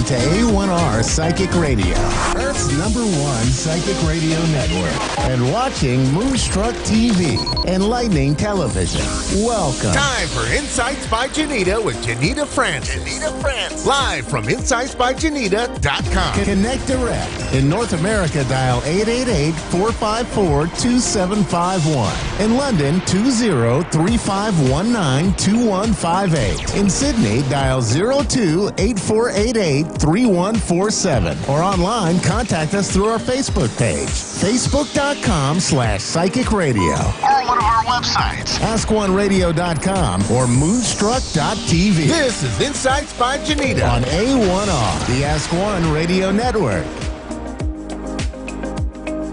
to A1R Psychic Radio, Earth's #1 psychic radio network, and watching Moonstruck TV, enlightening television. Welcome. Time for Insights by Janita with Janita Francis. Live from InsightsByJanita.com. Connect direct. In North America, dial 888-454-2751. In London, 20-3519-2158. In Sydney, dial 02-8488-3147. Or online, contact us through our Facebook page, facebook.com/psychic radio. Or one of our websites, askoneradio.com or moonstruck.tv. This is Insights by Janita on A1R, the Ask One Radio Network.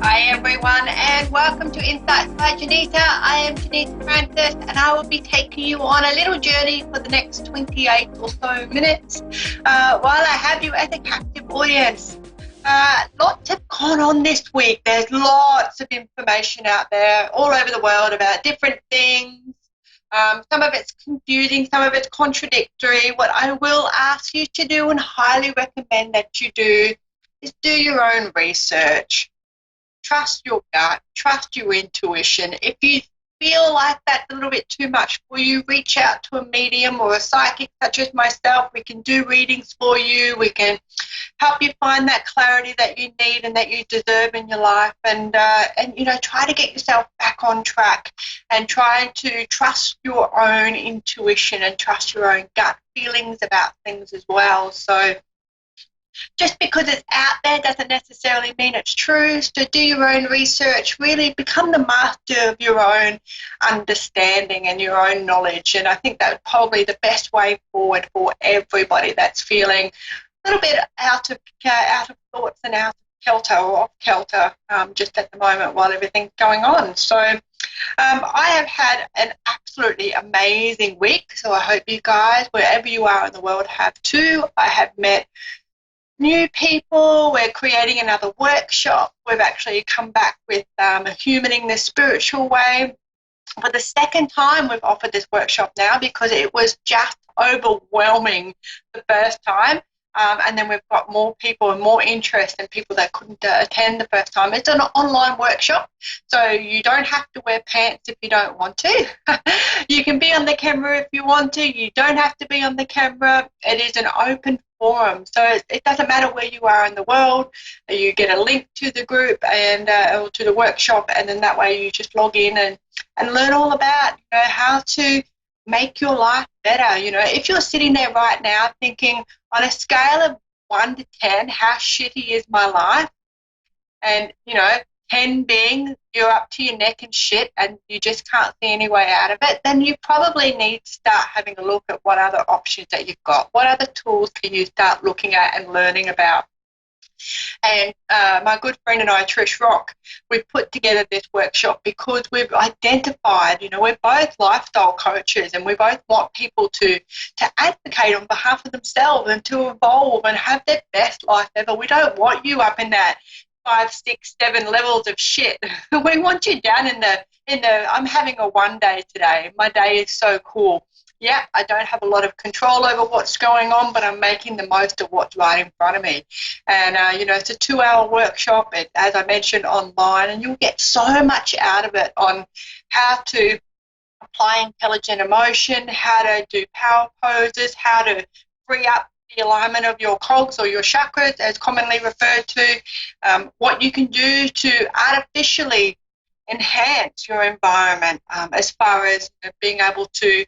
Hi everyone, and welcome to Insights by Janita. I am Janita Francis, and I will be taking you on a little journey for the next 28 or so minutes while I have you as a captive audience. Lots have gone on this week. There's lots of information out there all over the world about different things. Some of it's confusing, some of it's contradictory. What I will ask you to do, and highly recommend that you do, is do your own research. Trust your gut, trust your intuition. If you feel like that's a little bit too much for you, reach out to a medium or a psychic such as myself. We can do readings for you. We can help you find that clarity that you need and that you deserve in your life, and try to get yourself back on track and try to trust your own intuition and trust your own gut feelings about things as well. So just because it's out there doesn't necessarily mean it's true. So do your own research. Really become the master of your own understanding and your own knowledge. And I think that's probably the best way forward for everybody that's feeling a little bit out of thoughts and out of kilter or off kilter just at the moment while everything's going on. So I have had an absolutely amazing week. So I hope you guys, wherever you are in the world, have too. I have met new people. We're creating another workshop. We've actually come back with humaning the spiritual way. For the second time we've offered this workshop now because it was just overwhelming the first time. And then we've got more people and more interest and people that couldn't attend the first time. It's an online workshop, so you don't have to wear pants if you don't want to. You can be on the camera if you want to. You don't have to be on the camera. It is an open forum, so it doesn't matter where you are in the world. You get a link to the group and or to the workshop, and then that way you just log in and learn all about how to make your life better. If you're sitting there right now thinking, on a scale of 1 to 10, how shitty is my life? And 10 being you're up to your neck in shit and you just can't see any way out of it, then you probably need to start having a look at what other options that you've got. What other tools can you start looking at and learning about? And my good friend and I, Trish Rock, we've put together this workshop because we've identified, we're both lifestyle coaches and we both want people to advocate on behalf of themselves and to evolve and have their best life ever. We don't want you up in that 5, 6, 7 levels of shit. We want you down in the I'm having a one day today. My day is so cool. Yeah, I don't have a lot of control over what's going on, but I'm making the most of what's right in front of me. And, it's a 2-hour workshop, as I mentioned, online, and you'll get so much out of it on how to apply intelligent emotion, how to do power poses, how to free up the alignment of your cogs or your chakras, as commonly referred to, what you can do to artificially enhance your environment as far as being able to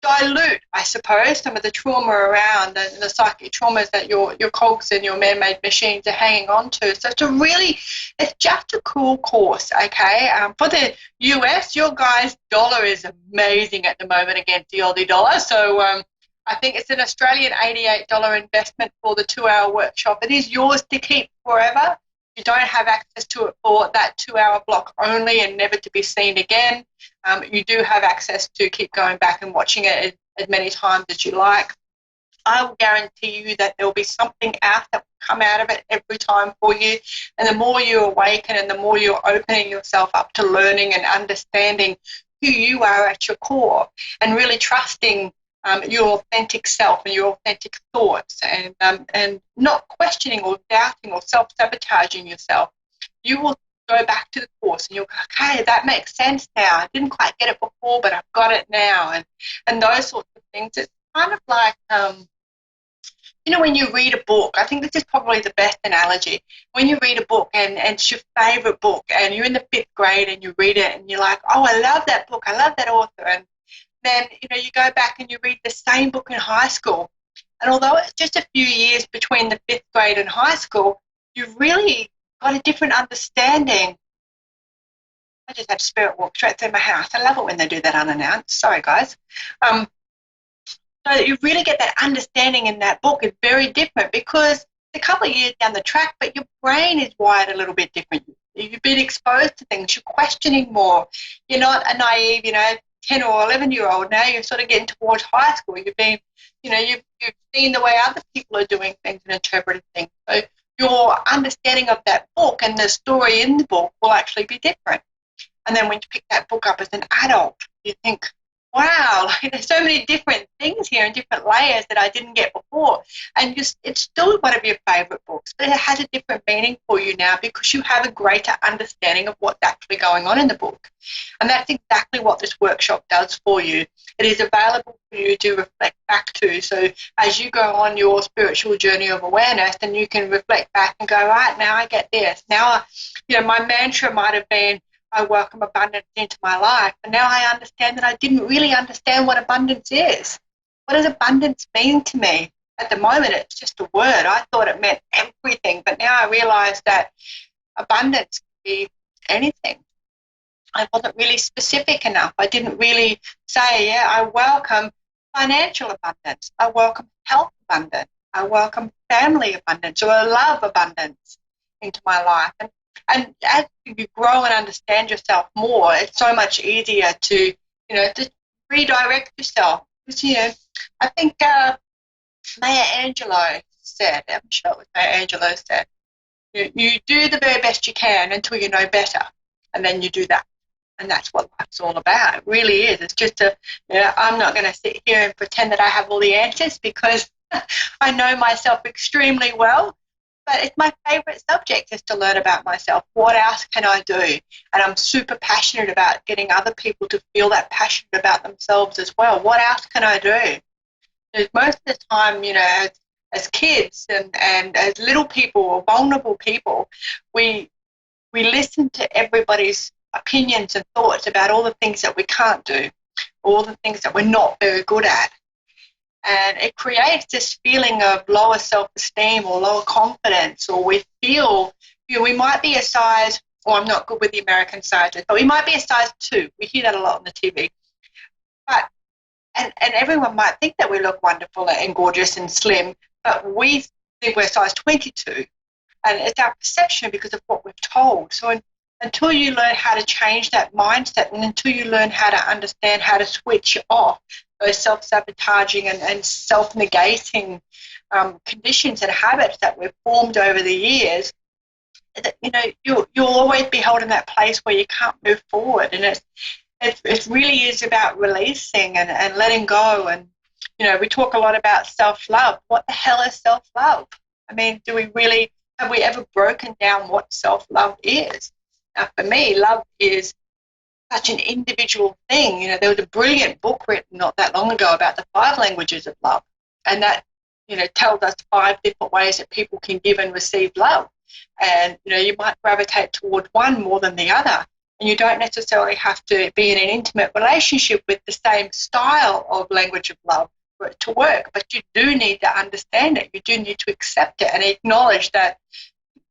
dilute, I suppose, some of the trauma around and the psychic traumas that your cogs and your man-made machines are hanging on to. So it's just a cool course, okay? For the US, your guys' dollar is amazing at the moment against the Aussie dollar. So I think it's an Australian $88 investment for the 2-hour workshop. It is yours to keep forever. You don't have access to it for that 2-hour block only and never to be seen again. You do have access to keep going back and watching it as many times as you like. I will guarantee you that there will be something out that will come out of it every time for you. And the more you awaken and the more you're opening yourself up to learning and understanding who you are at your core and really trusting your authentic self and your authentic thoughts, and not questioning or doubting or self-sabotaging yourself, you will go back to the course and you'll go, okay, that makes sense now. I didn't quite get it before, but I've got it now. And those sorts of things. It's kind of like, when you read a book, I think this is probably the best analogy. When you read a book and it's your favourite book and you're in the 5th grade and you read it and you're like, oh, I love that book. I love that author. And then, you go back and you read the same book in high school. And although it's just a few years between the 5th grade and high school, you've really got a different understanding. I just had spirit walk straight through my house. I love it when they do that unannounced. Sorry, guys. So you really get that understanding in that book is very different because it's a couple of years down the track, but your brain is wired a little bit different. You've been exposed to things. You're questioning more. You're not a naive, 10 or 11-year-old. Now you're sort of getting towards high school. You've been, you've seen the way other people are doing things and interpreting things. So your understanding of that book and the story in the book will actually be different. And then when you pick that book up as an adult, you think, wow, there's so many different things here and different layers that I didn't get before. And it's still one of your favourite books, but it has a different meaning for you now because you have a greater understanding of what's actually going on in the book. And that's exactly what this workshop does for you. It is available for you to reflect back to. So as you go on your spiritual journey of awareness, then you can reflect back and go, right, now I get this. Now, my mantra might have been, I welcome abundance into my life. And now I understand that I didn't really understand what abundance is. What does abundance mean to me? At the moment, it's just a word. I thought it meant everything, but now I realize that abundance can be anything. I wasn't really specific enough. I didn't really say, I welcome financial abundance. I welcome health abundance. I welcome family abundance or love abundance into my life. And as you grow and understand yourself more, it's so much easier to, to redirect yourself. Because, I think Maya Angelou said, I'm sure it was Maya Angelou said, you do the very best you can until you know better, and then you do that. And that's what life's all about. It really is. It's just I'm not going to sit here and pretend that I have all the answers because I know myself extremely well. But it's my favourite subject is to learn about myself. What else can I do? And I'm super passionate about getting other people to feel that passionate about themselves as well. What else can I do? Because most of the time, as kids and as little people or vulnerable people, we listen to everybody's opinions and thoughts about all the things that we can't do, all the things that we're not very good at. And it creates this feeling of lower self-esteem or lower confidence, or we feel, we might be a size, or I'm not good with the American sizes, but we might be a size 2. We hear that a lot on the TV. But, and everyone might think that we look wonderful and gorgeous and slim, but we think we're size 22. And it's our perception because of what we've told. So until you learn how to change that mindset and until you learn how to understand how to switch off those self-sabotaging and self-negating conditions and habits that we've formed over the years, you'll always be held in that place where you can't move forward. And it really is about releasing and letting go. And, we talk a lot about self-love. What the hell is self-love? I mean, have we ever broken down what self-love is? Now, for me, love is such an individual thing. There was a brilliant book written not that long ago about the 5 languages of love, and that, tells us 5 different ways that people can give and receive love. And, you might gravitate toward one more than the other, and you don't necessarily have to be in an intimate relationship with the same style of language of love for it to work, but you do need to understand it. You do need to accept it and acknowledge that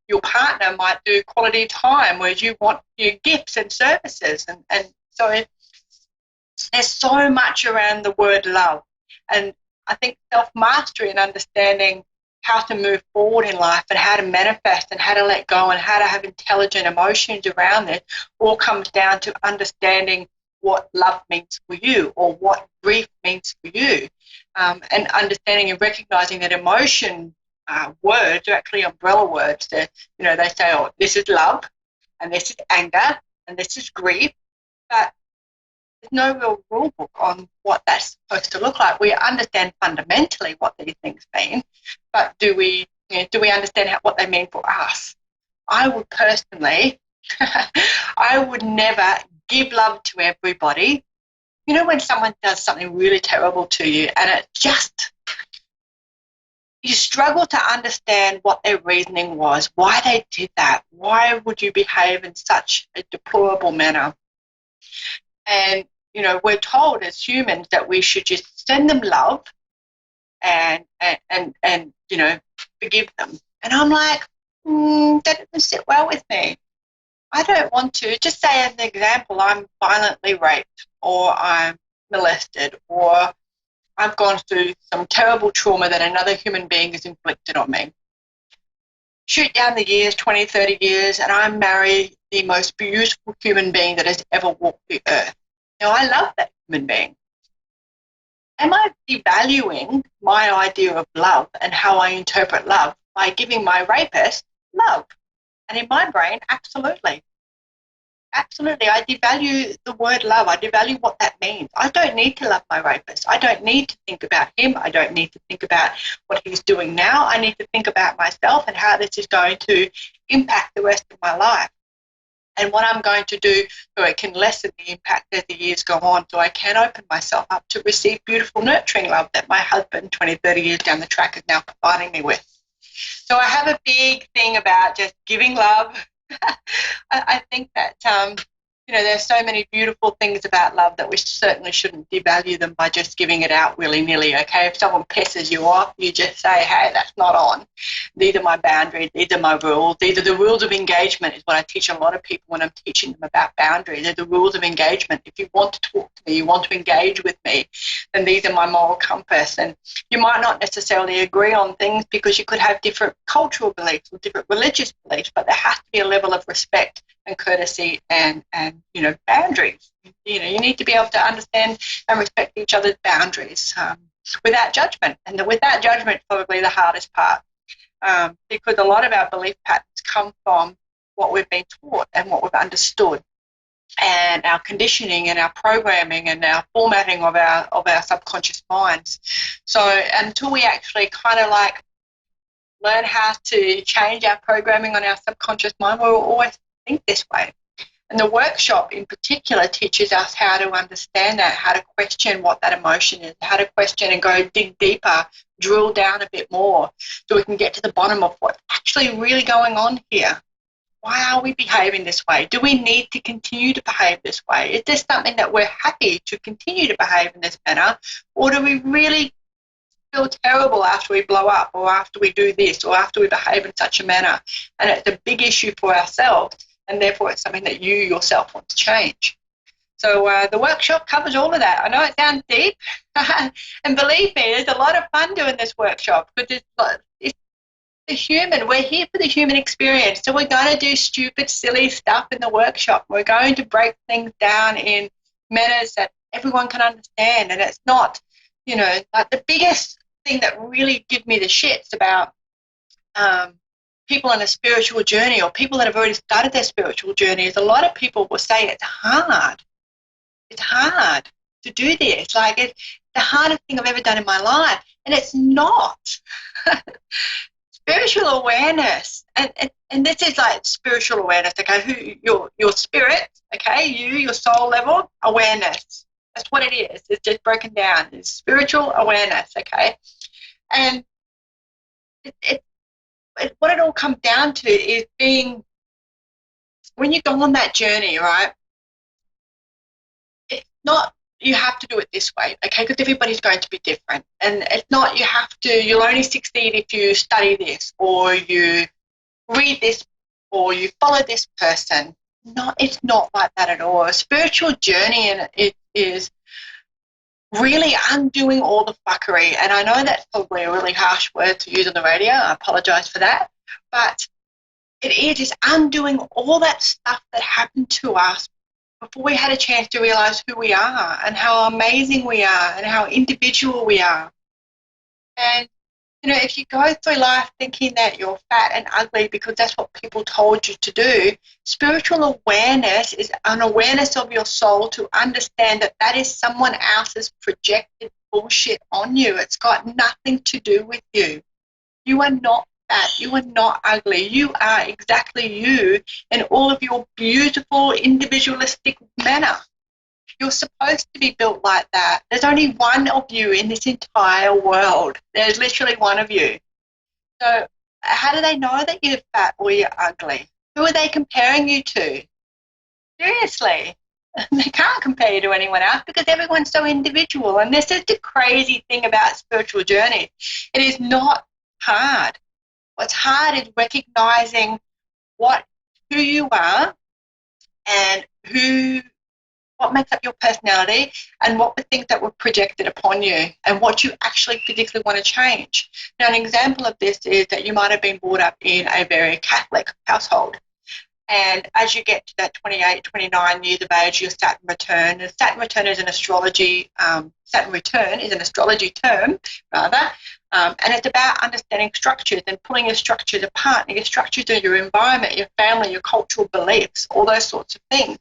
your partner might do quality time, whereas you want your gifts and services. And so there's so much around the word love. And I think self-mastery and understanding how to move forward in life and how to manifest and how to let go and how to have intelligent emotions around it all comes down to understanding what love means for you or what grief means for you, and understanding and recognizing that emotion words are actually umbrella words. That they say, oh, this is love, and this is anger, and this is grief. But There's no real rule book on what that's supposed to look like. We understand fundamentally what these things mean, but do we understand what they mean for us? I would personally, I would never give love to everybody. You know, when someone does something really terrible to you and it just, you struggle to understand what their reasoning was, why they did that, why would you behave in such a deplorable manner? And, you know, we're told as humans that we should just send them love and you know, forgive them. And I'm like, that doesn't sit well with me. I don't want to. Just say as an example, I'm violently raped or I'm molested or I've gone through some terrible trauma that another human being has inflicted on me. Shoot down the years, 20, 30 years, and I marry the most beautiful human being that has ever walked the earth. Now, I love that human being. Am I devaluing my idea of love and how I interpret love by giving my rapist love? And in my brain, absolutely. Absolutely. I devalue the word love. I devalue what that means. I don't need to love my rapist. I don't need to think about him. I don't need to think about what he's doing now. I need to think about myself and how this is going to impact the rest of my life and what I'm going to do so it can lessen the impact as the years go on, so I can open myself up to receive beautiful nurturing love that my husband 20, 30 years down the track is now providing me with. So I have a big thing about just giving love. I think that, you know, there's so many beautiful things about love that we certainly shouldn't devalue them by just giving it out willy-nilly, okay? If someone pisses you off, you just say, hey, that's not on. These are my boundaries. These are my rules. These are the rules of engagement is what I teach a lot of people when I'm teaching them about boundaries. They're the rules of engagement. If you want to talk to me, you want to engage with me, then these are my moral compass. And you might not necessarily agree on things because you could have different cultural beliefs or different religious beliefs, but there has to be a level of respect and courtesy and you know, boundaries. You know, you need to be able to understand and respect each other's boundaries without judgment. And without judgment is probably the hardest part because a lot of our belief patterns come from what we've been taught and what we've understood and our conditioning and our programming and our formatting of our subconscious minds. So until we actually kind of like learn how to change our programming on our subconscious mind, we'll always think this way. And the workshop in particular teaches us how to understand that, how to question what that emotion is, how to question and go dig deeper, drill down a bit more so we can get to the bottom of what's actually really going on here. Why are we behaving this way? Do we need to continue to behave this way? Is this something that we're happy to continue to behave in this manner? Or do we really feel terrible after we blow up or after we do this or after we behave in such a manner? And it's a big issue for ourselves. And therefore, it's something that you yourself want to change. So the workshop covers all of that. I know it sounds deep, and believe me, there's a lot of fun doing this workshop because it's the human. We're here for the human experience. So we're going to do stupid, silly stuff in the workshop. We're going to break things down in manners that everyone can understand. And it's not, you know, like the biggest thing that really gives me the shits about people on a spiritual journey or people that have already started their spiritual journey is a lot of people will say it's hard. It's hard to do this. Like it's the hardest thing I've ever done in my life. And it's not. Spiritual awareness. And this is like spiritual awareness, okay? Your spirit, okay? Your soul level awareness. That's what it is. It's just broken down. It's spiritual awareness, okay? And what it all comes down to is being, when you go on that journey, right, it's not you have to do it this way, okay, because everybody's going to be different. And it's not you have to, you'll only succeed if you study this or you read this or you follow this person. No, it's not like that at all. A spiritual journey, and it is really undoing all the fuckery. And I know that's probably a really harsh word to use on the radio. I apologise for that. But it is undoing all that stuff that happened to us before we had a chance to realise who we are and how amazing we are and how individual we are. And If you go through life thinking that you're fat and ugly because that's what people told you to do, spiritual awareness is an awareness of your soul to understand that that is someone else's projected bullshit on you. It's got nothing to do with you. You are not fat. You are not ugly. You are exactly you in all of your beautiful individualistic manner. You're supposed to be built like that. There's only one of you in this entire world. There's literally one of you. So how do they know that you're fat or you're ugly? Who are they comparing you to? Seriously. They can't compare you to anyone else because everyone's so individual. And this is the crazy thing about spiritual journey. It is not hard. What's hard is recognizing who you are and what makes up your personality and what the things that were projected upon you and what you actually physically want to change. Now, an example of this is that you might have been brought up in a very Catholic household. And as you get to that 28, 29 years of age, your Saturn return. And Saturn return is an astrology. Saturn return is an astrology term, rather, and it's about understanding structures and pulling your structures apart. And your structures are your environment, your family, your cultural beliefs, all those sorts of things.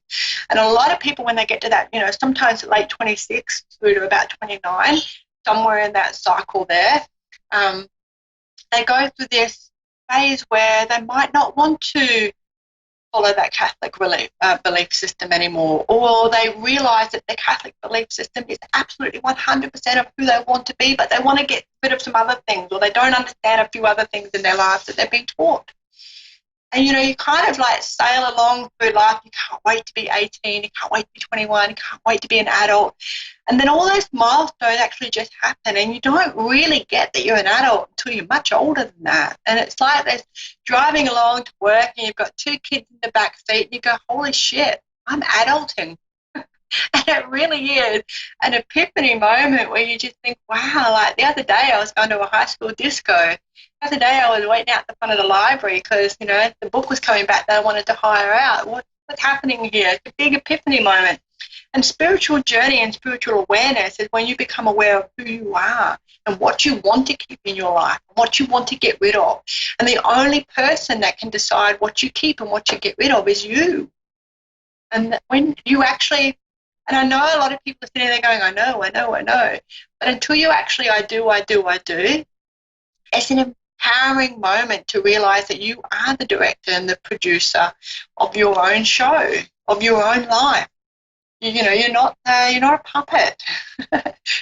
And a lot of people, when they get to that, sometimes late 26 through to about 29, somewhere in that cycle there, they go through this phase where they might not want to follow that Catholic belief system anymore, or they realise that the Catholic belief system is absolutely 100% of who they want to be, but they want to get rid of some other things, or they don't understand a few other things in their lives that they've been taught. And, you kind of like sail along through life. You can't wait to be 18. You can't wait to be 21. You can't wait to be an adult. And then all those milestones actually just happen, and you don't really get that you're an adult until you're much older than that. And it's like there's driving along to work, and you've got 2 kids in the back seat, and you go, holy shit, I'm adulting. And it really is an epiphany moment where you just think, wow, like the other day I was going to a high school disco. The other day I was waiting out the front of the library because, the book was coming back that I wanted to hire out. What's happening here? It's a big epiphany moment. And spiritual journey and spiritual awareness is when you become aware of who you are and what you want to keep in your life and what you want to get rid of. And the only person that can decide what you keep and what you get rid of is you. And when you actually... And I know a lot of people are sitting there going, I know. But until you actually, I do, it's an empowering moment to realize that you are the director and the producer of your own show, of your own life. You're not a puppet.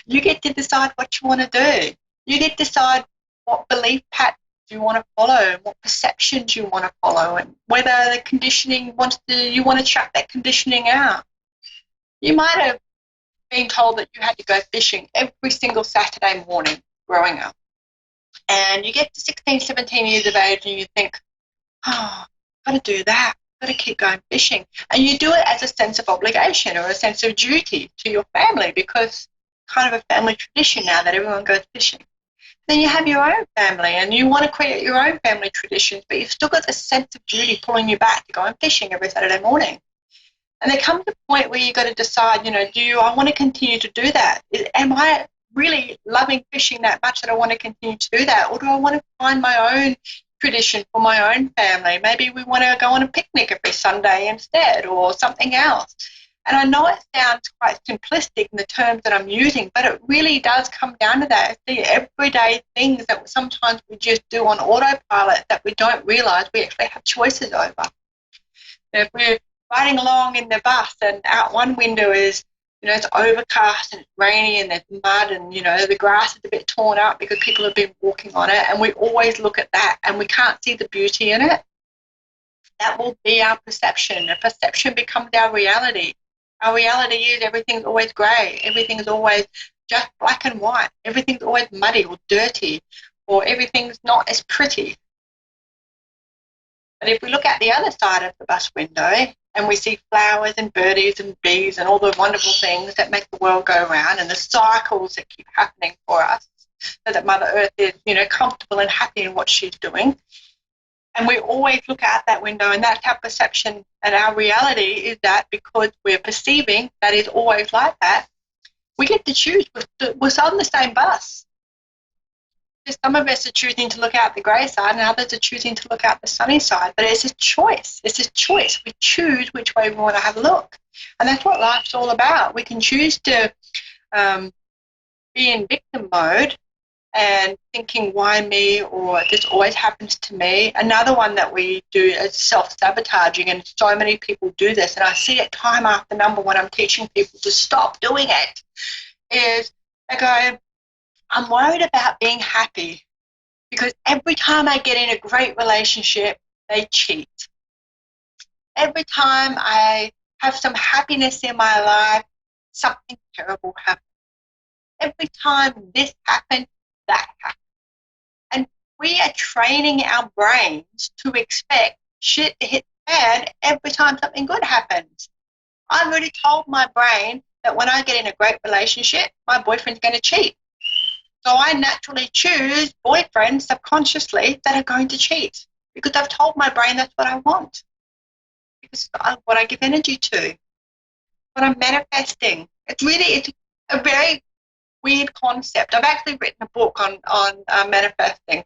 You get to decide what you want to do. You get to decide what belief patterns you want to follow and what perceptions you want to follow and whether the conditioning you want to chuck that conditioning out. You might have been told that you had to go fishing every single Saturday morning growing up. And you get to 16, 17 years of age and you think, I've got to do that. I've got to keep going fishing. And you do it as a sense of obligation or a sense of duty to your family because it's kind of a family tradition now that everyone goes fishing. Then you have your own family and you want to create your own family traditions, but you've still got this sense of duty pulling you back to going fishing every Saturday morning. And there comes a point where you've got to decide, I want to continue to do that? Am I really loving fishing that much that I want to continue to do that? Or do I want to find my own tradition for my own family? Maybe we want to go on a picnic every Sunday instead or something else. And I know it sounds quite simplistic in the terms that I'm using, but it really does come down to that. It's the everyday things that sometimes we just do on autopilot that we don't realise we actually have choices over. If we're riding along in the bus and out one window is, it's overcast and it's rainy and there's mud and, the grass is a bit torn up because people have been walking on it, and we always look at that and we can't see the beauty in it. That will be our perception. The perception becomes our reality. Our reality is everything's always grey. Everything's always just black and white. Everything's always muddy or dirty, or everything's not as pretty. But if we look at the other side of the bus window and we see flowers and birdies and bees and all the wonderful things that make the world go round and the cycles that keep happening for us so that Mother Earth is, comfortable and happy in what she's doing. And we always look out that window, and that's our perception, and our reality is that because we're perceiving that is always like that, we get to choose. We're on the same bus. Just some of us are choosing to look out the grey side and others are choosing to look out the sunny side. But it's a choice. It's a choice. We choose which way we want to have a look. And that's what life's all about. We can choose to be in victim mode and thinking, why me, or this always happens to me. Another one that we do is self-sabotaging, and so many people do this, and I see it time after number when I'm teaching people to stop doing it, is they go, I'm worried about being happy because every time I get in a great relationship, they cheat. Every time I have some happiness in my life, something terrible happens. Every time this happens, that happens. And we are training our brains to expect shit to hit the fan every time something good happens. I've already told my brain that when I get in a great relationship, my boyfriend's going to cheat. So I naturally choose boyfriends subconsciously that are going to cheat because I've told my brain that's what I want. Because it's what I give energy to. What I'm manifesting. It's a very weird concept. I've actually written a book on manifesting,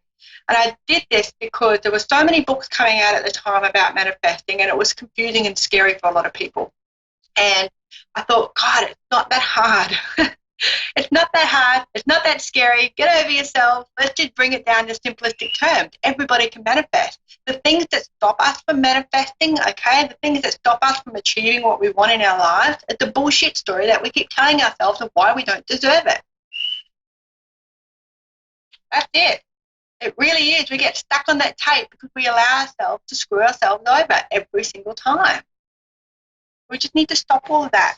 and I did this because there were so many books coming out at the time about manifesting, and it was confusing and scary for a lot of people. And I thought, God, it's not that hard. It's not that hard. It's not that scary. Get over yourself. Let's just bring it down to simplistic terms. Everybody can manifest. The things that stop us from manifesting, okay, the things that stop us from achieving what we want in our lives, it's a bullshit story that we keep telling ourselves of why we don't deserve it. That's it. It really is. We get stuck on that tape because we allow ourselves to screw ourselves over every single time. We just need to stop all of that.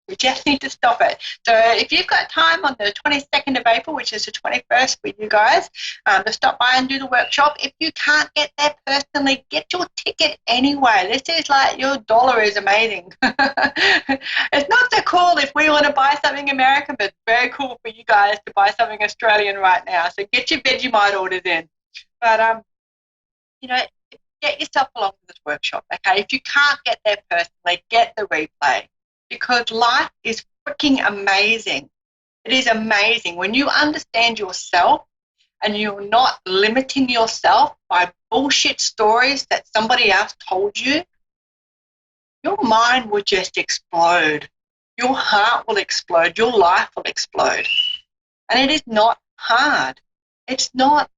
We just need to stop it. So if you've got time on the 22nd of April, which is the 21st for you guys, to stop by and do the workshop. If you can't get there personally, get your ticket anyway. This is like, your dollar is amazing. It's not so cool if we want to buy something American, but it's very cool for you guys to buy something Australian right now. So get your Vegemite orders in. But, get yourself along to this workshop, okay? If you can't get there personally, get the replay. Because life is freaking amazing. It is amazing. When you understand yourself and you're not limiting yourself by bullshit stories that somebody else told you, your mind will just explode. Your heart will explode. Your life will explode. And it is not hard. It's not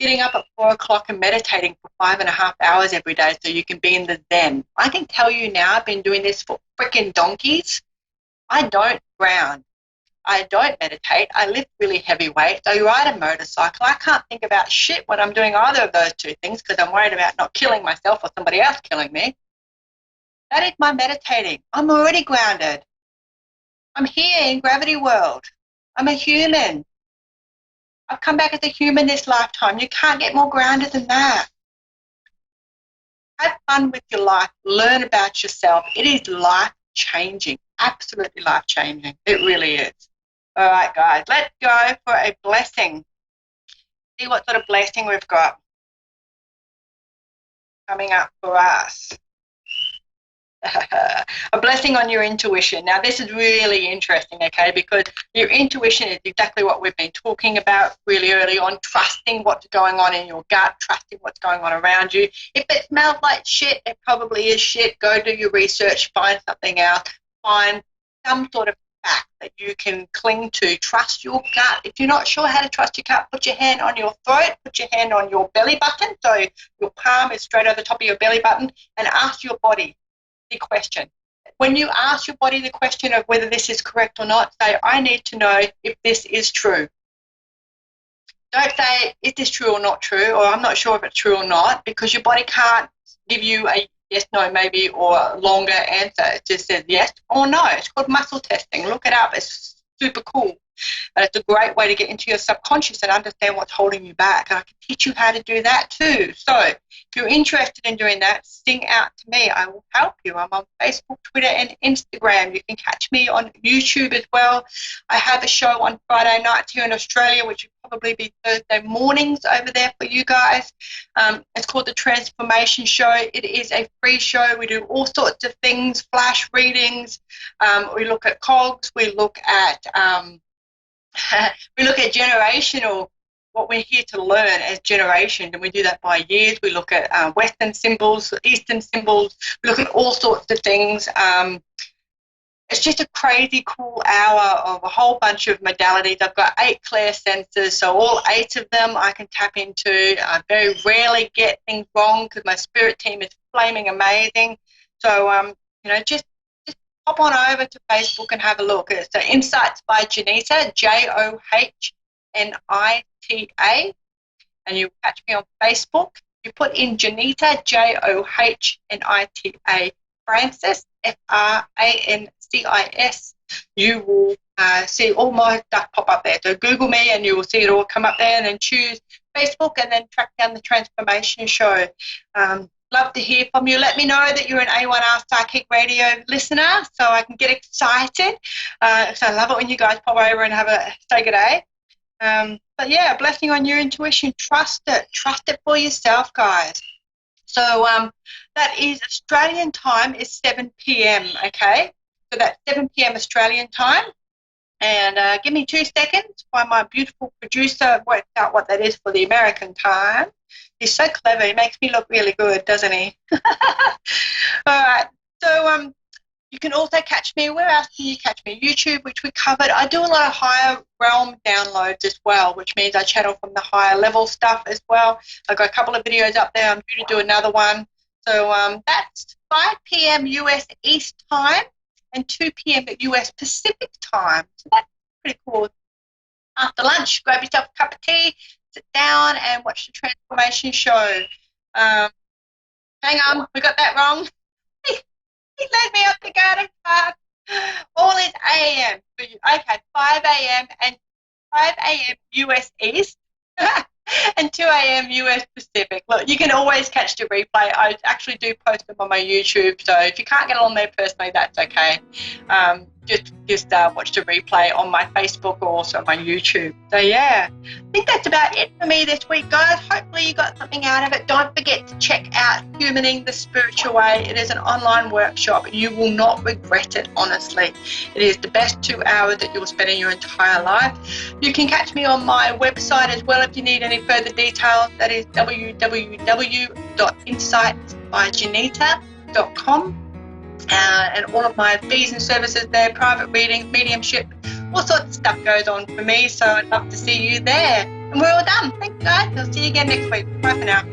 getting up at 4 o'clock and meditating for 5.5 hours every day so you can be in the zen. I can tell you now, I've been doing this for freaking donkeys. I don't ground. I don't meditate. I lift really heavy weights. I ride a motorcycle. I can't think about shit when I'm doing either of those two things because I'm worried about not killing myself or somebody else killing me. That is my meditating. I'm already grounded. I'm here in gravity world. I'm a human. I've come back as a human this lifetime. You can't get more grounded than that. Have fun with your life. Learn about yourself. It is life-changing. Absolutely life-changing. It really is. All right, guys. Let's go for a blessing. See what sort of blessing we've got coming up for us. A blessing on your intuition. Now, this is really interesting, okay, because your intuition is exactly what we've been talking about really early on, trusting what's going on in your gut, trusting what's going on around you. If it smells like shit, it probably is shit. Go do your research, find something else, find some sort of fact that you can cling to. Trust your gut. If you're not sure how to trust your gut, put your hand on your throat, put your hand on your belly button, so your palm is straight over the top of your belly button, and ask your body the question. When you ask your body the question of whether this is correct or not, say, I need to know if this is true. Don't say, is this true or not true, or I'm not sure if it's true or not, because your body can't give you a yes, no, maybe, or longer answer. It just says yes or no. It's called muscle testing. Look it up. It's super cool. And it's a great way to get into your subconscious and understand what's holding you back. And I can teach you how to do that too. So if you're interested in doing that, sing out to me. I will help you. I'm on Facebook, Twitter, and Instagram. You can catch me on YouTube as well. I have a show on Friday nights here in Australia, which will probably be Thursday mornings over there for you guys. It's called The Transformation Show. It is a free show. We do all sorts of things, flash readings. We look at cogs. We look at generational what we're here to learn as generations, and we do that by years. We look at Western symbols, Eastern symbols. We look at all sorts of things. It's just a crazy cool hour of a whole bunch of modalities. I've got 8 clair senses, so all 8 of them I can tap into. I very rarely get things wrong because my spirit team is flaming amazing. So, just hop on over to Facebook and have a look. It's Insights by Janita, Johnita, and you catch me on Facebook. You put in Janita, Johnita, Francis, Francis, you will see all my stuff pop up there. So Google me and you will see it all come up there, and then choose Facebook and then track down the Transformation Show. Love to hear from you. Let me know that you're an A1R Psychic Radio listener so I can get excited. So I love it when you guys pop over and say good day. But yeah, a blessing on your intuition. Trust it. Trust it for yourself, guys. So that is Australian time is 7 p.m., okay? So that's 7 p.m. Australian time. And give me 2 seconds while my beautiful producer works out what that is for the American time. He's so clever. He makes me look really good, doesn't he? All right. So you can also catch me. Where else can you catch me? YouTube, which we covered. I do a lot of higher realm downloads as well, which means I channel from the higher level stuff as well. I've got a couple of videos up there. I'm due to do another one. So that's 5 p.m. US East time and 2 p.m. US Pacific time. So that's pretty cool. After lunch, grab yourself a cup of tea, sit down and watch the Transformation Show. Hang on, we got that wrong. He led me up the garden path. All is AM. Okay, 5 a.m. and 5 a.m. US East and 2 a.m. US Pacific. Look, you can always catch the replay. I actually do post them on my YouTube, so if you can't get on there personally, that's okay. Just watch the replay on my Facebook or also my YouTube. So yeah, I think that's about it for me this week, guys. Hopefully you got something out of it. Don't forget to check out Humaning the Spiritual Way. It is an online workshop. You will not regret it, honestly. It is the best 2 hours that you'll spend in your entire life. You can catch me on my website as well if you need any further details. That is www.insightsbyjanita.com. And all of my fees and services there, private readings, mediumship, all sorts of stuff goes on for me. So I'd love to see you there. And we're all done. Thanks, guys. I'll see you again next week. Bye for now.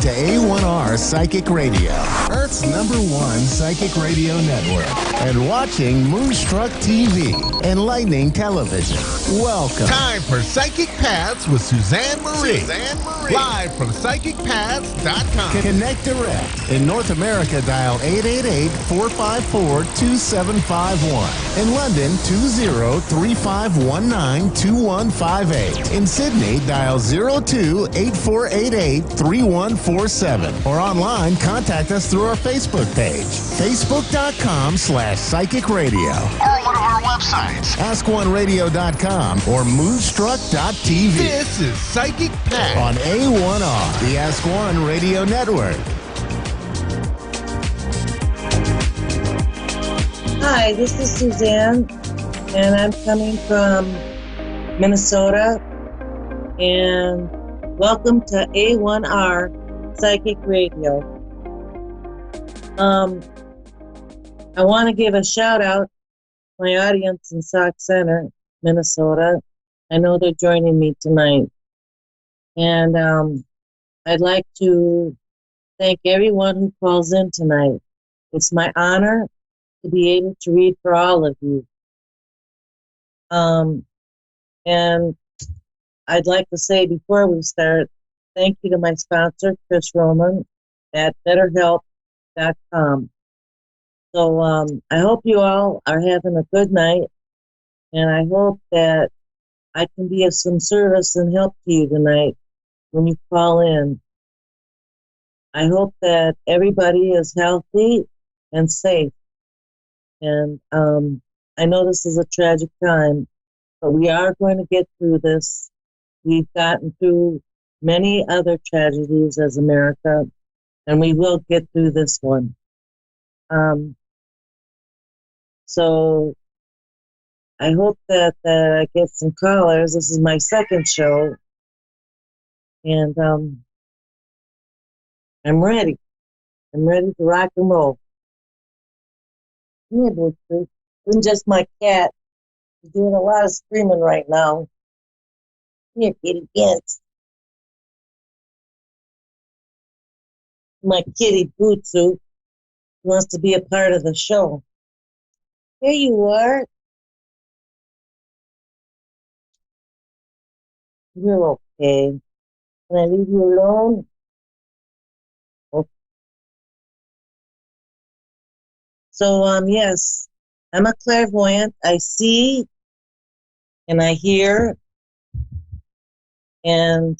to A1R Psychic Radio, Earth's #1 psychic radio network, and watching Moonstruck TV, enlightening television. Welcome. Time for Psychic Paths with Suzanne Marie. Live from PsychicPaths.com. Connect direct. In North America, dial 888-454-2751. In London, 20-3519-2158. In Sydney, dial 02-8488-3147. Or online, contact us through our Facebook page, facebook.com/Psychic Radio. Or one of our websites, AskOneRadio.com or Moonstruck.tv. This is Psychic Paths On A1R, the Ask One Radio Network. Hi, this is Suzanne, and I'm coming from Minnesota, and welcome to A1R Psychic Radio. I want to give a shout out to my audience in Sauk Center, Minnesota. I know they're joining me tonight. And I'd like to thank everyone who calls in tonight. It's my honor to be able to read for all of you. And I'd like to say before we start, thank you to my sponsor, Chris Roman at BetterHelp.com. So I hope you all are having a good night, and I hope that I can be of some service and help to you tonight when you call in. I hope that everybody is healthy and safe. And I know this is a tragic time, but we are going to get through this. We've gotten through many other tragedies as America, and we will get through this one. So I hope that I get some callers. This is my second show, and I'm ready. I'm ready to rock and roll. Come here, Bluetooth. Even just my cat. He's doing a lot of screaming right now. Come here, kitty. Yes. My kitty, Bluetooth, wants to be a part of the show. Here you are. You're okay. Can I leave you alone? Okay. So, yes, I'm a clairvoyant. I see and I hear, and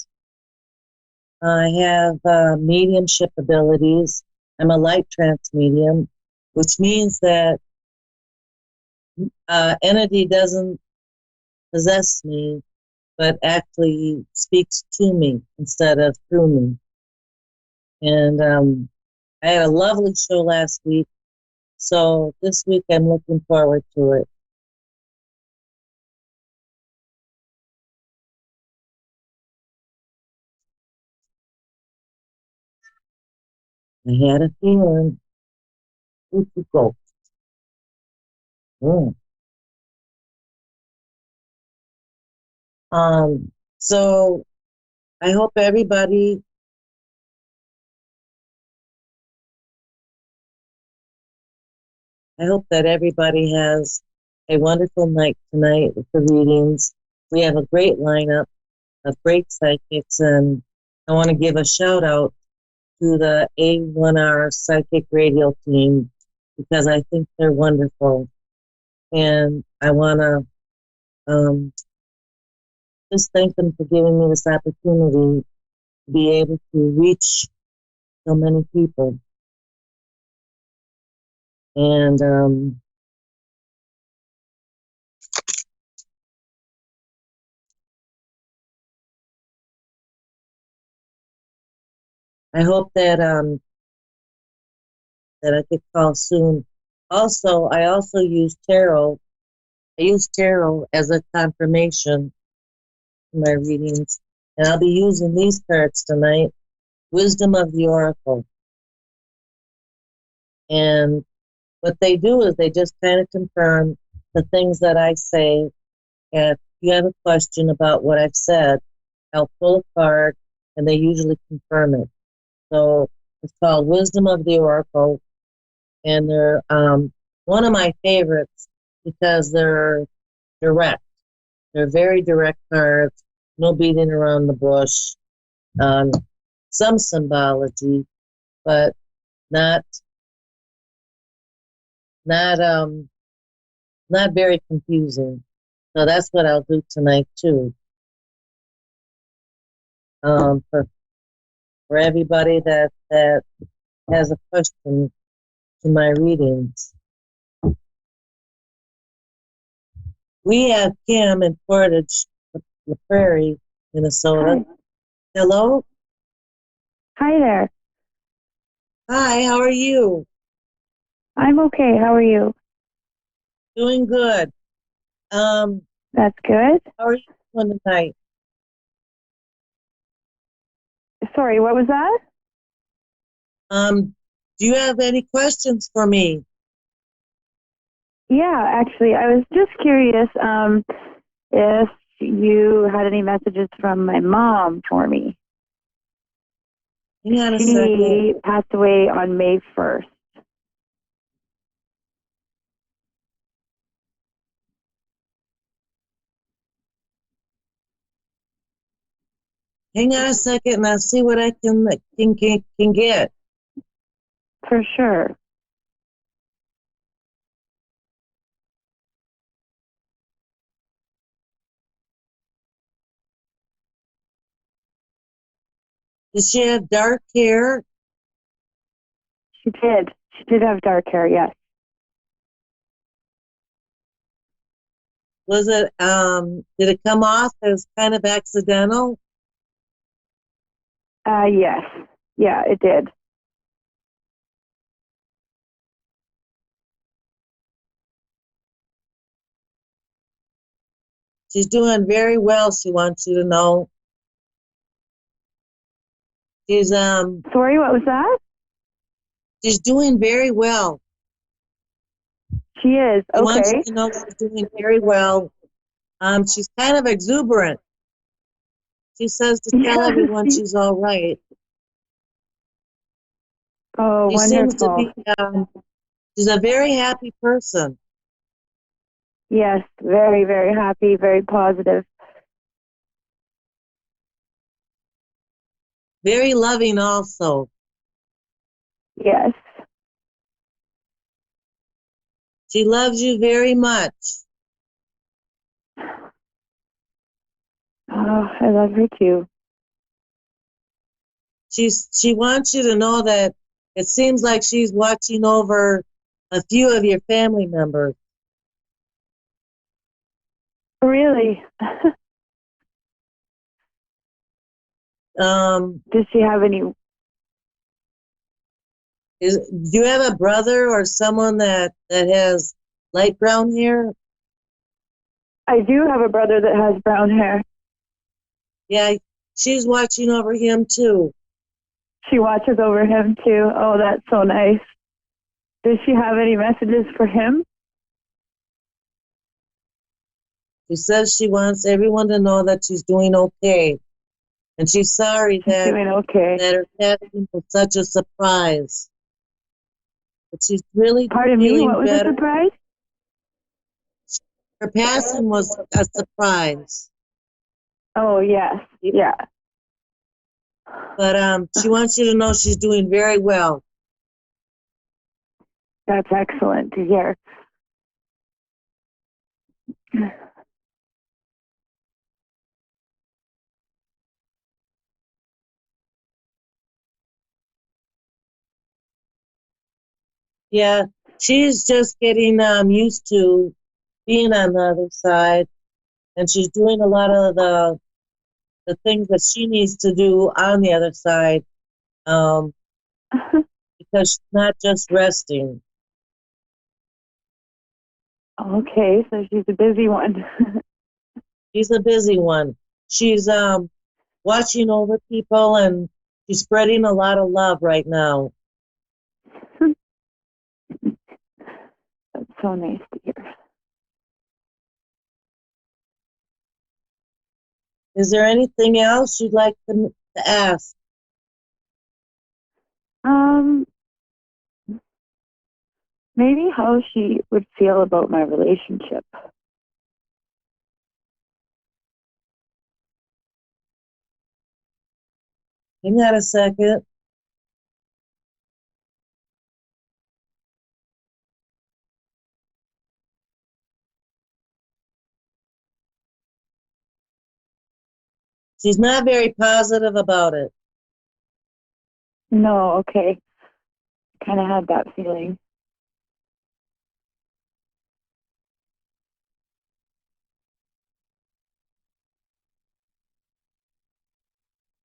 I have mediumship abilities. I'm a light trance medium, which means that entity doesn't possess me, but actually speaks to me instead of through me. And I had a lovely show last week, so this week I'm looking forward to it. I had a feeling. Where'd you go? Mm. So I hope everybody that everybody has a wonderful night tonight with the readings. We have a great lineup of great psychics, and I want to give a shout out to the A1R Psychic Radio team because I think they're wonderful. And I want to just thank them for giving me this opportunity to be able to reach so many people. And I hope that I could call soon. Also, I also use tarot. I use tarot as a confirmation in my readings, and I'll be using these cards tonight. Wisdom of the Oracle. And what they do is they just kind of confirm the things that I say. And if you have a question about what I've said, I'll pull a card, and they usually confirm it. So it's called Wisdom of the Oracle, and they're one of my favorites because they're direct. They're very direct cards, no beating around the bush. Um, some symbology, but not not not very confusing. So that's what I'll do tonight too. For everybody that has a question to my readings. We have Kim in Portage La Prairie, Minnesota. Hi. Hello. Hi there. Hi, how are you? I'm okay. How are you? Doing good. How That's good. are you doing tonight? Sorry, what was that? Do you have any questions for me? Yeah, actually, I was just curious if you had any messages from my mom for me. Hang on a second. She passed away on May 1st. Hang on a second, and I'll see what I can get. For sure. Does she have dark hair? She did. She did have dark hair, yes. Was it did it come off as kind of accidental? Yes. Yeah, it did. She's doing very well, she wants you to know. She's Sorry, what was that? she's doing very well. She is. She wants you Okay. to know she's doing very well. She's kind of exuberant. She says to tell everyone Yes. she's all right. Oh, She seems to wonderful. be she's a very happy person. Yes, very, very happy, very positive. Very loving also. Yes. She loves you very much. Oh, I love her too. She wants you to know that it seems like she's watching over a few of your family members. Really? Um, Does she have any? do you have a brother or someone that has light brown hair? I do have a brother that has brown hair. Yeah, she's watching over him too. She watches over him too. Oh, that's so nice. Does she have any messages for him? She says she wants everyone to know that she's doing okay. And she's sorry She's doing okay. that her passing was such a surprise. But she's really Pardon me, feeling what was better. the surprise? Her passing was a surprise. Oh, yes. Yeah. But she wants you to know she's doing very well. That's excellent to hear. Yeah, she's just getting used to being on the other side, and she's doing a lot of the things that she needs to do on the other side, um, because she's not just resting. Okay, so she's a busy one. She's a busy one. She's watching over people, and she's spreading a lot of love right now. That's so nice to hear. Is there anything else you'd like to ask? Um, maybe how she would feel about my relationship. Hang on a second. She's not very positive about it. No, okay. Kind of had that feeling.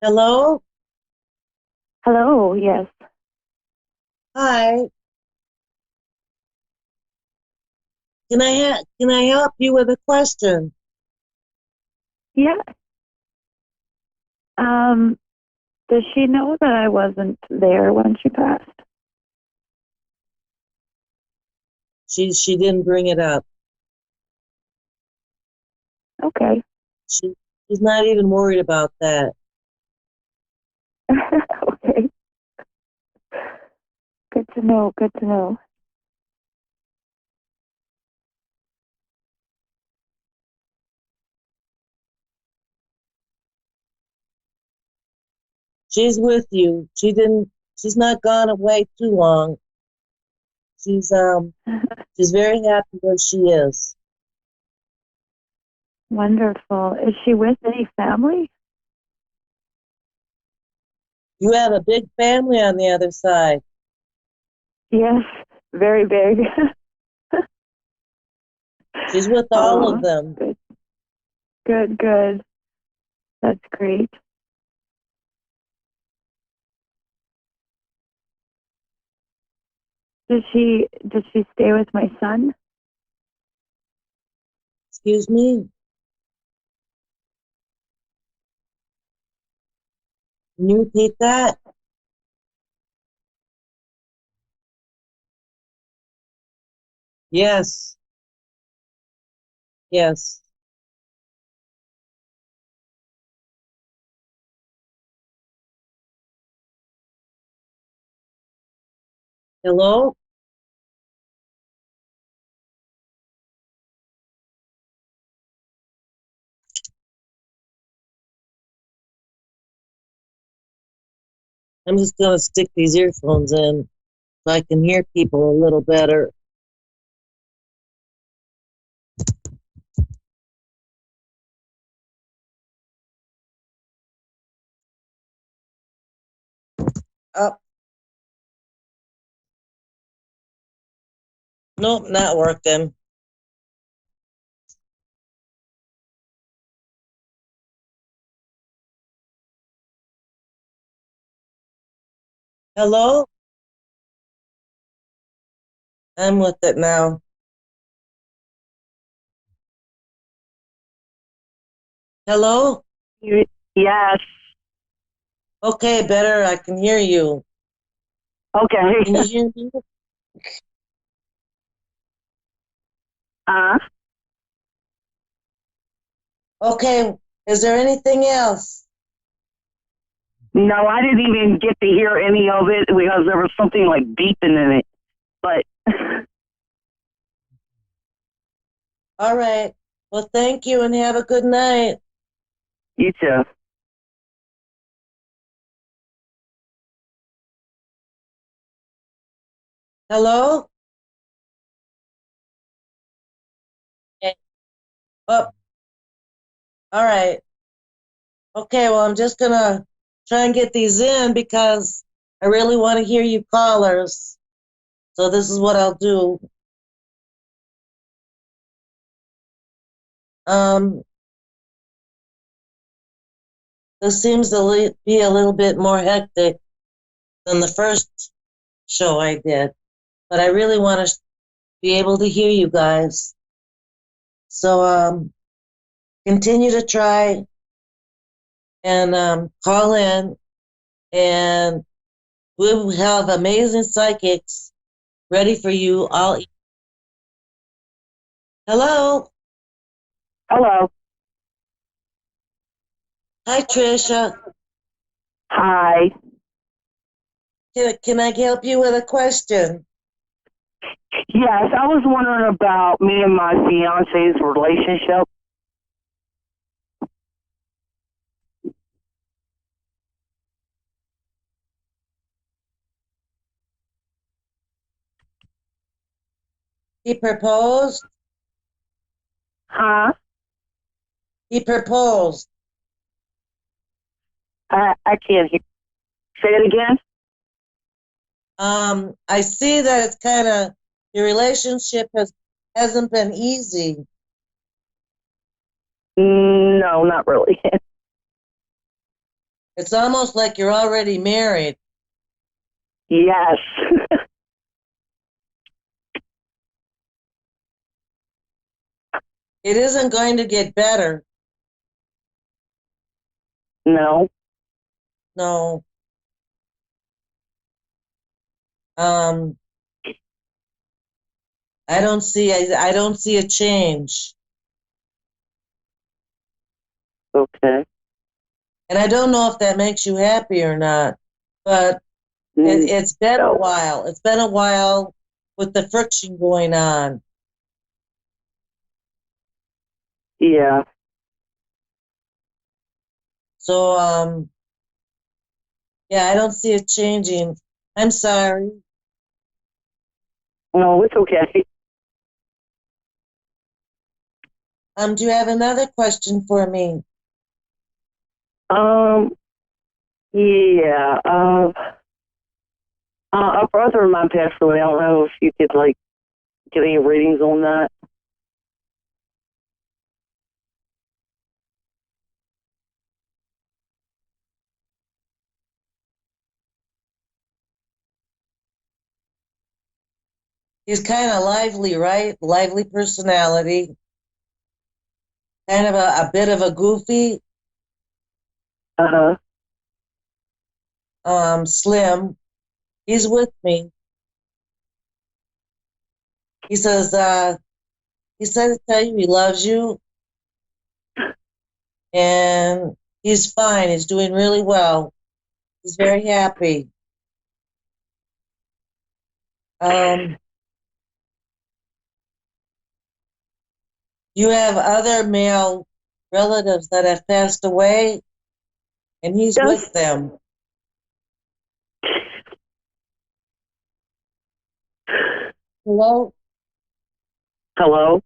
Hello? Hello, yes. Hi. Can I help you with a question? Yeah. Um, does she know that I wasn't there when she passed? She didn't bring it up. Okay. She she's not even worried about that. Okay. Good to know. Good to know. She's with you. She's not gone away too long. She's very happy where she is. Wonderful. Is she with any family? You have a big family on the other side. Yes, very big. She's with all of Oh, them. good, good, good. That's great. Does she stay with my son? Excuse me? Can you repeat that? Yes. Yes. Hello? I'm just gonna stick these earphones in so I can hear people a little better. Up. Nope, not working. Hello? I'm with it now. Hello? Yes. Okay, better. I can hear you. Okay. Can you hear me? Uh, Okay. Is there anything else? No, I didn't even get to hear any of it because there was something like beeping in it. But All right. Well, thank you and have a good night. you too. Hello? Okay. Oh, all right. Okay, well, I'm just gonna try and get these in because I really want to hear you callers. So this is what I'll do. Um, this seems to be a little bit more hectic than the first show I did, but I really want to be able to hear you guys. So continue to try and call in, and we'll have amazing psychics ready for you all. Hello. Hello. Hi, Trisha. Hi. Can I help you with a question? Yes, I was wondering about me and my fiance's relationship. He proposed? Huh? He proposed. I can't hear. Say it again. I see that it's kind of, your relationship hasn't been easy. No, not really. It's almost like you're already married. Yes. It isn't going to get better. No. No. Um, I don't see a change. Okay. And I don't know if that makes you happy or not, but Mm, it's been a no. while. It's been a while with the friction going on. Yeah. So, yeah, I don't see it changing. I'm sorry. No, it's okay. Do you have another question for me? Um. Yeah. A brother of mine passed away. I don't know if you could like get any readings on that. He's kind of lively, right? Lively personality. Kind of a bit of a goofy, Uh huh. slim. He's with me. He says, he said to tell you he loves you and he's fine. He's doing really well. He's very happy. Um, you have other male relatives that have passed away and he's Yes. with them. Hello? Hello.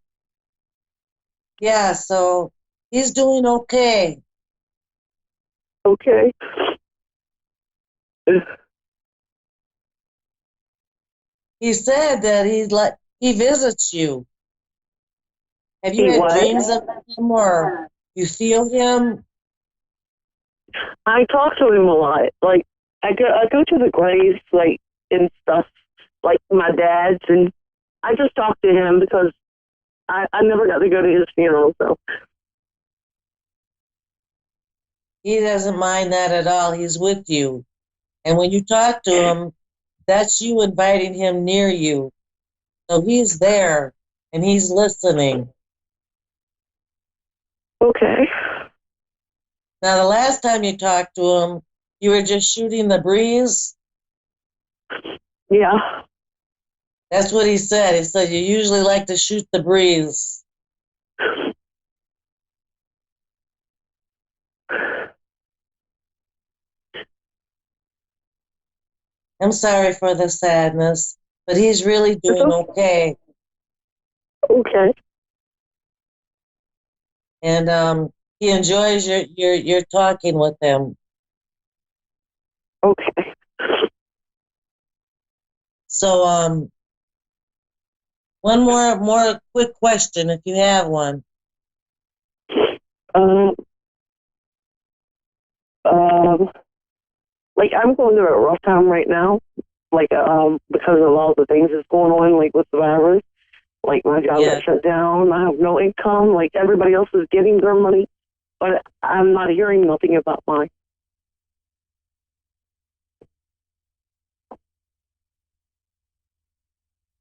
Yeah, so he's doing okay. Okay. He said that he visits you. Have you He had what? dreams of him or you feel him? I talk to him a lot. Like I go to the graves like and stuff like my dad's, and I just talk to him because I never got to go to his funeral. So He doesn't mind that at all. He's with you. And when you talk to him, that's you inviting him near you. So he's there and he's listening. okay. Now, the last time you talked to him, you were just shooting the breeze. Yeah. That's what he said. He said you usually like to shoot the breeze. I'm sorry for the sadness, but he's really doing okay. Okay. And he enjoys your talking with him. Okay. So one more quick question if you have one. Um. Um. Like I'm going through a rough time right now. Like because of all the things that's going on, like with the virus. Like my job Yeah. got shut down. I have no income. Like everybody else is getting their money, but I'm not hearing nothing about mine.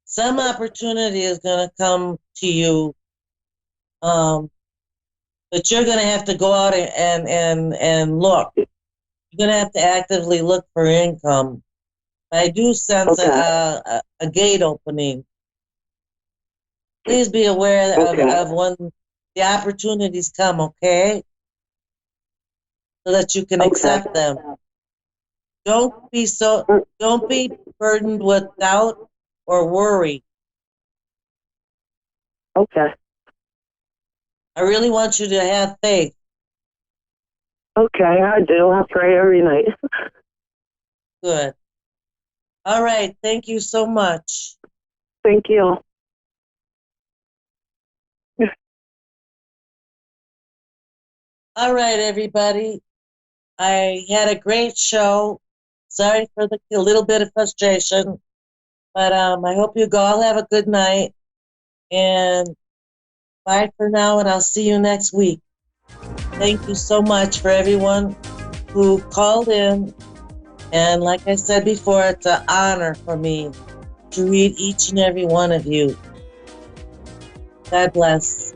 Some opportunity is going to come to you, but you're going to have to go out and look. You're going to have to actively look for income. I do sense Okay. a gate opening. Please be aware of when the opportunities come, okay? So that you can accept them. Don't be burdened with doubt or worry. Okay. I really want you to have faith. Okay, I do. I pray every night. Good. All right. Thank you so much. Thank you. All right, everybody. I had a great show. Sorry for a little bit of frustration, but I hope you all have a good night. And bye for now, and I'll see you next week. Thank you so much for everyone who called in. And like I said before, it's an honor for me to read each and every one of you. God bless.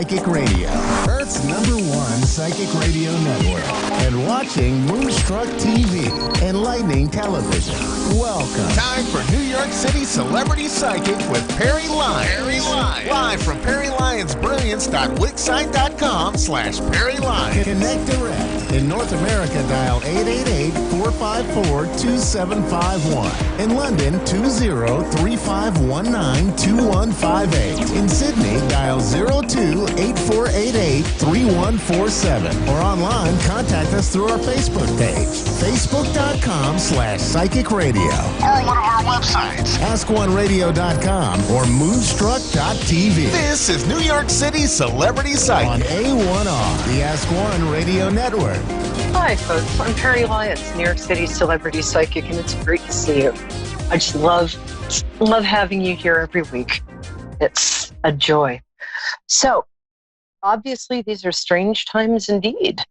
Psychic Radio, Earth's #1 psychic radio network, and watching Moonstruck TV, enlightening television. Welcome. Time for New York City Celebrity Psychic with Perry Lyons. Live from PerryLyonsBrilliance.wixsite.com/Perry Lyons. Connect direct. In North America, dial 888-454-2751. In London, 20-3519-2158. In Sydney, dial 02-8488-3147. Or online, contact us through our Facebook page, facebook.com/Psychic Radio. Or one of our websites, AskOneRadio.com or Moonstruck.tv. This is New York City Celebrity Psychic On A1R, the Ask One Radio Network. Hi, folks. I'm Perry Lyons, New York City Celebrity Psychic, and it's great to see you. I just love having you here every week. It's a joy. So, obviously, these are strange times indeed.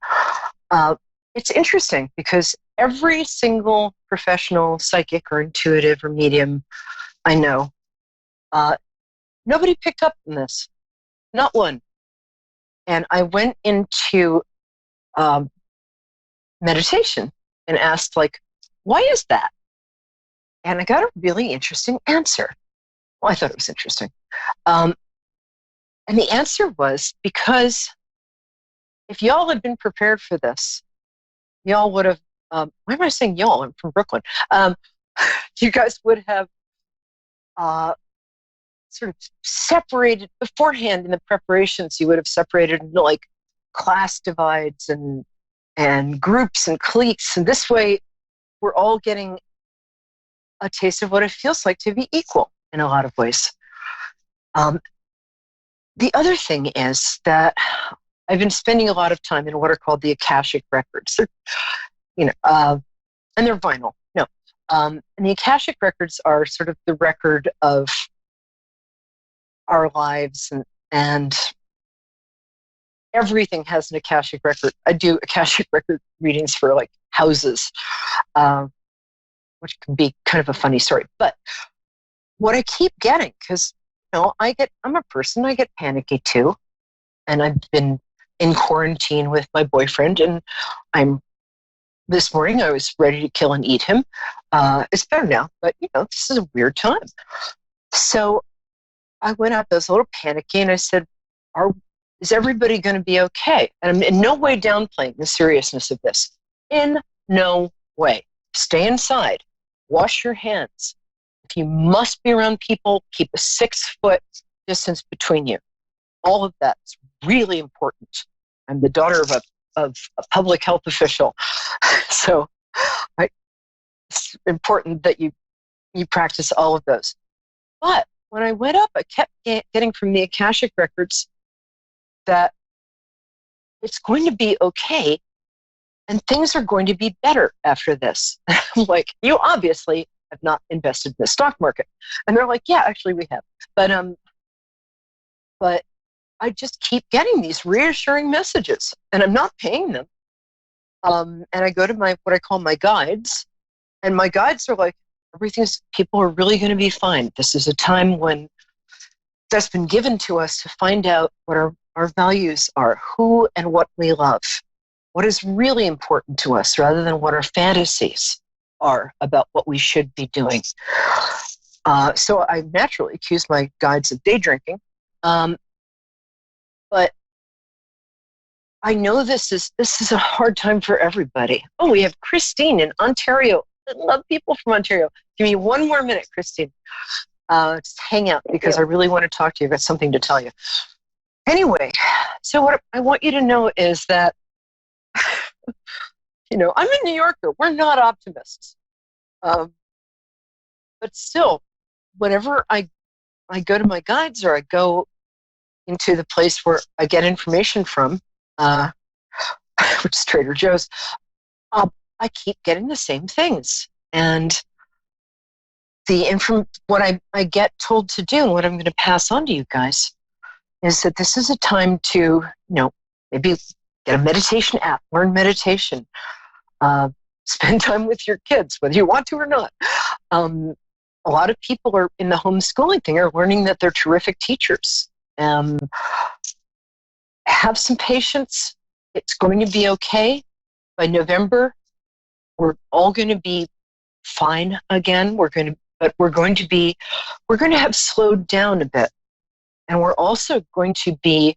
It's interesting because every single professional psychic or intuitive or medium I know, nobody picked up on this. Not one. And I went into meditation and asked, why is that? And I got a really interesting answer. Well, I thought it was interesting. And the answer was because if y'all had been prepared for this, y'all would have, why am I saying y'all? I'm from Brooklyn. You guys would have sort of separated beforehand in the preparations. You would have separated into class divides and groups and cliques. And this way, we're all getting a taste of what it feels like to be equal in a lot of ways. The other thing is that I've been spending a lot of time in what are called the Akashic records. They're, and they're vinyl. No. And the Akashic records are sort of the record of our lives, and everything has an Akashic record. I do Akashic record readings for houses, which can be kind of a funny story. But what I keep getting, because I'm a person, I get panicky too, and I've been in quarantine with my boyfriend, and this morning I was ready to kill and eat him. It's better now, but this is a weird time. So I went out, I was a little panicky, and I said, is everybody going to be okay? And I'm in no way downplaying the seriousness of this. In no way. Stay inside. Wash your hands. If you must be around people, keep a 6-foot distance between you. All of that's really important. I'm the daughter of a public health official. So it's important that you practice all of those. But when I went up, I kept getting from the Akashic records that it's going to be okay and things are going to be better after this. I'm like, you obviously have not invested in the stock market. And they're like, yeah, actually we have. But I just keep getting these reassuring messages and I'm not paying them. And I go to what I call my guides, and my guides are like, people are really going to be fine. This is a time when that's been given to us to find out what our values are, who and what we love, what is really important to us rather than what our fantasies are about what we should be doing. So I naturally accuse my guides of day drinking. But I know this is a hard time for everybody. Oh, we have Christine in Ontario. I love people from Ontario. Give me one more minute, Christine. Just hang out because I really want to talk to you. I've got something to tell you. Anyway, so what I want you to know is that, I'm a New Yorker. We're not optimists. But still, whenever I go to my guides or I go into the place where I get information from, which is Trader Joe's, I keep getting the same things. And what I get told to do and what I'm going to pass on to you guys is that this is a time to, maybe get a meditation app, learn meditation, spend time with your kids, whether you want to or not. A lot of people are in the homeschooling thing are learning that they're terrific teachers. have some patience. It's going to be okay. By November, we're all going to be fine again. We're going to have slowed down a bit. And we're also going to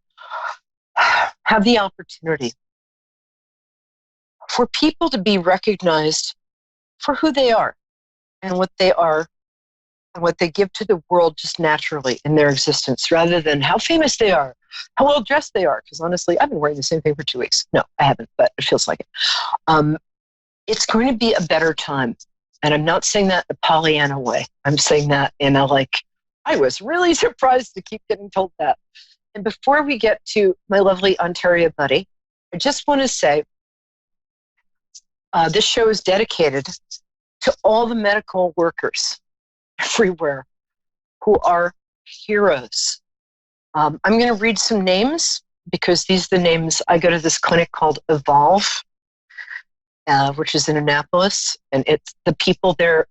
have the opportunity for people to be recognized for who they are and what they are and what they give to the world just naturally in their existence, rather than how famous they are, how well dressed they are. Because honestly, I've been wearing the same thing for 2 weeks. No, I haven't, but it feels like it. It's going to be a better time. And I'm not saying that the Pollyanna way. I'm saying that in a I was really surprised to keep getting told that. And before we get to my lovely Ontario buddy, I just want to say this show is dedicated to all the medical workers everywhere who are heroes. I'm going to read some names because these are the names. I go to this clinic called Evolve, which is in Annapolis, and it's the people there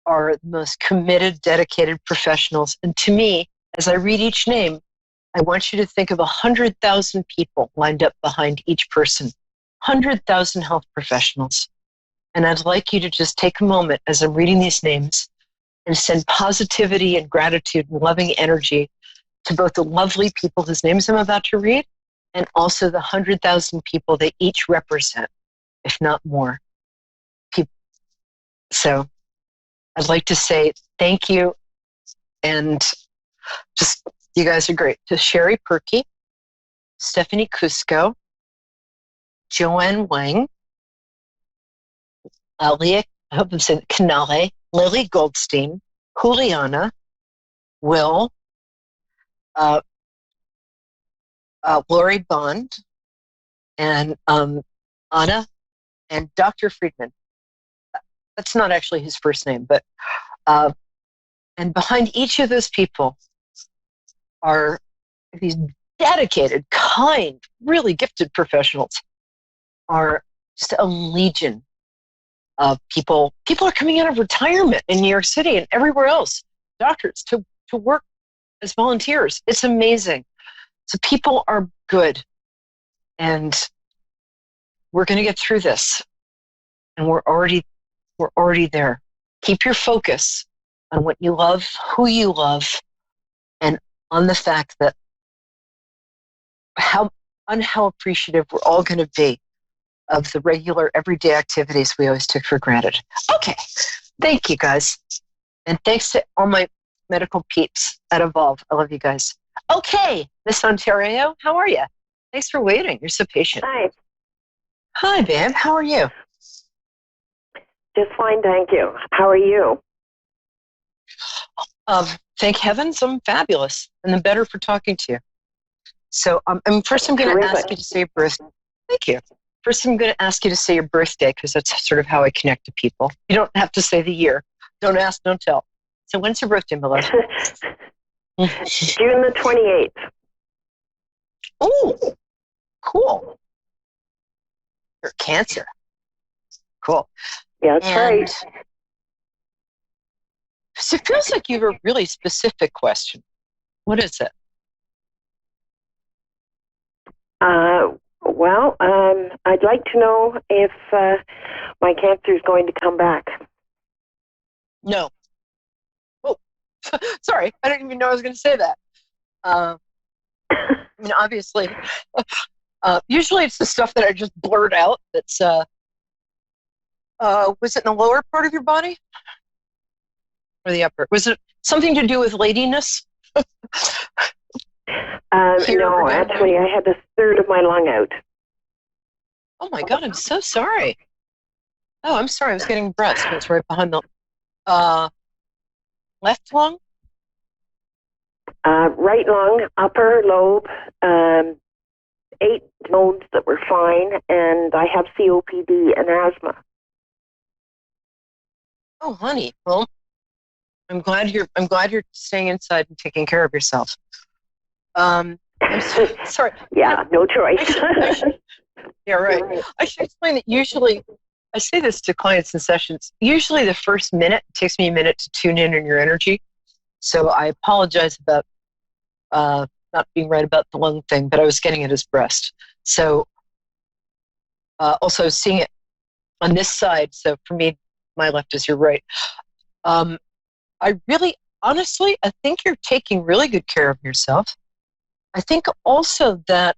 are the most committed, dedicated professionals. And to me, as I read each name, I want you to think of 100,000 people lined up behind each person, 100,000 health professionals. And I'd like you to just take a moment as I'm reading these names and send positivity and gratitude and loving energy to both the lovely people whose names I'm about to read and also the 100,000 people they each represent, if not more. So I'd like to say thank you, and just, you guys are great. To Sherry Perky, Stephanie Cusco, Joanne Wang, Leah, I hope I'm saying Canale, Lily Goldstein, Juliana, Will, Lori Bond, and Anna, and Dr. Friedman. That's not actually his first name, but and behind each of those people are these dedicated, kind, really gifted professionals. Are just a legion of people. People are coming out of retirement in New York City and everywhere else, doctors, to work as volunteers. It's amazing. So people are good, and we're going to get through this, and we're already there. Keep your focus on what you love, who you love, and on the fact that how appreciative we're all going to be of the regular everyday activities we always took for granted. Okay, thank you guys. And thanks to all my medical peeps at Evolve. I love you guys. Okay, Miss Ontario, how are you? Thanks for waiting. You're so patient. Hi. Hi, babe. How are you? Just fine, thank you. How are you? Thank heavens, I'm fabulous, and the better for talking to you. So, first I'm going to ask you to say your birthday. Thank you. First, I'm going to ask you to say your birthday, because that's sort of how I connect to people. You don't have to say the year. Don't ask, don't tell. So when's your birthday, my love? June the 28th. Oh, cool. You're Cancer. Cool. Yeah, that's right. So it feels like you have a really specific question. What is it? Well, I'd like to know if my cancer is going to come back. No. Oh, sorry. I didn't even know I was going to say that. I mean, obviously, usually it's the stuff that I just blurt out. That's, was it in the lower part of your body? Or the upper? Was it something to do with ladiness? No, actually, I had a third of my lung out. Oh my God, I'm so sorry. Oh, I'm sorry. I was getting breaths, but it's right behind the left lung? Right lung, upper lobe, 8 nodes that were fine, and I have COPD and asthma. Oh, honey. Well, I'm glad you're staying inside and taking care of yourself. I'm sorry. Yeah, no choice. Yeah, right. I should explain that usually, I say this to clients in sessions, usually the first minute, it takes me a minute to tune in on your energy. So I apologize about not being right about the lung thing, but I was getting at his breast. So also seeing it on this side. So for me, my left is your right. I really, honestly, I think you're taking really good care of yourself. I think also that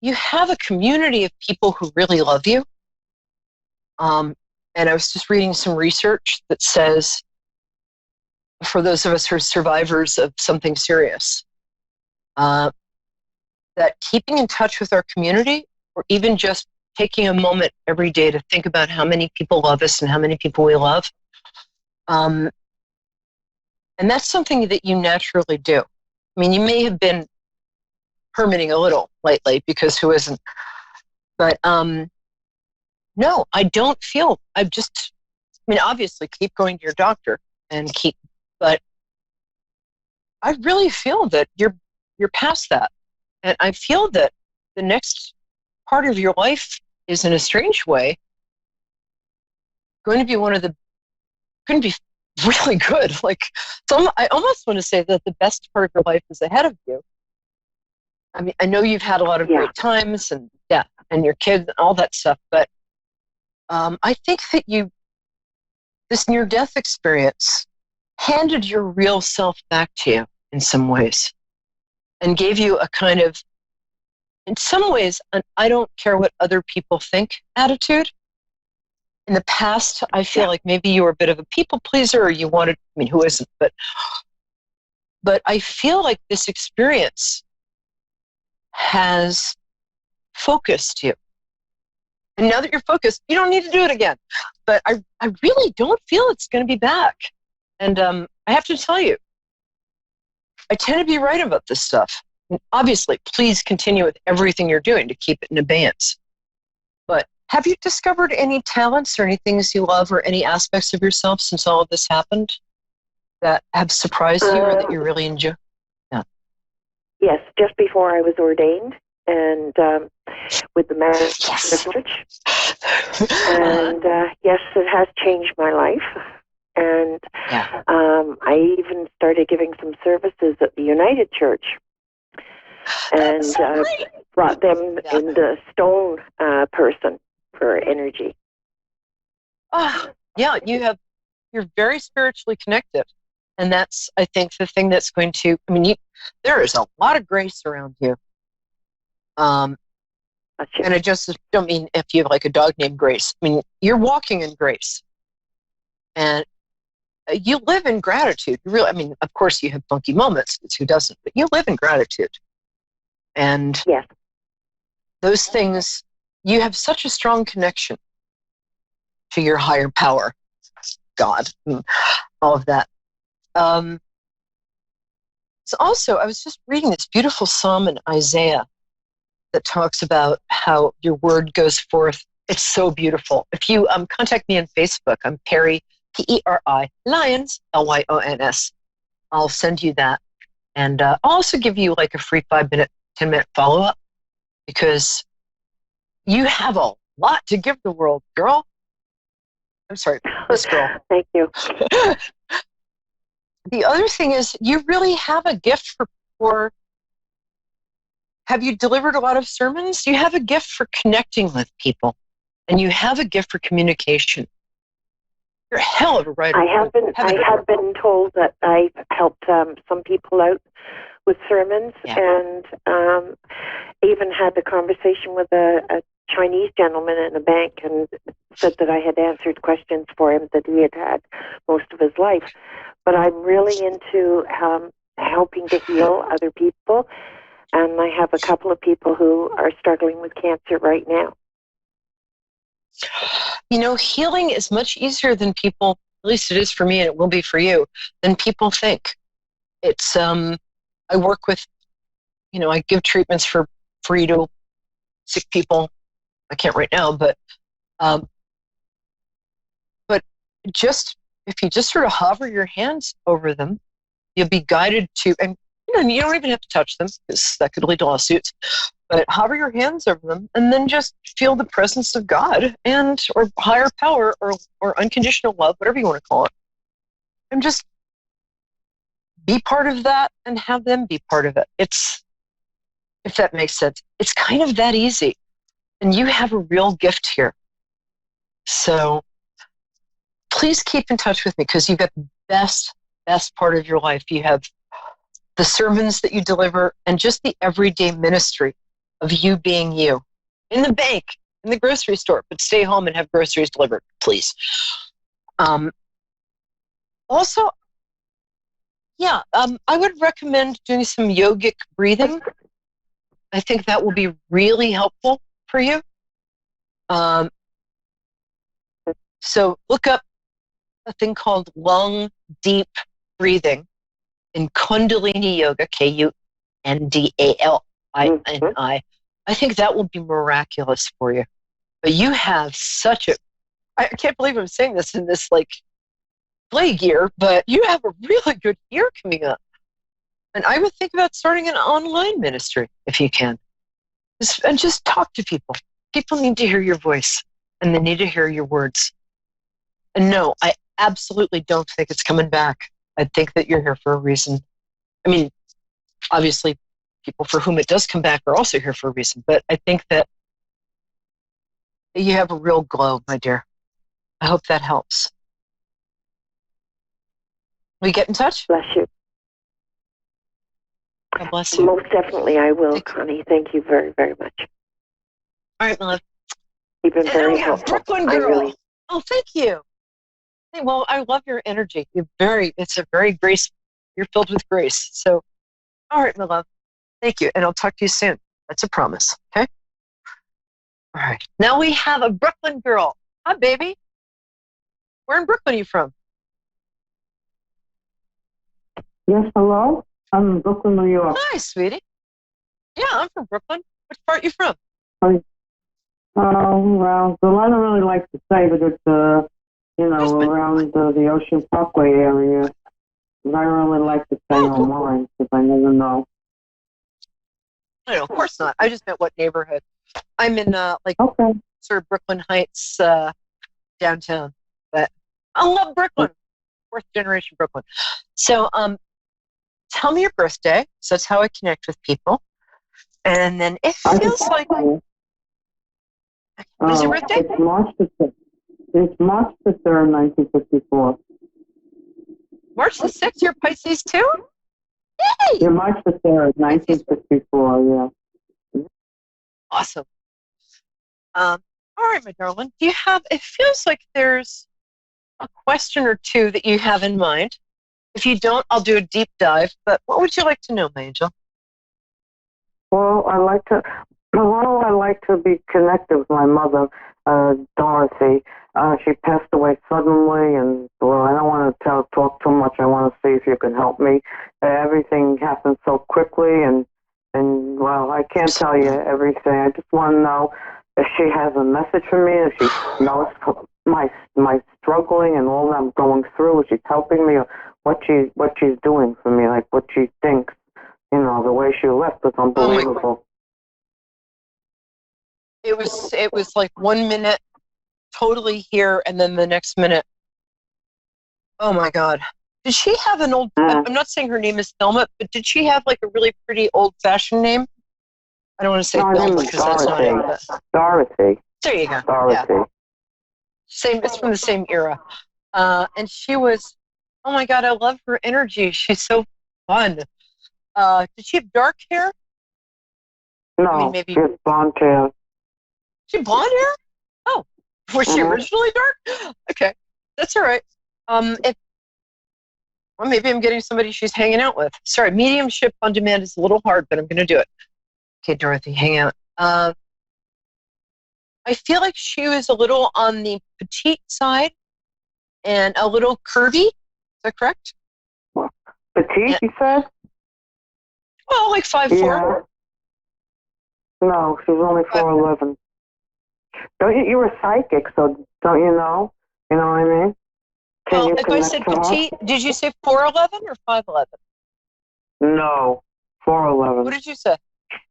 you have a community of people who really love you. And I was just reading some research that says, for those of us who are survivors of something serious, that keeping in touch with our community, or even just taking a moment every day to think about how many people love us and how many people we love, and that's something that you naturally do. I mean, you may have been hermiting a little lately, because who isn't? But no, I don't feel, I mean, obviously keep going to your doctor and but I really feel that you're past that. And I feel that the next part of your life is, in a strange way, going to be really good. Like, so I almost want to say that the best part of your life is ahead of you. I mean, I know you've had a lot of great times and your kids and all that stuff, but I think that this near-death experience handed your real self back to you in some ways, and gave you a kind of, in some ways, an I don't care what other people think attitude. In the past, I feel like maybe you were a bit of a people pleaser, or you wanted, I mean, who isn't, but I feel like this experience has focused you. And now that you're focused, you don't need to do it again. But I really don't feel it's going to be back. And I have to tell you, I tend to be right about this stuff. And obviously, please continue with everything you're doing to keep it in abeyance. But have you discovered any talents or any things you love or any aspects of yourself since all of this happened that have surprised you or that you really enjoy? Yeah. Yes, just before I was ordained, and with the marriage. And yes, it has changed my life. And I even started giving some services at the United Church, and brought them in the stone person for energy. Yeah, you're very spiritually connected. And that's, I think, the thing that's going to, I mean, there is a lot of grace around you. And I just don't mean if you have like a dog named Grace. I mean, you're walking in grace. And you live in gratitude. Really, I mean, of course you have funky moments, it's who doesn't, but you live in gratitude. And those things, you have such a strong connection to your higher power, God, and all of that. So also, I was just reading this beautiful psalm in Isaiah that talks about how your word goes forth. It's so beautiful. If you contact me on Facebook, I'm Perry, P-E-R-I, Lyons, L-Y-O-N-S. I'll send you that. And I'll also give you like a free 5-minute, 10-minute follow-up, because you have a lot to give the world, girl. I'm sorry, this girl. Thank you. The other thing is, you really have a gift for have you delivered a lot of sermons? You have a gift for connecting with people, and you have a gift for communication. You're a hell of a writer. I have been told that I've helped some people out with sermons, and even had a conversation with a Chinese gentleman in a bank, and said that I had answered questions for him that he had had most of his life. But I'm really into helping to heal other people, and I have a couple of people who are struggling with cancer right now. You know, healing is much easier than people, at least it is for me, and it will be for you, than people think. It's, I work with, I give treatments for free to sick people. I can't right now, but just, if you just sort of hover your hands over them, you'll be guided to, and you don't even have to touch them, because that could lead to lawsuits, but hover your hands over them and then just feel the presence of God or higher power or unconditional love, whatever you want to call it. And just be part of that and have them be part of it. If that makes sense, it's kind of that easy. And you have a real gift here. So please keep in touch with me because you've got the best part of your life. You have the sermons that you deliver and just the everyday ministry of you being you. In the bank, in the grocery store, but stay home and have groceries delivered, please. Also, I would recommend doing some yogic breathing. I think that will be really helpful for you. So look up a thing called lung deep breathing in Kundalini Yoga, Kundalini. I think that will be miraculous for you. But you have I can't believe I'm saying this in this plague year, but you have a really good year coming up. And I would think about starting an online ministry if you can. And just talk to people. People need to hear your voice and they need to hear your words. And no, I absolutely don't think it's coming back. I think that you're here for a reason. I mean, obviously, people for whom it does come back are also here for a reason, but I think that you have a real glow, my dear. I hope that helps. Will you get in touch? Bless you. God bless you. Most definitely I will, Connie. Thank you very, very much. All right, my love. You've been very helpful. Brooklyn girl. Oh, thank you. Hey, well, I love your energy. It's a very grace. You're filled with grace. So, all right, my love. Thank you. And I'll talk to you soon. That's a promise. Okay? All right. Now we have a Brooklyn girl. Hi, baby. Where in Brooklyn are you from? Yes, hello? I'm in Brooklyn, New York. Hi, sweetie. Yeah, I'm from Brooklyn. Which part are you from? Well, I don't really like to say, but it's, around the Ocean Parkway area. And I don't really like to say online because I never know. No, of course not. I just meant what neighborhood. I'm in, sort of Brooklyn Heights, downtown. But I love Brooklyn. Fourth generation Brooklyn. So, tell me your birthday. So that's how I connect with people. And then it feels like... What is your birthday? It's March the 6th. It's March the 3rd, 1954. March the 6th? You're Pisces too? Yay! Yeah, March the 3rd, 1954, yeah. Awesome. All right, my darling. Do you have... It feels like there's a question or two that you have in mind. If you don't, I'll do a deep dive. But what would you like to know, my angel? Well, I like to be connected with my mother, Dorothy. She passed away suddenly, and I don't want to talk too much. I want to see if you can help me. Everything happened so quickly, and I can't tell you everything. I just want to know if she has a message for me, if she knows my struggling and all that I'm going through, if she's helping me, or what she's doing for me, like what she thinks. The way she left was unbelievable. It was like 1 minute totally here, and then the next minute, oh my God. Did she have an old, I'm not saying her name is Thelma, but did she have like a really pretty old-fashioned name? I don't want to say Thelma because that's not it. But... Dorothy. There you go. Dorothy. Yeah. It's from the same era. And she was, oh my God, I love her energy. She's so fun. Did she have dark hair? No, maybe she has blonde hair. She had blonde hair? Oh, was she originally dark? Okay, that's all right. Maybe I'm getting somebody she's hanging out with. Sorry, mediumship on demand is a little hard, but I'm going to do it. Okay, Dorothy, hang out. I feel like she was a little on the petite side and a little curvy. Is that correct? Petite, you said? Well, like 5'4". Yeah. No, she's only 4'11". You're a psychic, so don't you know? You know what I mean? Well, if I said petite, did you say 4'11" or 5'11"? No, 4'11". What did you say?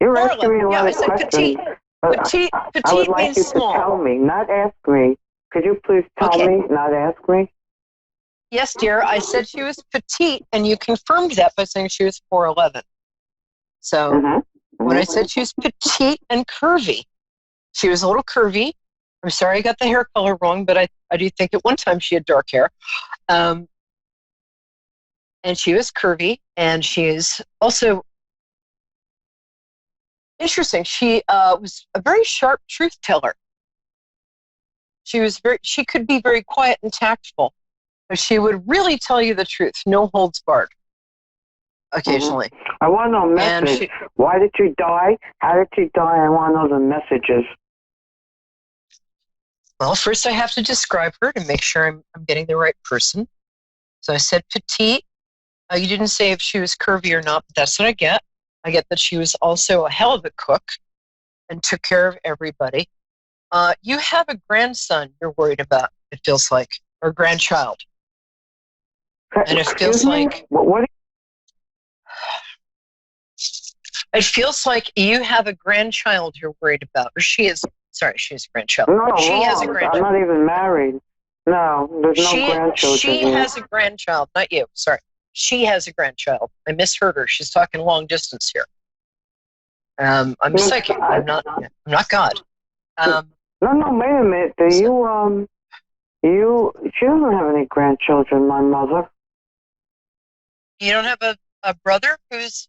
You're asking me a lot of I said questions. petite I would like means you small. to tell me, not ask me. Could you please tell me, not ask me? Yes, dear. I said she was petite, and you confirmed that by saying she was 4'11". So when I said she was petite and curvy, she was a little curvy. I'm sorry I got the hair color wrong, but I do think at one time she had dark hair. And she was curvy, and she is also interesting. She was a very sharp truth teller. She could be very quiet and tactful, but she would really tell you the truth, no holds barred, occasionally. I want to know message. Why did she die? How did she die? I want to know the messages. Well, first I have to describe her to make sure I'm getting the right person. So I said petite. You didn't say if she was curvy or not, but that's what I get. I get that she was also a hell of a cook and took care of everybody. You have a grandson you're worried about, it feels like, or grandchild. And it feels like... It feels like you have a grandchild you're worried about. Or she is a grandchild. No, she has a grandchild. I'm not even married. No, there's no grandchildren. She has a grandchild, not you. Sorry. She has a grandchild. I misheard her. She's talking long distance here. I'm psychic. I'm not God. No, wait a minute. She doesn't have any grandchildren, my mother. You don't have a brother who's...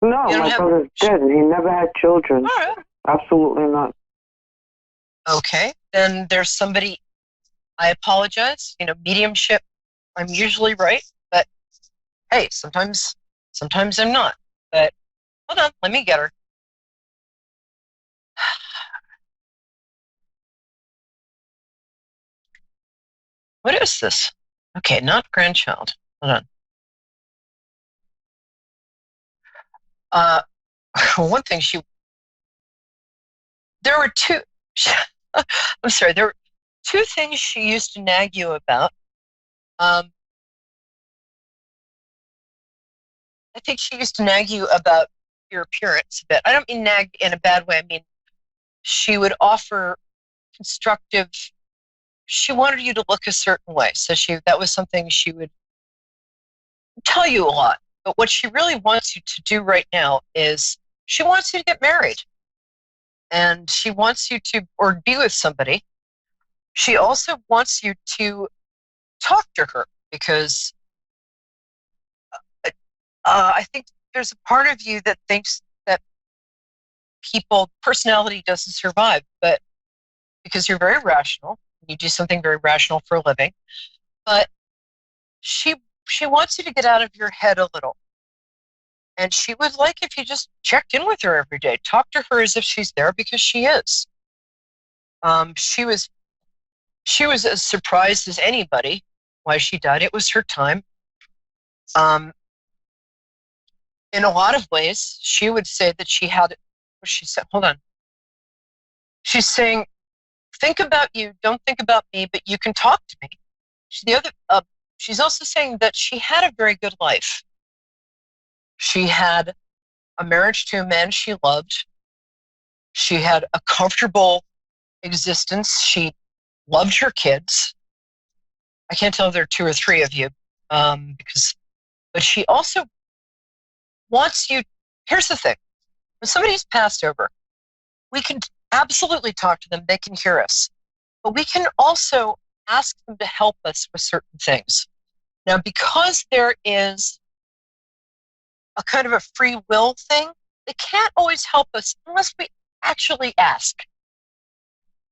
No, my brother's dead, and he never had children. All right. Absolutely not. Okay, then there's somebody... I apologize. Mediumship, I'm usually right, but hey, sometimes I'm not. But hold on, let me get her. What is this? Okay, not grandchild. Hold on. One thing there were two, I'm sorry, there were two things she used to nag you about. I think she used to nag you about your appearance a bit. I don't mean nag in a bad way. I mean, she would offer constructive, she wanted you to look a certain way. So that was something she would tell you a lot. But what she really wants you to do right now is she wants you to get married. And she wants you to, or be with somebody. She also wants you to talk to her because I think there's a part of you that thinks that personality doesn't survive, but because you're very rational, you do something very rational for a living, but she wants you to get out of your head a little. And she would like if you just checked in with her every day. Talk to her as if she's there, because she is. She was as surprised as anybody why she died. It was her time. In a lot of ways, she would say that she had, she said, hold on. She's saying, think about you, don't think about me, but you can talk to me. She's also saying that she had a very good life. She had a marriage to a man she loved. She had a comfortable existence. She loved her kids. I can't tell if there are two or three of you, but she also wants you. Here's the thing. When somebody's passed over, we can absolutely talk to them. They can hear us. But we can also ask them to help us with certain things. Now, because there is a kind of a free will thing, they can't always help us unless we actually ask.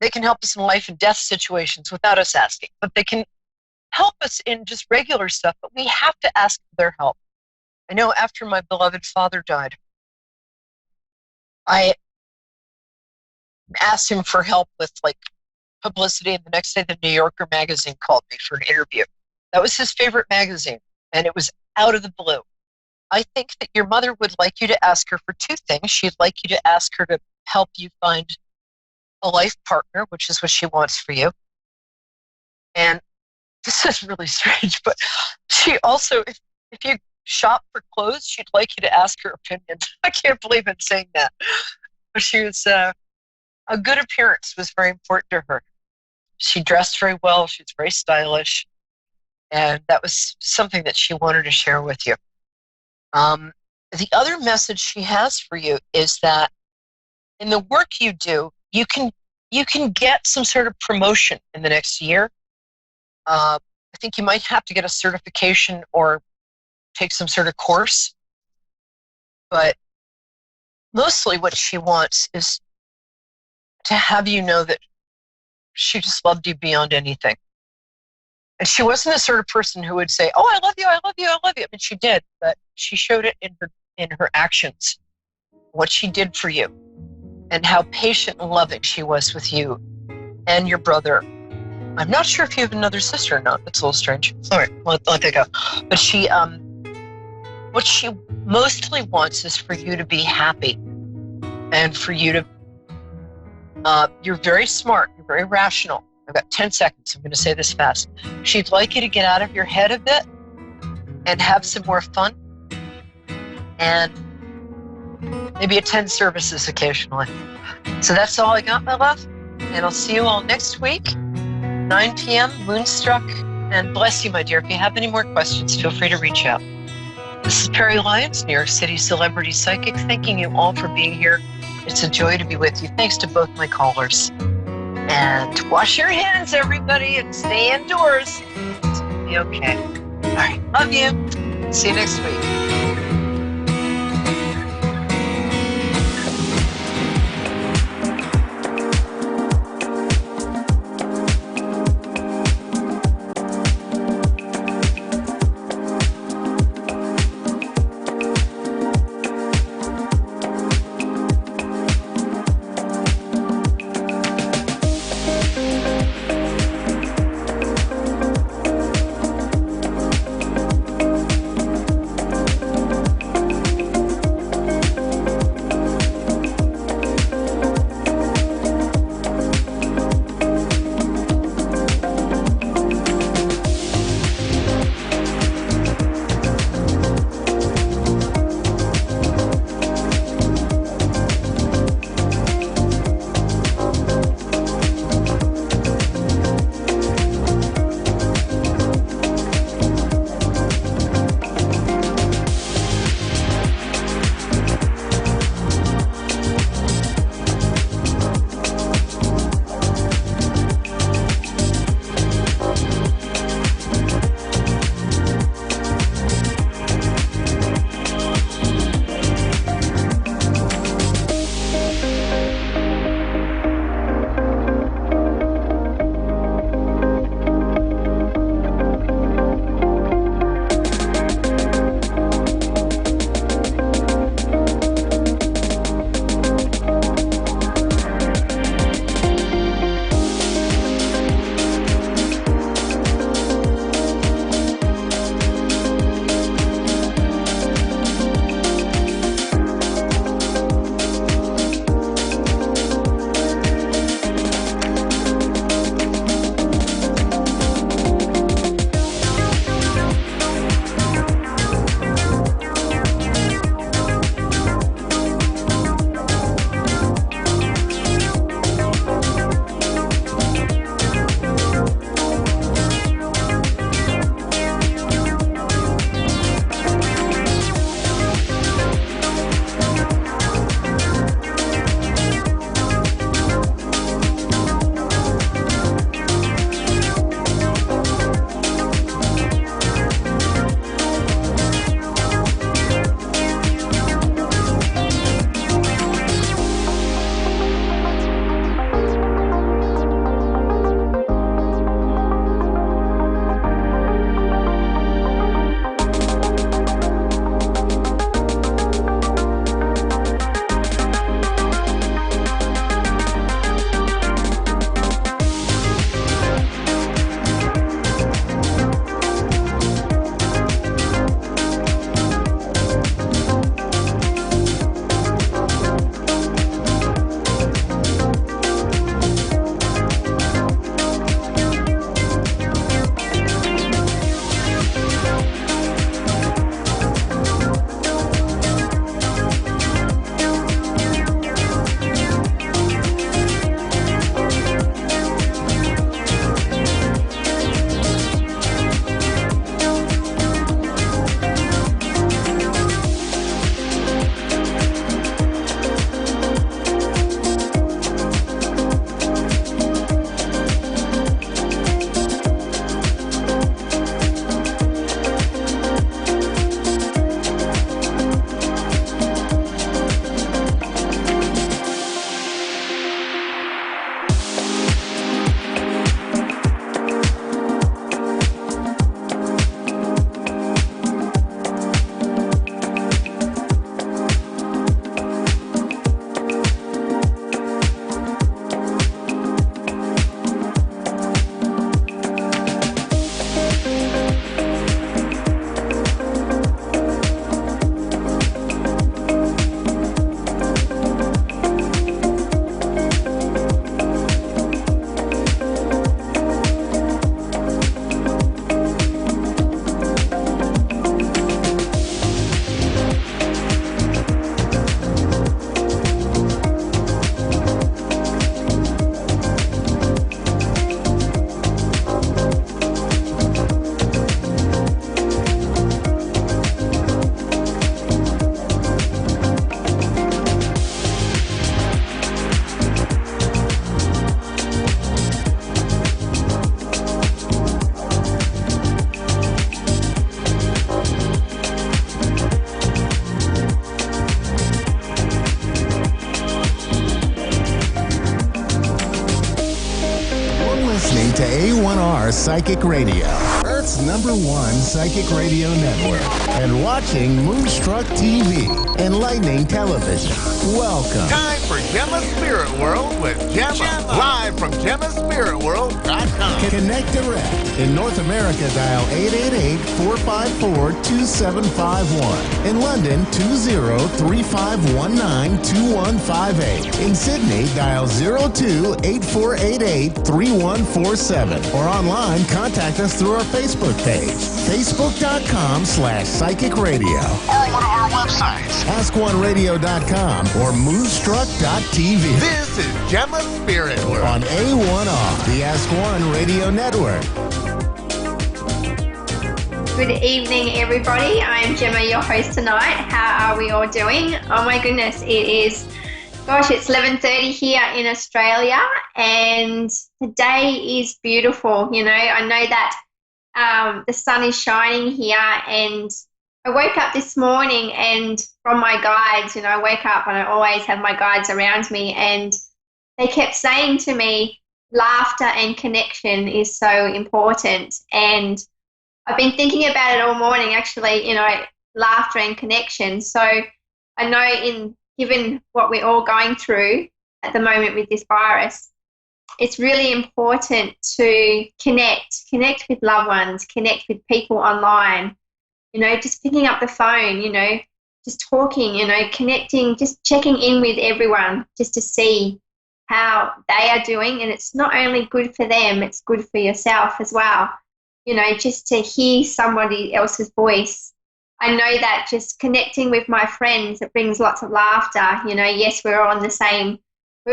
They can help us in life and death situations without us asking, but they can help us in just regular stuff, but we have to ask for their help. I know after my beloved father died, I asked him for help with publicity, and the next day the New Yorker magazine called me for an interview. That was his favorite magazine, and it was out of the blue. I think that your mother would like you to ask her for two things. She'd like you to ask her to help you find a life partner, which is what she wants for you. And this is really strange, but she also, if you shop for clothes, she'd like you to ask her opinion. I can't believe I'm saying that. But she was, a good appearance was very important to her. She dressed very well. She was very stylish. And that was something that she wanted to share with you. The other message she has for you is that in the work you do, you can get some sort of promotion in the next year. I think you might have to get a certification or take some sort of course. But mostly what she wants is to have you know that she just loved you beyond anything. And she wasn't the sort of person who would say, "Oh, I love you, I love you, I love you." I mean, she did, but she showed it in her actions, what she did for you, and how patient and loving she was with you and your brother. I'm not sure if you have another sister or not. That's a little strange. All right, let that go. But she, what she mostly wants is for you to be happy, and for you to. You're very smart. You're very rational. I've got 10 seconds. I'm going to say this fast. She'd like you to get out of your head a bit and have some more fun, and maybe attend services occasionally. So that's all I got, my love. And I'll see you all next week, 9 p.m., Moonstruck. And bless you, my dear. If you have any more questions, feel free to reach out. This is Perry Lyons, New York City Celebrity Psychic, thanking you all for being here. It's a joy to be with you. Thanks to both my callers. And wash your hands, everybody, and stay indoors. It's going to be okay. All right. Love you. See you next week. to A1R Psychic Radio, Earth's #1 psychic radio network, and watching Moonstruck TV, enlightening television. Welcome. Time for Gemma's Spirit World with Gemma. Live from GemmaSpiritWorld.com. Connect direct. In North America, dial 888-454-2751. In London, 20-3519-2158. In Sydney, dial 02-8488-3147. Or online, contact us through our Facebook page, facebook.com/psychic radio. Or one of our websites, AskOneRadio.com or Moonstruck.tv. This is Gemma's Spirit World On A1R, the Ask One Radio Network. Good evening, everybody. I'm Gemma, your host tonight. How are we all doing? Oh my goodness, it's 11:30 here in Australia, and the day is beautiful. You know, I know that the sun is shining here, and I woke up this morning and from my guides, you know, I wake up and I always have my guides around me, and they kept saying to me, laughter and connection is so important. And I've been thinking about it all morning, actually, you know, laughter and connection. So I know given what we're all going through at the moment with this virus, it's really important to connect with loved ones, connect with people online, you know, just picking up the phone, you know, just talking, you know, connecting, just checking in with everyone just to see how they are doing. And it's not only good for them, it's good for yourself as well. You know, just to hear somebody else's voice. I know that just connecting with my friends, it brings lots of laughter. You know, yes, we're all on the same, we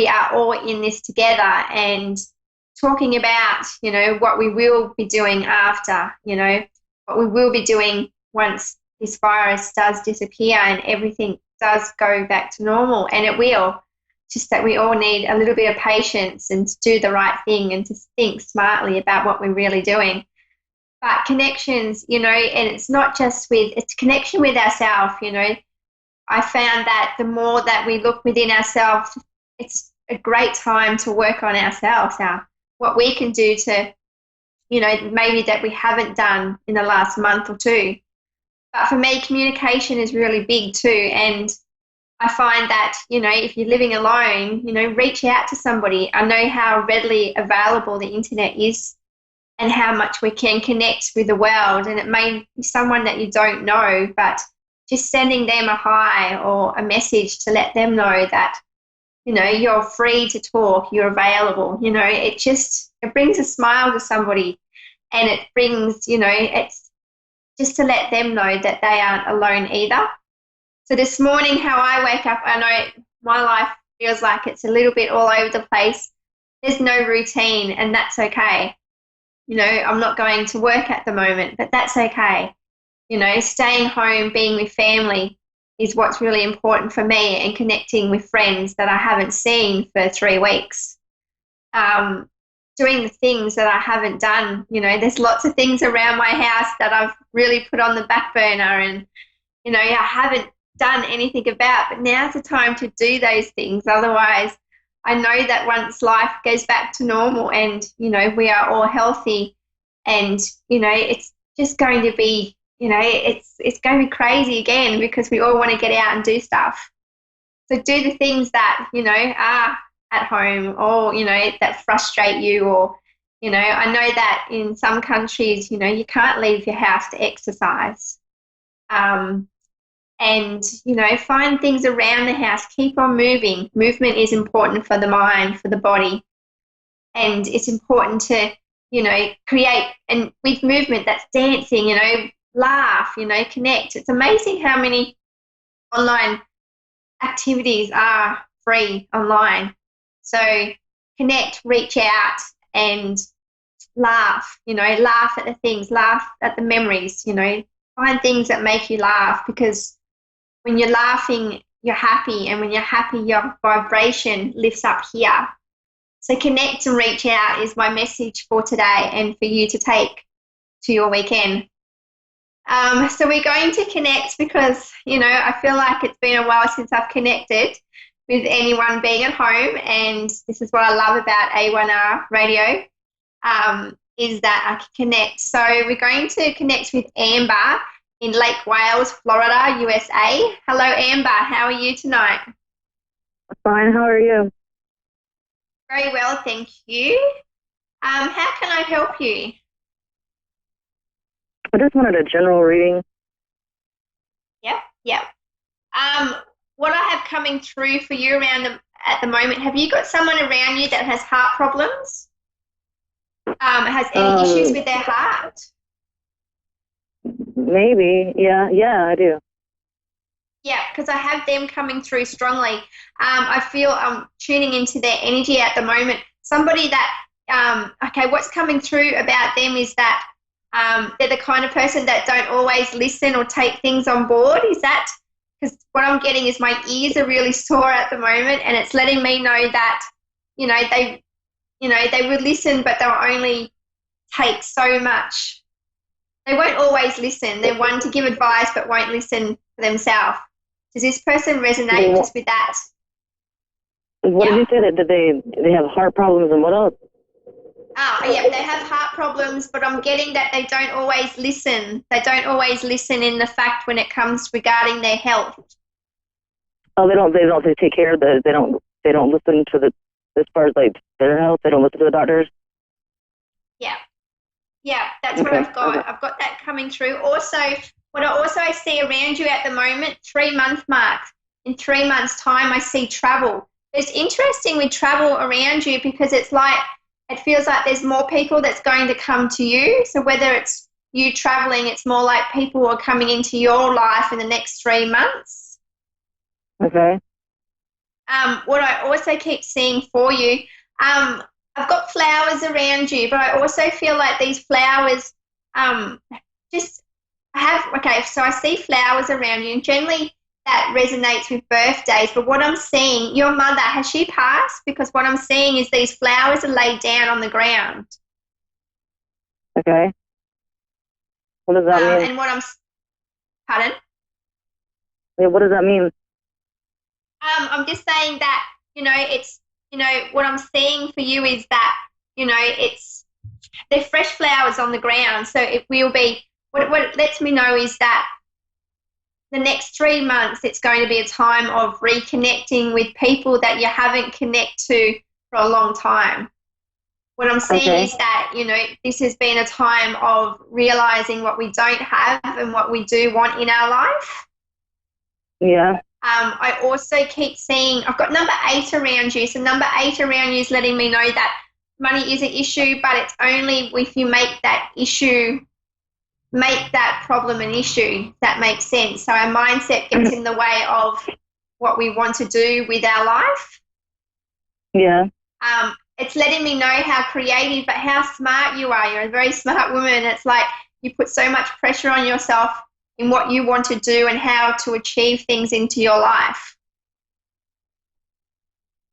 are all in this together, and talking about, you know, what we will be doing after, you know, what we will be doing once this virus does disappear and everything does go back to normal, and it will. Just that we all need a little bit of patience and to do the right thing and to think smartly about what we're really doing. But connections, you know, and it's not just it's connection with ourselves, you know. I found that the more that we look within ourselves, it's a great time to work on ourselves, what we can do to, you know, maybe that we haven't done in the last month or two. But for me, communication is really big too. And I find that, you know, if you're living alone, you know, reach out to somebody. I know how readily available the internet is and how much we can connect with the world. And it may be someone that you don't know, but just sending them a hi or a message to let them know that, you know, you're free to talk, you're available. You know, it brings a smile to somebody, and it brings, you know, it's just to let them know that they aren't alone either. So this morning, how I wake up, I know my life feels like it's a little bit all over the place. There's no routine, and that's okay. You know, I'm not going to work at the moment, but that's okay. You know, staying home, being with family is what's really important for me, and connecting with friends that I haven't seen for 3 weeks. Doing the things that I haven't done. You know, there's lots of things around my house that I've really put on the back burner, and, you know, I haven't done anything about, but now's the time to do those things. Otherwise, I know that once life goes back to normal and, you know, we are all healthy, and, you know, it's just going to be, you know, it's going to be crazy again, because we all want to get out and do stuff. So do the things that, you know, are at home, or, you know, that frustrate you, or, you know, I know that in some countries, you know, you can't leave your house to exercise. And, you know, find things around the house. Keep on moving. Movement is important for the mind, for the body. And it's important to, you know, create, and with movement, that's dancing, you know, laugh, you know, connect. It's amazing how many online activities are free online. So connect, reach out, and laugh, you know, laugh at the things, laugh at the memories, you know, find things that make you laugh, because when you're laughing, you're happy, and when you're happy, your vibration lifts up here. So connect and reach out is my message for today, and for you to take to your weekend. So we're going to connect because, you know, I feel like it's been a while since I've connected with anyone being at home, and this is what I love about A1R Radio. is that I can connect. So we're going to connect with Amber in Lake Wales, Florida, USA. Hello, Amber. How are you tonight? Fine. How are you? Very well, thank you. How can I help you? I just wanted a general reading. Yep. What I have coming through for you at the moment, have you got someone around you that has heart problems? Has any issues with their heart? Maybe. Yeah, I do. Yeah, because I have them coming through strongly. I feel I'm tuning into their energy at the moment. Somebody that, what's coming through about them is that they're the kind of person that don't always listen or take things on board. Is that, because what I'm getting is my ears are really sore at the moment, and it's letting me know that, they would listen, but they'll only take so much. They won't always listen. They're one to give advice, but won't listen for themselves. Does this person resonate just with that? What did you say? That they have heart problems and what else? Oh, yeah, they have heart problems, but I'm getting that they don't always listen. They don't always listen in the fact when it comes regarding their health. Oh, they don't take care of they don't listen to as far as like their health. They don't listen to the doctors. Yeah, that's what I've got. Okay. I've got that coming through. Also, what I see around you at the moment, 3-month mark. In 3 months' time, I see travel. It's interesting with travel around you because it feels like there's more people that's going to come to you. So whether it's you traveling, it's more like people are coming into your life in the next 3 months. Okay. What I also keep seeing for you, I've got flowers around you, but I also feel like these flowers so I see flowers around you, and generally that resonates with birthdays, but what I'm seeing, your mother, has she passed? Because what I'm seeing is these flowers are laid down on the ground. Okay. What does that mean? And pardon? Yeah, what does that mean? I'm just saying that, what I'm seeing for you is that, they're fresh flowers on the ground. So it will be, what it lets me know is that the next 3 months, it's going to be a time of reconnecting with people that you haven't connected to for a long time. What I'm seeing is that, this has been a time of realizing what we don't have and what we do want in our life. Yeah. I also keep seeing, I've got number 8 around you. So number 8 around you is letting me know that money is an issue, but it's only if you make that problem an issue. That makes sense. So our mindset gets in the way of what we want to do with our life. Yeah. It's letting me know how creative, but how smart you are. You're a very smart woman. It's like you put so much pressure on yourself in what you want to do and how to achieve things into your life.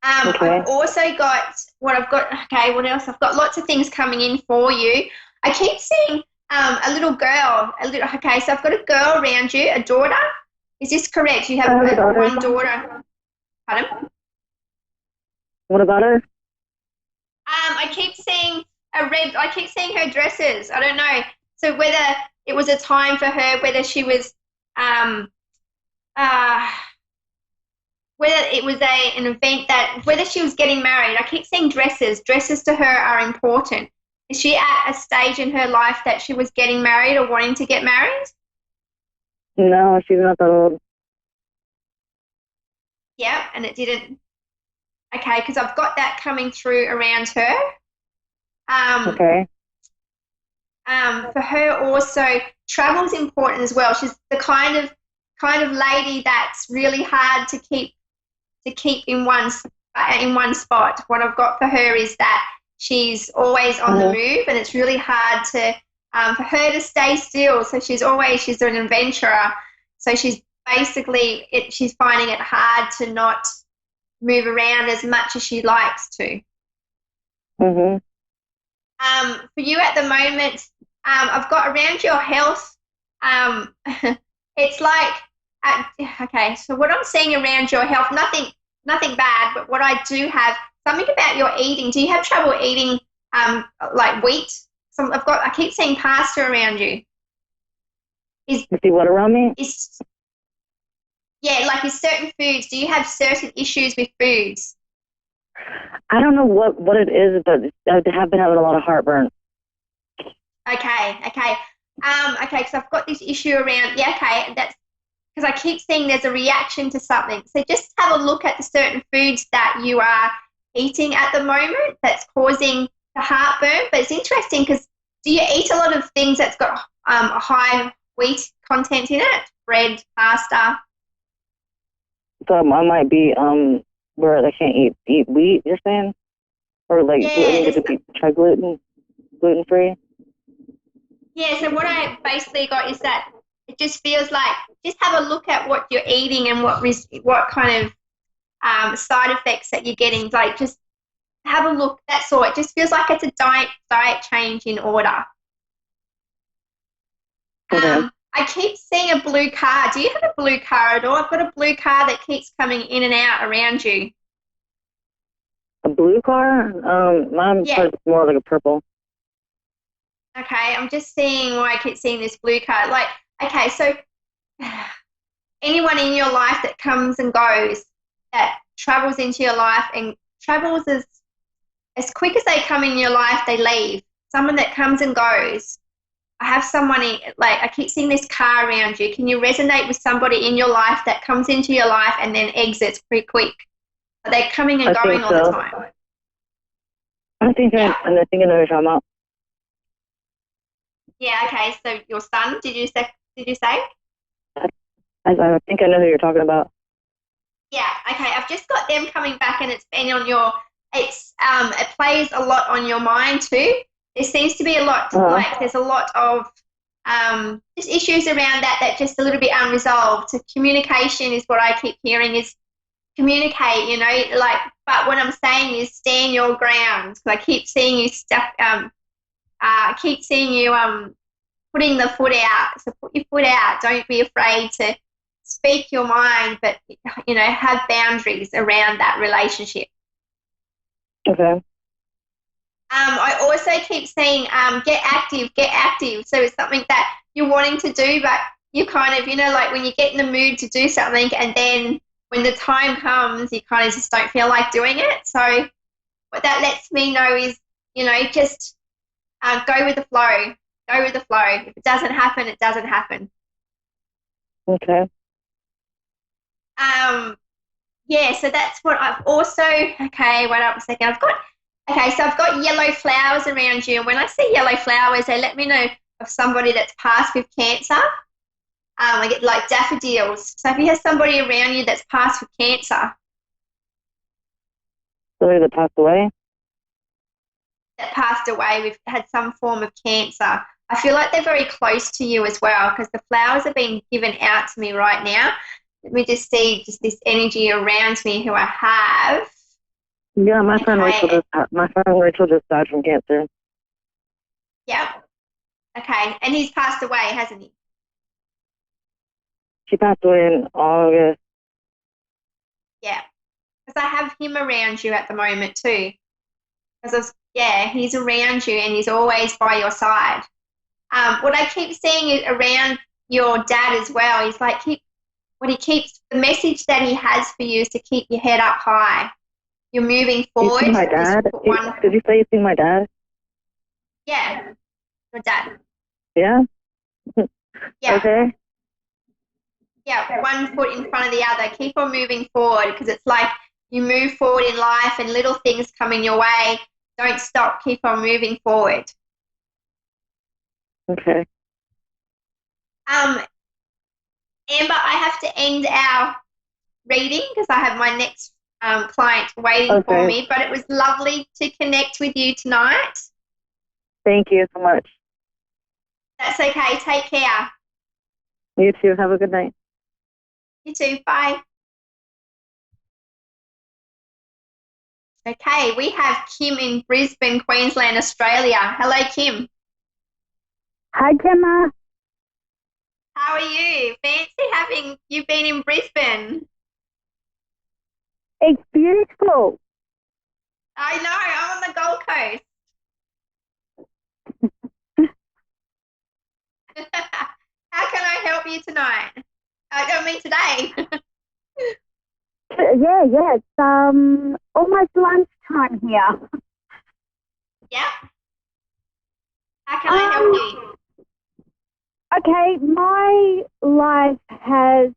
I've also got what else? I've got lots of things coming in for you. I keep seeing a little girl. So I've got a girl around you, a daughter. Is this correct? You have one daughter. Pardon? What about her? I keep seeing her dresses. I don't know. So whether it was a time for her, whether she was, whether it was an event whether she was getting married. I keep seeing dresses. Dresses to her are important. Is she at a stage in her life that she was getting married or wanting to get married? No, she's not that old. Yeah, and it didn't. Okay, because I've got that coming through around her. For her also, travel's important as well. She's the kind of lady that's really hard to keep in one spot. What I've got for her is that she's always on the move, and it's really hard for her to stay still. So she's an adventurer. So she's basically she's finding it hard to not move around as much as she likes to. Mhm. For you at the moment, I've got around your health. It's like, so what I'm seeing around your health, nothing bad, but what I do have, something about your eating. Do you have trouble eating like wheat. I keep seeing pasta around you. You see what around me? Like is certain foods. Do you have certain issues with foods? I don't know what it is, but I have been having a lot of heartburn. Okay. Because I've got this issue around. Yeah, okay, that's because I keep seeing there's a reaction to something. So just have a look at the certain foods that you are eating at the moment that's causing the heartburn. But it's interesting because do you eat a lot of things that's got a high wheat content in it? Bread, pasta? So I might be where they can't eat wheat, you're saying? Or like try gluten free? Yeah, so what I basically got is that it just feels like just have a look at what you're eating and what kind of side effects that you're getting. Like just have a look. That's all. It just feels like it's a diet change in order. Okay. I keep seeing a blue car. Do you have a blue car at all? I've got a blue car that keeps coming in and out around you. A blue car? Mine's more like a purple. Okay, I'm just seeing why I keep seeing this blue car. Like, okay, so anyone in your life that comes and goes, that travels into your life and travels as quick as they come in your life, they leave. Someone that comes and goes. I have someone I keep seeing this car around you. Can you resonate with somebody in your life that comes into your life and then exits pretty quick? Are they coming and going all the time? I think I know what you're talking about. Yeah, okay. So your son, did you say? I think I know who you're talking about. Yeah, okay. I've just got them coming back and it's been on your it plays a lot on your mind too. There seems to be a lot there's a lot of just issues around that just a little bit unresolved. So communication is what I keep hearing is communicate, but what I'm saying is stand your ground. I keep seeing you putting the foot out. So put your foot out. Don't be afraid to speak your mind, but have boundaries around that relationship. Okay. I also keep saying get active. So it's something that you're wanting to do, but you kind of, like when you get in the mood to do something and then when the time comes, you kind of just don't feel like doing it. So what that lets me know is, just go with the flow. Go with the flow. If it doesn't happen, it doesn't happen. Okay. So that's what I've also, okay, wait up a second. I've got yellow flowers around you. And when I see yellow flowers, they let me know of somebody that's passed with cancer. I get like daffodils. So if you have somebody around you that's passed with cancer. Somebody that passed away? That passed away, we've had some form of cancer. I feel like they're very close to you as well because the flowers are being given out to me right now. Let me just see this energy around me who I have. Yeah, my friend Rachel just died from cancer. Yep. Okay, and he's passed away, hasn't he? She passed away in August. Yeah, because I have him around you at the moment too. He's around you and he's always by your side. What I keep seeing is around your dad as well. He's like the message that he has for you is to keep your head up high. You're moving forward. You see my dad? Did you say you see my dad? Yeah, your dad. Yeah? Yeah. Okay. Yeah, one foot in front of the other. Keep on moving forward because it's like you move forward in life and little things come in your way. Don't stop. Keep on moving forward. Okay. Amber, I have to end our reading because I have my next client waiting for me, but it was lovely to connect with you tonight. Thank you so much. That's okay. Take care. You too. Have a good night. You too. Bye. Okay, we have Kim in Brisbane, Queensland, Australia. Hello, Kim. Hi, Gemma. How are you? Fancy having you been in Brisbane. It's beautiful. I know. I'm on the Gold Coast. How can I help you tonight? I mean today. Yeah, it's almost lunchtime here. Yeah. How can I help you? Okay, my life has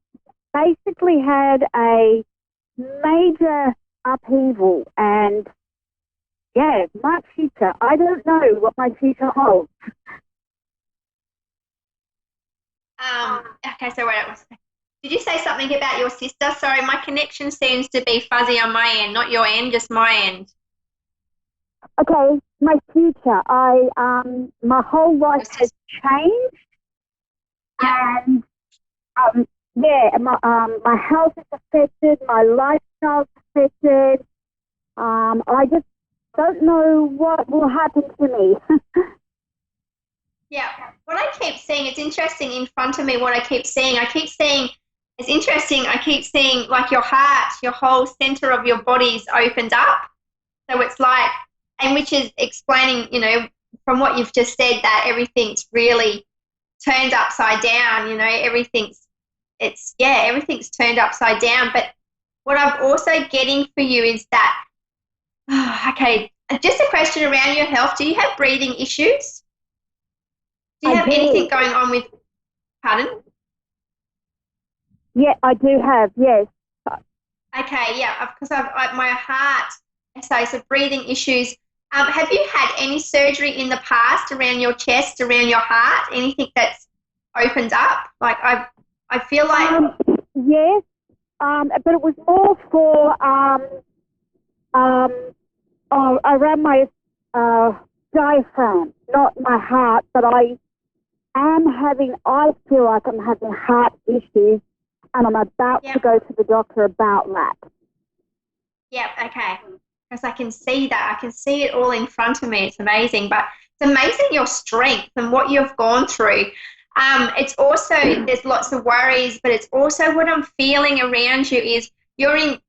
basically had a major upheaval, and yeah, my future. I don't know what my future holds. Okay, so wait, did you say something about your sister? Sorry, my connection seems to be fuzzy on my end, not your end, just my end. Okay, my future. My whole life has changed, and my health is affected, my lifestyle is affected. I just don't know what will happen to me. Yeah, what I keep seeing, it's interesting in front of me what I keep seeing. It's interesting, I keep seeing like your heart, your whole center of your body's opened up. So it's like, and which is explaining, from what you've just said, that everything's really turned upside down, everything's turned upside down. But what I'm also getting for you is that, okay, just a question around your health. Do you have breathing issues? Do you have anything going on with, pardon? Yeah, I do have, yes. Okay, yeah, because my heart, so breathing issues. Have you had any surgery in the past around your chest, around your heart, anything that's opened up? Like I feel like... Yes, but it was more for around my diaphragm, not my heart, but I feel like I'm having heart issues, and I'm about to go to the doctor about that. Yeah, okay. Because I can see that. I can see it all in front of me. It's amazing. But it's amazing your strength and what you've gone through. It's also, there's lots of worries, but it's also what I'm feeling around you is you're in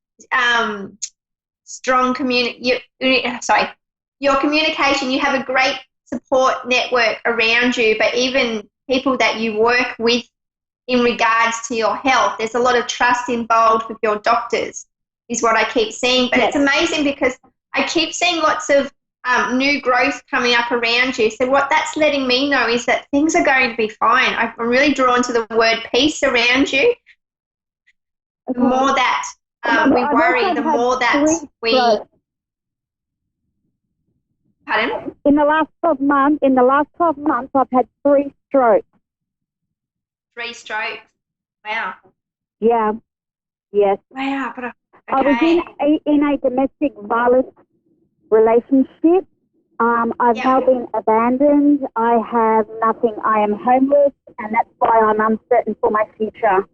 your communication, you have a great support network around you, but even people that you work with in regards to your health, there's a lot of trust involved with your doctors, is what I keep seeing. But It's amazing because I keep seeing lots of new growth coming up around you. So what that's letting me know is that things are going to be fine. I'm really drawn to the word peace around you. The more that we worry, the more that we... Pardon? In the last 12 months, I've had 3 strokes. 3 strokes. Wow. Yeah. Yes. Wow. But I was in a domestic violence relationship. I've now been abandoned. I have nothing. I am homeless, and that's why I'm uncertain for my future.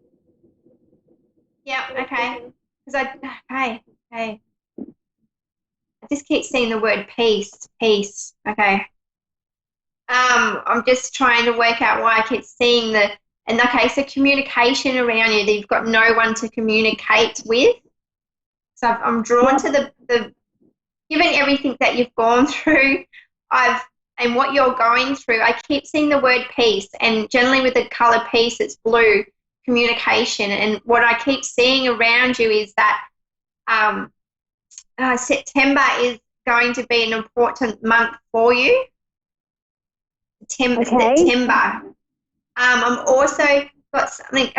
Yeah. Okay. Okay. I just keep seeing the word peace. Peace. Okay. I'm just trying to work out why I keep seeing so communication around you, that you've got no one to communicate with. So I'm drawn to the given everything that you've gone through, and what you're going through, I keep seeing the word peace, and generally with the color peace, it's blue, communication. And what I keep seeing around you is that September is going to be an important month for you. September. I'm also got something.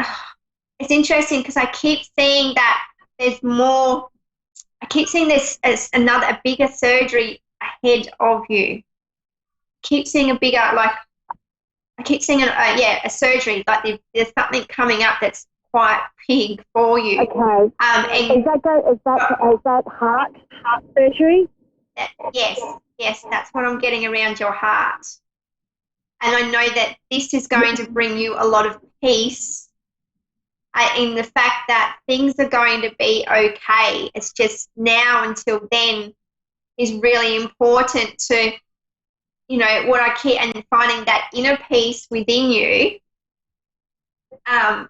It's interesting because I keep seeing that there's more. I keep seeing there's a bigger surgery ahead of you. I keep seeing a surgery. Like there's something coming up that's quite big for you. Okay. Is that heart surgery? Yes, that's what I'm getting around your heart. And I know that this is going to bring you a lot of peace in the fact that things are going to be okay. It's just now until then is really important to, what I keep, and finding that inner peace within you I've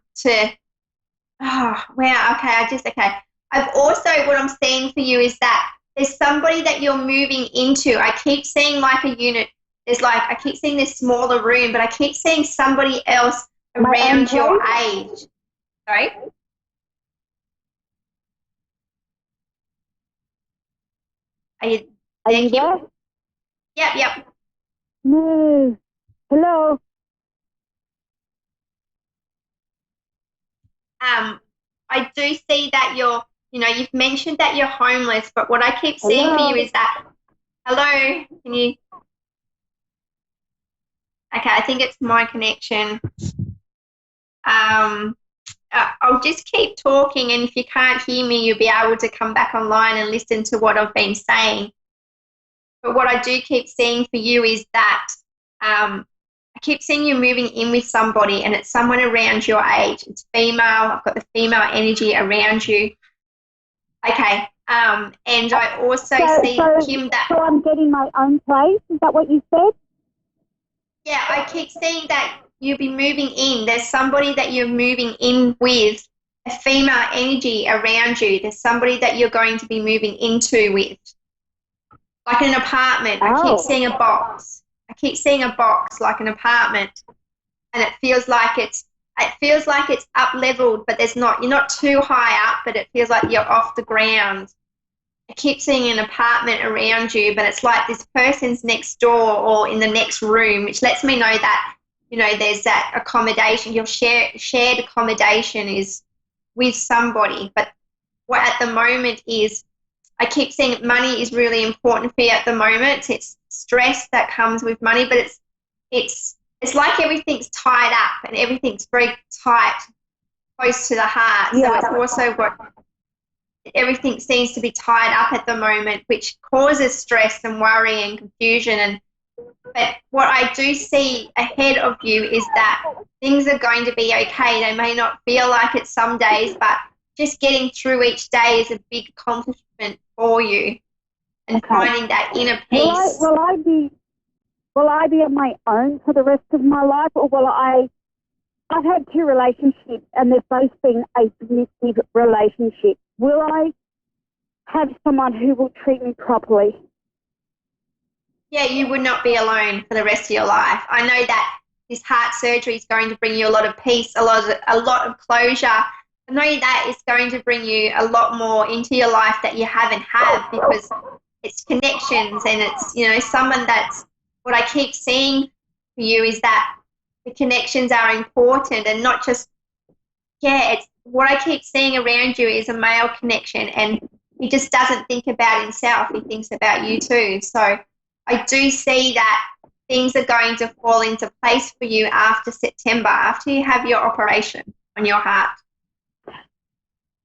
also, what I'm seeing for you is that there's somebody that you're moving into. I keep seeing like a unit. there's like, I keep seeing this smaller room, but I keep seeing somebody else around your age. Sorry? Are you there? Yep. No. Hello. I do see that you've mentioned that you're homeless, but what I keep seeing for you is that, hello, can you? Okay, I think it's my connection. I'll just keep talking, and if you can't hear me, you'll be able to come back online and listen to what I've been saying. But what I do keep seeing for you is that I keep seeing you moving in with somebody, and it's someone around your age. It's female. I've got the female energy around you. Okay. And I also see, Kim, that... So I'm getting my own place? Is that what you said? Yeah, I keep seeing that you'll be moving in. There's somebody that you're moving in with, a female energy around you. There's somebody that you're going to be moving into with. Like an apartment. Oh. I keep seeing a box. Like an apartment. And it feels like it's up leveled, but you're not too high up, but it feels like you're off the ground. I keep seeing an apartment around you, but it's like this person's next door or in the next room, which lets me know that, there's that accommodation. Your shared accommodation is with somebody. But what at the moment is, I keep seeing money is really important for you at the moment. It's stress that comes with money, but it's like everything's tied up and everything's very tight, close to the heart. Yeah. So it's also what everything seems to be tied up at the moment, which causes stress and worry and confusion. But what I do see ahead of you is that things are going to be okay. They may not feel like it some days, but just getting through each day is a big accomplishment for you, and finding that inner peace. Will I be on my own for the rest of my life, or I've had 2 relationships and they've both been a submissive relationship. Will I have someone who will treat me properly? Yeah, you would not be alone for the rest of your life. I know that this heart surgery is going to bring you a lot of peace, a lot of closure. I know that it's going to bring you a lot more into your life that you haven't had, because it's connections, and it's, someone that's, what I keep seeing for you is that the connections are important, and not just, it's what I keep seeing around you is a male connection, and he just doesn't think about himself. He thinks about you too. So I do see that things are going to fall into place for you after September, after you have your operation on your heart.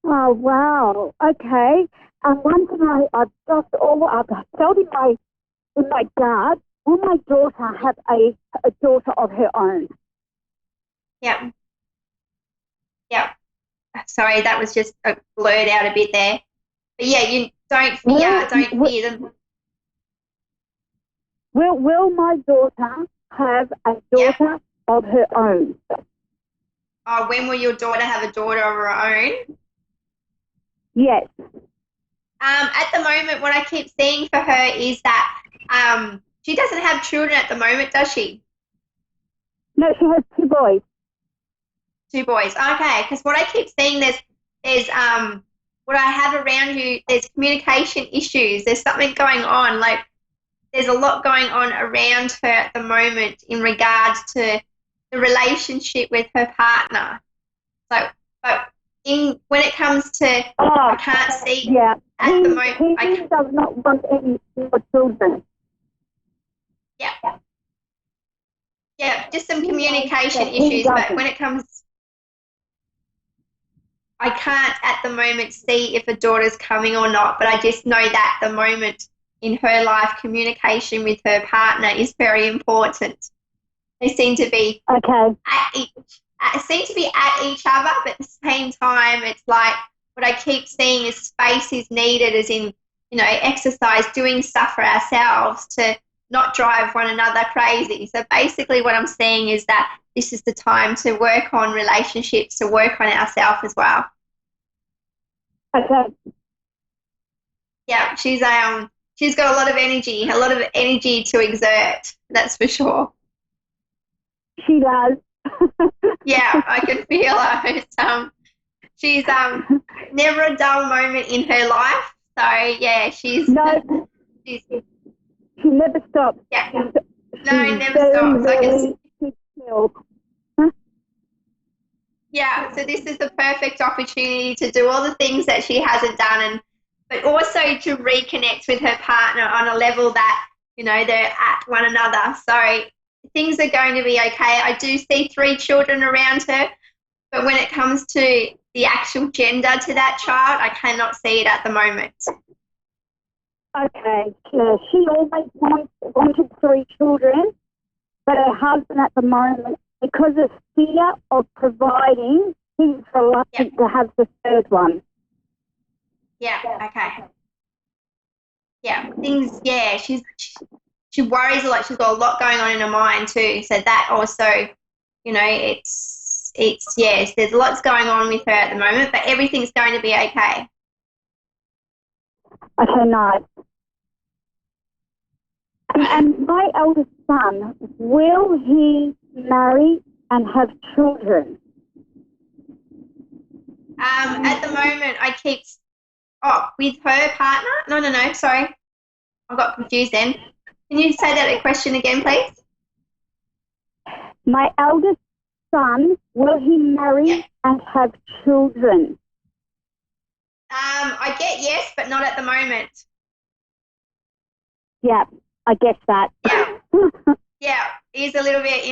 Oh, wow. Okay. One thing I've felt in my gut, will my daughter have a daughter of her own? Yep. Sorry, that was just blurred out a bit there. But yeah, you don't fear them. Will my daughter have a daughter of her own? Oh, when will your daughter have a daughter of her own? Yes. At the moment, what I keep seeing for her is that she doesn't have children at the moment, does she? No, she has 2 boys. 2 boys. Okay, because what I keep seeing, there's what I have around you, there's communication issues. There's something going on. Like, there's a lot going on around her at the moment in regards to the relationship with her partner. So, but when it comes to, I can't see at the moment. He does not want any more children. Yeah, just some communication issues. But when it comes, I can't at the moment see if a daughter's coming or not. But I just know that at the moment in her life, communication with her partner is very important. They seem to be at each other, but at the same time, it's like what I keep seeing is space is needed, as in, exercise, doing stuff for ourselves to not drive one another crazy. So basically what I'm seeing is that this is the time to work on relationships, to work on ourselves as well. Okay. Yeah, she's a she's got a lot of energy to exert. That's for sure. She does. Yeah, I can feel her. She's never a dull moment in her life. So yeah, she's no. She never stops. Yeah. No, never stops. Yeah, so this is the perfect opportunity to do all the things that she hasn't done, but also to reconnect with her partner on a level that, they're at one another. So things are going to be okay. I do see 3 children around her, but when it comes to the actual gender to that child, I cannot see it at the moment. Okay, she always wanted 3 children, but her husband at the moment, because of fear of providing, he's reluctant to have the 3rd one. Yeah, okay. Yeah, she worries a lot. She's got a lot going on in her mind too. So that also, it's yes, there's lots going on with her at the moment, but everything's going to be okay. Okay, nice. And my eldest son, will he marry and have children? At the moment, with her partner? No, sorry. I got confused then. Can you say that question again, please? My eldest son, will he marry and have children? I get yes, but not at the moment. Yeah, I guess that. Yeah, he's a little bit,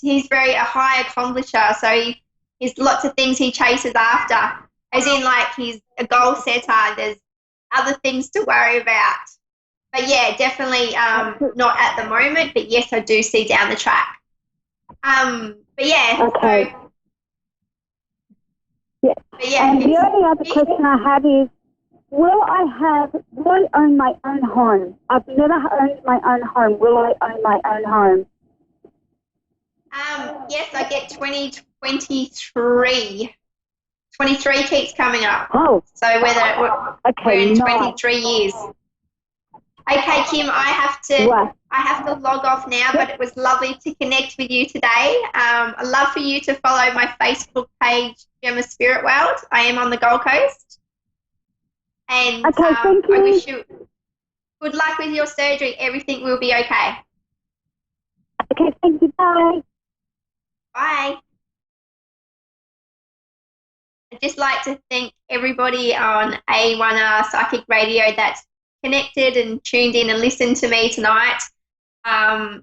he's very a high accomplisher, so he's lots of things he chases after, as in like he's a goal setter. There's other things to worry about. But yeah, definitely not at the moment, but yes, I do see down the track. But yeah, okay. So, yeah. But yeah. And the only other question I have is, will I own my own home? I've never owned my own home. Will I own my own home? Yes, I get 2023. 23 keeps coming up. Oh. So we're in 23 years. Okay, Kim, I have to log off now, but it was lovely to connect with you today. I'd love for you to follow my Facebook page, Gemma Spirit World. I am on the Gold Coast. And okay, thank you. I wish you good luck with your surgery. Everything will be okay. Okay, thank you. Bye. Bye. I'd just like to thank everybody on A1R Psychic Radio that's connected and tuned in and listened to me tonight. I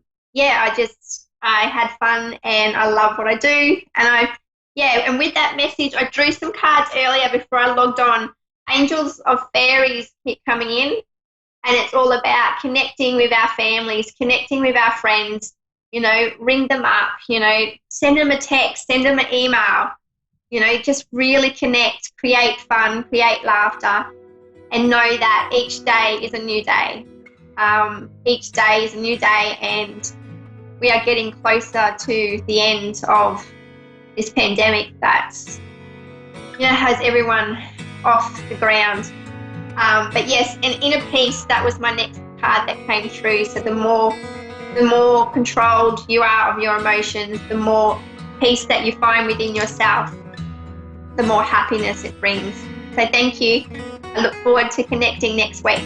had fun and I love what I do. And with that message, I drew some cards earlier before I logged on. Angels of Fairies keep coming in, and it's all about connecting with our families, connecting with our friends, ring them up, send them a text, send them an email, just really connect, create fun, create laughter, and know that each day is a new day. Each day is a new day, and we are getting closer to the end of this pandemic that, has everyone off the ground. But yes, and inner peace, that was my next card that came through. So the more controlled you are of your emotions, the more peace that you find within yourself, the more happiness it brings. So thank you. I look forward to connecting next week.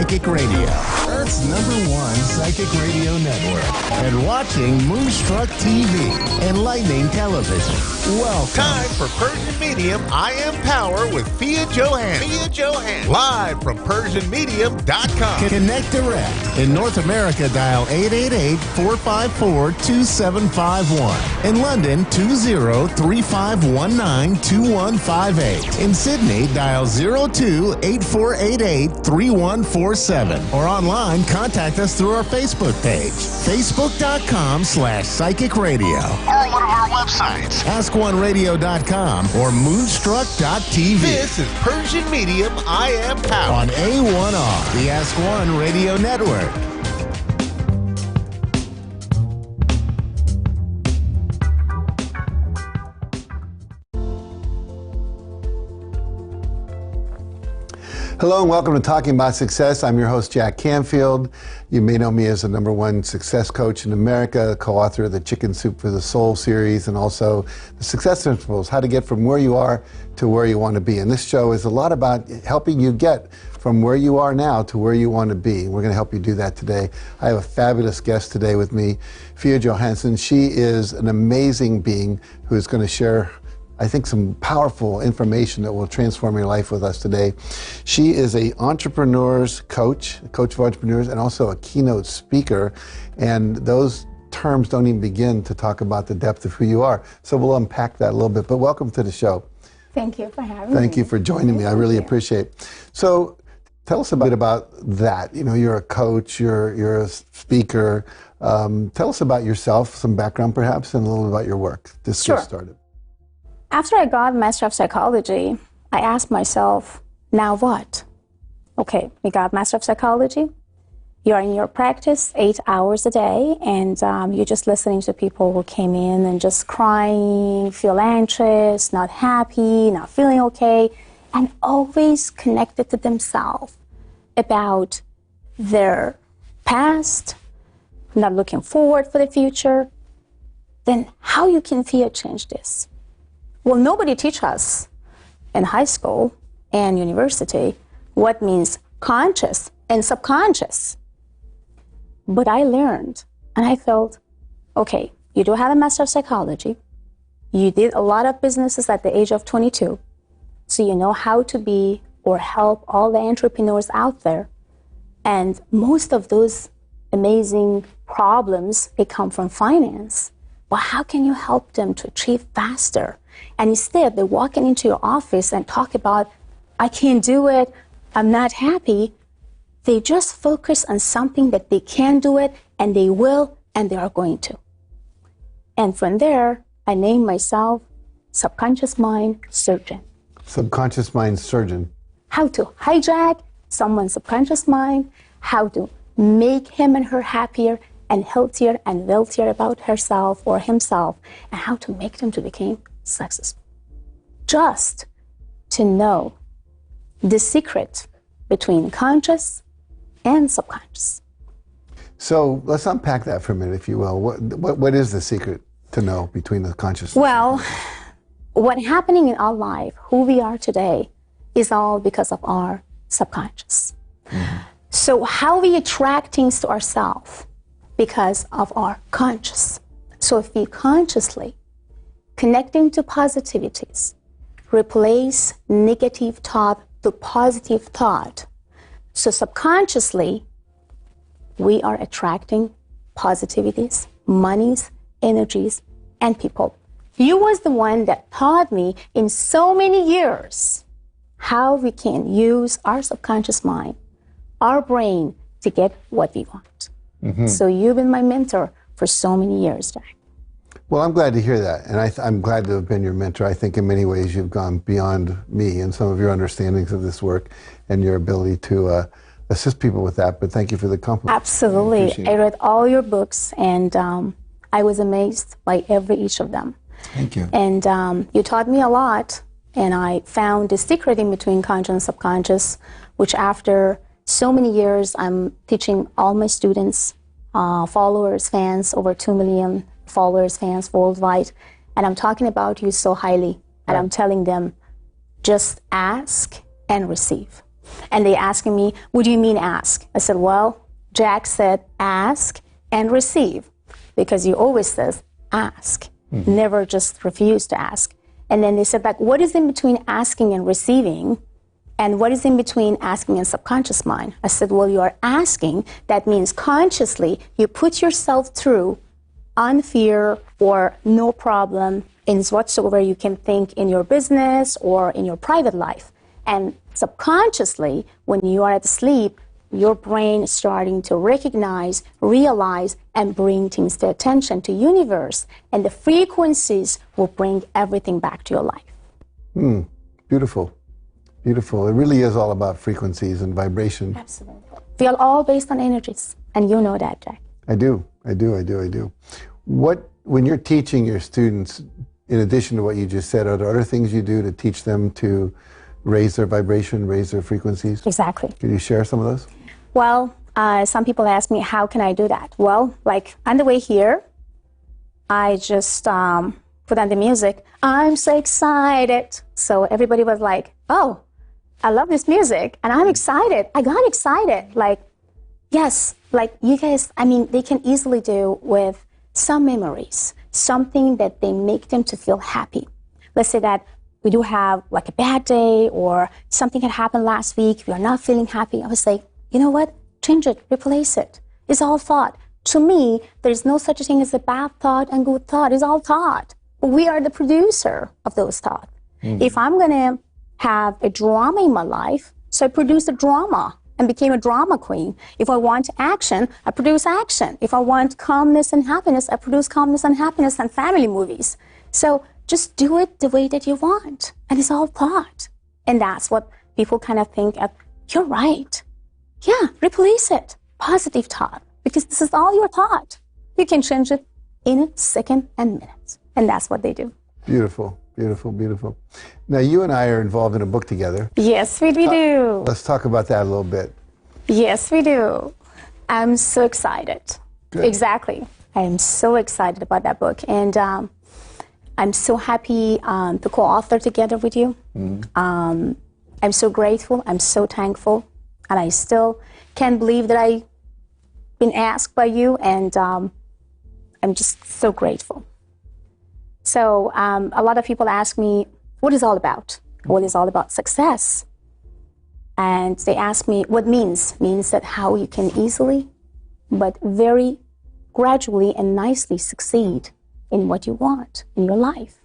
Psychic Radio, Earth's #1 psychic radio network, and watching Moonstruck TV, enlightening television. Welcome. Time for Persian Medium I Am Power with Fia Johan. Live from PersianMedium.com. Connect direct. In North America, dial 888-454-2751. In London, 20-3519-2158. In Sydney, dial 02-8488-3147. Or online, contact us through our Facebook page, facebook.com/psychic radio. Or one of our websites, AskOneRadio.com or Moonstruck.tv. This is Persian Medium I Am Power on A1R, the Ask One Radio Network. Hello and welcome to Talking About Success. I'm your host, Jack Canfield. You may know me as the #1 success coach in America, co-author of the Chicken Soup for the Soul series, and also the Success Principles, how to get from where you are to where you want to be. And this show is a lot about helping you get from where you are now to where you want to be. We're going to help you do that today. I have a fabulous guest today with me, Fia Johansson. She is an amazing being who is going to share, I think, some powerful information that will transform your life with us today. She is an entrepreneur's coach, a coach of entrepreneurs, and also a keynote speaker. And those terms don't even begin to talk about the depth of who you are. So we'll unpack that a little bit. But welcome to the show. Thank you for having me. Thank you for joining me. I really appreciate it. So tell us a bit about that. You know, you're a coach, you're a speaker. Tell us about yourself, some background perhaps, and a little about your work. Just get started. After I got Master of Psychology, I asked myself, now what? Okay, you got Master of Psychology, you're in your practice 8 hours a day, and you're just listening to people who came in and just crying, feel anxious, not happy, not feeling okay, and always connected to themselves about their past, not looking forward for the future. Then how you can change this? Well, nobody teach us in high school and university what means conscious and subconscious. But I learned, and I felt, okay, you do have a Master of Psychology. You did a lot of businesses at the age of 22. So you know how to be or help all the entrepreneurs out there. And most of those amazing problems, they come from finance. Well, how can you help them to achieve faster? And instead, they're walking into your office and talk about, I can't do it, I'm not happy. They just focus on something that they can do it, and they will, and they are going to. And from there, I named myself Subconscious Mind Surgeon. Subconscious Mind Surgeon. How to hijack someone's subconscious mind, how to make him and her happier and healthier and wealthier about herself or himself, and how to make them to become successful. Just to know the secret between conscious and subconscious. So let's unpack that for a minute, if you will. What is the secret to know between the conscious? Well, what's happening in our life, who we are today, is all because of our subconscious. Mm-hmm. So how we attract things to ourselves? Because of our conscious. So if we consciously connecting to positivities, replace negative thought to positive thought. So subconsciously, we are attracting positivities, monies, energies, and people. You was the one that taught me in so many years how we can use our subconscious mind, our brain, to get what we want. Mm-hmm. So you've been my mentor for so many years, Jack. Well, I'm glad to hear that, and I'm glad to have been your mentor. I think in many ways you've gone beyond me and some of your understandings of this work and your ability to assist people with that, but thank you for the compliment. Absolutely. I read all your books, and I was amazed by each of them. Thank you. And you taught me a lot, and I found the secret in between conscious and subconscious, which after so many years, I'm teaching all my students, followers, fans, over 2 million followers, fans worldwide, and I'm talking about you so highly, and I'm telling them, just ask and receive. And they asking me, what do you mean ask? I said, well, Jack said ask and receive, because he always says ask, never just refuse to ask. And then they said, like, what is in between asking and receiving? And what is in between asking and subconscious mind? I said, well, you are asking. That means consciously you put yourself through on fear or no problem in whatsoever you can think in your business or in your private life. And subconsciously, when you are asleep, your brain is starting to recognize, realize, and bring things to attention to universe. And the frequencies will bring everything back to your life. Beautiful. Beautiful. It really is all about frequencies and vibration. Absolutely. We are all based on energies, and you know that, Jack. I do. When you're teaching your students, in addition to what you just said, are there other things you do to teach them to raise their vibration, raise their frequencies? Exactly. Can you share some of those? Well, some people ask me, how can I do that? Well, like on the way here, I just put on the music. I'm so excited. So everybody was like, oh, I love this music and I'm excited. I got excited. Like, yes, like you guys, I mean, they can easily do with some memories, something that they make them to feel happy. Let's say that we do have like a bad day or something had happened last week. We are not feeling happy. I was like, you know what? Change it, replace it. It's all thought. To me, there's no such a thing as a bad thought and good thought. It's all thought. We are the producer of those thoughts. If I'm going to have a drama in my life, so I produce a drama and became a drama queen. If I want action, I produce action. If I want calmness and happiness, I produce calmness and happiness and family movies. So just do it the way that you want. And it's all thought. And that's what people kind of think of, you're right. Yeah, replace it. Positive thought. Because this is all your thought. You can change it in a second and minutes. And that's what they do. Beautiful, beautiful, beautiful. Now, you and I are involved in a book together. Yes, we do. Let's talk about that a little bit. Yes, we do. I'm so excited. Good. Exactly. I am so excited about that book. And I'm so happy to co-author together with you. I'm so grateful. I'm so thankful. And I still can't believe that I've been asked by you. And I'm just so grateful. So a lot of people ask me, what is all about? What is all about success? And they ask me what means. Means that how you can easily, but very gradually and nicely succeed in what you want in your life.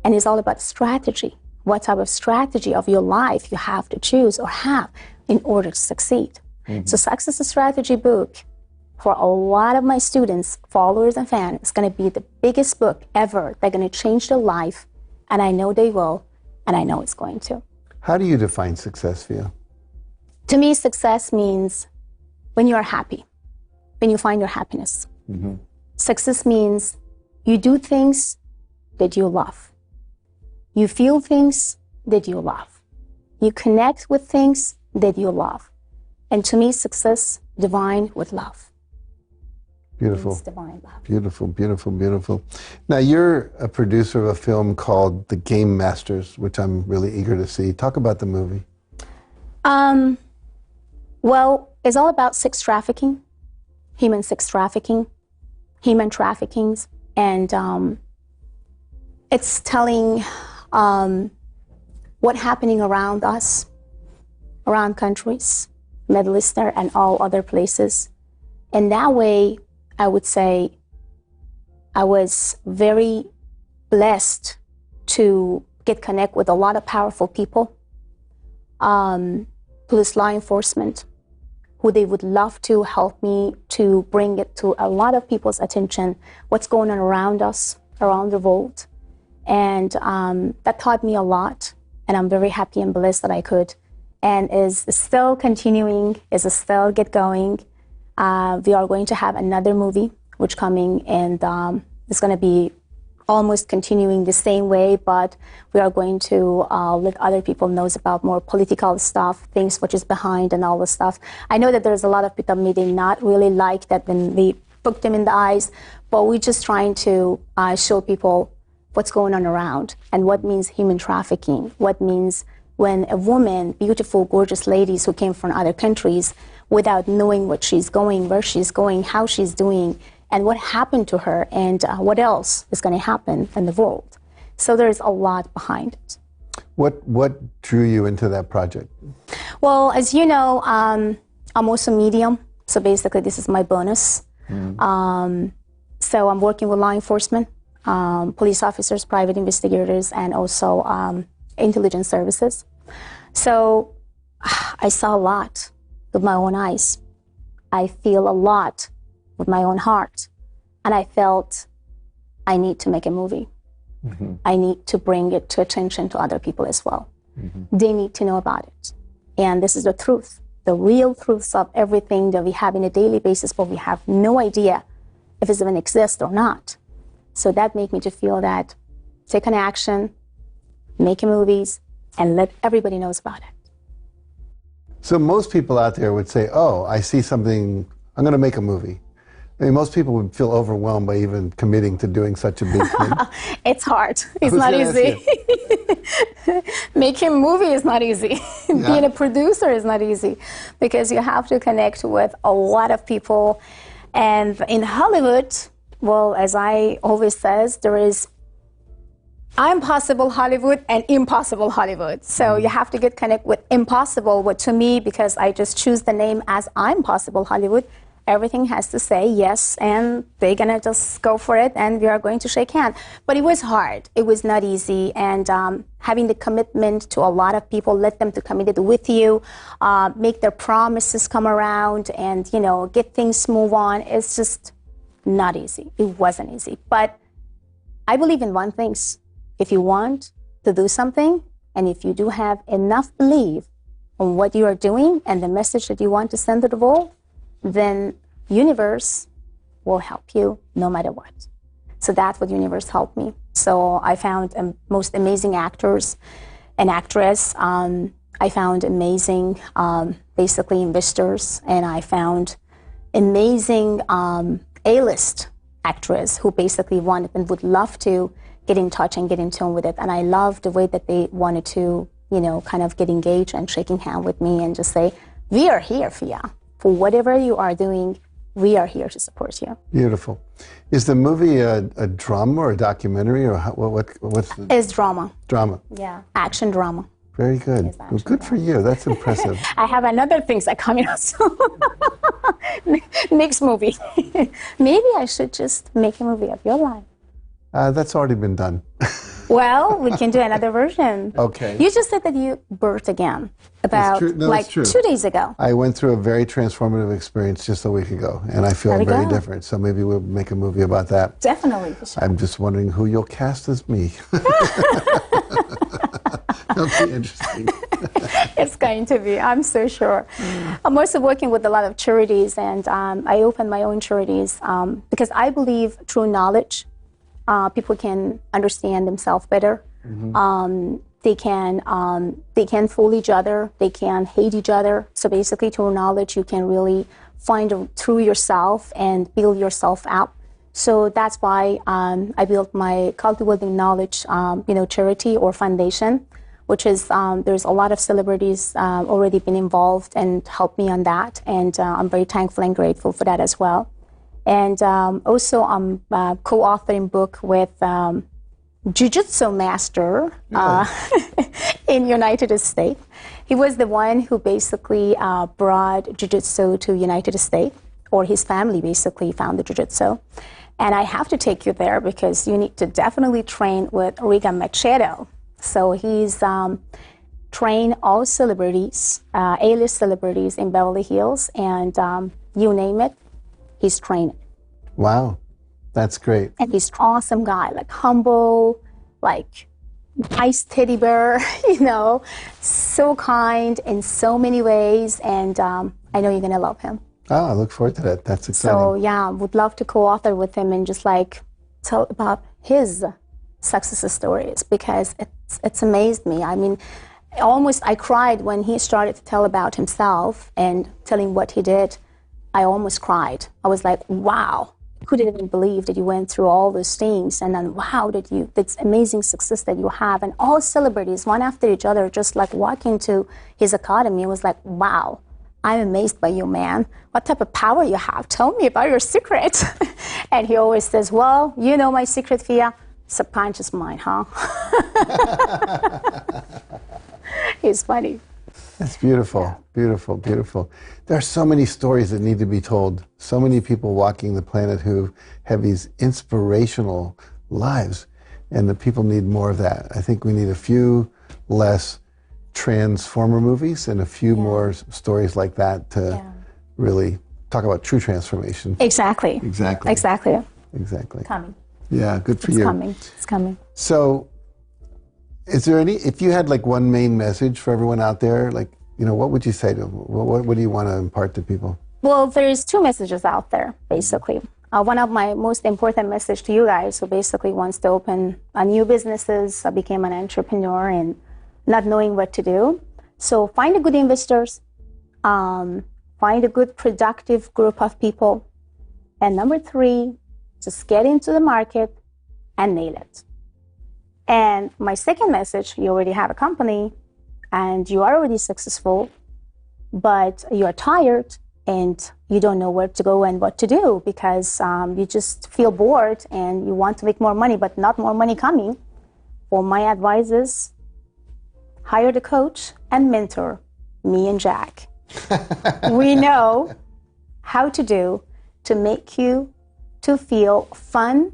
And it's all about strategy. What type of strategy of your life you have to choose or have in order to succeed. So Success Strategy book, for a lot of my students, followers, and fans, is going to be the biggest book ever. They're going to change their life, and I know they will, and I know it's going to. How do you define success for you? To me, success means when you are happy, when you find your happiness. Success means you do things that you love. You feel things that you love. You connect with things that you love. And to me, success, divine with love. Beautiful. It's divine love. Beautiful, beautiful, beautiful. Now, you're a producer of a film called The Game Masters, which I'm really eager to see. Talk about the movie. Well, it's all about sex trafficking, human sex trafficking, human traffickings, and it's telling what's happening around us, around countries, Middle Eastern and all other places. And that way, I would say I was very blessed to get connect with a lot of powerful people, police, law enforcement, who they would love to help me to bring it to a lot of people's attention, what's going on around us, around the world. And that taught me a lot, and I'm very happy and blessed that I could. And is still continuing, is still get going. We are going to have another movie which coming, and it's going to be almost continuing the same way, but we are going to let other people know about more political stuff, things which is behind and all the stuff. I know that there's a lot of people maybe not really like that when we poke them in the eyes, but we're just trying to show people what's going on around and what means human trafficking, what means when a woman, beautiful, gorgeous ladies who came from other countries, without knowing what she's going, where she's going, how she's doing, and what happened to her, and what else is going to happen in the world. So there's a lot behind it. What drew you into that project? Well, as you know, I'm also medium, so basically this is my bonus. So I'm working with law enforcement, police officers, private investigators, and also intelligence services. So I saw a lot with my own eyes. I feel a lot with my own heart. And I felt I need to make a movie. I need to bring it to attention to other people as well. They need to know about it. And this is the truth, the real truths of everything that we have on a daily basis, but we have no idea if it even exists or not. So that made me to feel that take an action, make movies, and let everybody knows about it. So most people out there would say, oh, I see something, I'm going to make a movie. I mean, most people would feel overwhelmed by even committing to doing such a big thing. It's hard. It's not easy. Making a movie is not easy. Being a producer is not easy because you have to connect with a lot of people. And in Hollywood, well, as I always says, there is impossible Hollywood and impossible Hollywood. So you have to get connect with impossible, what to me, because I just choose the name as Impossible Hollywood, everything has to say yes, and they're gonna just go for it, and we are going to shake hands. But it was hard. It was not easy, and having the commitment to a lot of people, let them to commit it with you, make their promises come around, and get things move on. It's just not easy. It wasn't easy. But I believe in one thing: if you want to do something, and if you do have enough belief on what you are doing and the message that you want to send to the world, then universe will help you no matter what. So that's what universe helped me. So I found most amazing actors and actress. I found amazing, basically investors, and I found amazing A-list actress who basically wanted and would love to get in touch and get in tune with it. And I loved the way that they wanted to, kind of get engaged and shaking hand with me and just say, we are here for you. For whatever you are doing, we are here to support you. Beautiful. Is the movie a drama or a documentary, or what's the... It's drama. Drama. Yeah, action drama. Very good. Well, good for you. That's impressive. I have another things that coming out soon. Next movie. Maybe I should just make a movie of your life. That's already been done. Well, we can do another version. Okay. You just said that you birthed again about 2 days ago. I went through a very transformative experience just a week ago, and I feel very different. So maybe we'll make a movie about that. Definitely. For sure. I'm just wondering who you'll cast as me. That'll be interesting. It's going to be, I'm so sure. I'm also working with a lot of charities, and I open my own charities because I believe through knowledge, people can understand themselves better. They can fool each other. They can hate each other. So basically, through knowledge, you can really find through yourself and build yourself up. So that's why I built my Cultivating Knowledge, charity or foundation, which is there's a lot of celebrities already been involved and helped me on that, and I'm very thankful and grateful for that as well. And also, I'm co-authoring book with Jiu-Jitsu master in United States. He was the one who basically brought Jiu-Jitsu to United States, or his family basically found the Jiu-Jitsu. And I have to take you there because you need to definitely train with Riga Machado. So he's trained all celebrities, A-list celebrities in Beverly Hills, and you name it, he's trained. Wow, that's great. And he's an awesome guy, like humble, like nice teddy bear, so kind in so many ways, and I know you're gonna love him. Oh, I look forward to that. That's exciting. So yeah, would love to co-author with him and just tell about his success stories, because it's amazed me. I mean, I cried when he started to tell about himself and telling what he did. I almost cried. I was like, wow, couldn't even believe that you went through all those things, and then wow, that's amazing success that you have, and all celebrities, one after each other, just like walking to his academy. It was like, wow, I'm amazed by you, man. What type of power you have? Tell me about your secret. And he always says, well, you know my secret, Fia? Subconscious mind, huh? He's funny. That's beautiful, yeah. Beautiful, beautiful. There are so many stories that need to be told. So many people walking the planet who have these inspirational lives, and the people need more of that. I think we need a few less Transformer movies and a few more stories like that to really talk about true transformation. Exactly. Exactly. Exactly. Exactly. Coming. Yeah, good for you. It's coming. It's coming. So, is there if you had like one main message for everyone out there, like, what would you say to them? What do you want to impart to people? Well, there's two messages out there, basically. One of my most important message to you guys who basically wants to open a new businesses, became an entrepreneur and not knowing what to do. So find a good investors, find a good productive group of people. And number 3, just get into the market and nail it. And my second message, you already have a company and you are already successful, but you are tired and you don't know where to go and what to do because you just feel bored and you want to make more money, but not more money coming. Well, my advice is hire the coach and mentor, me and Jack. We know how to do to make you to feel fun,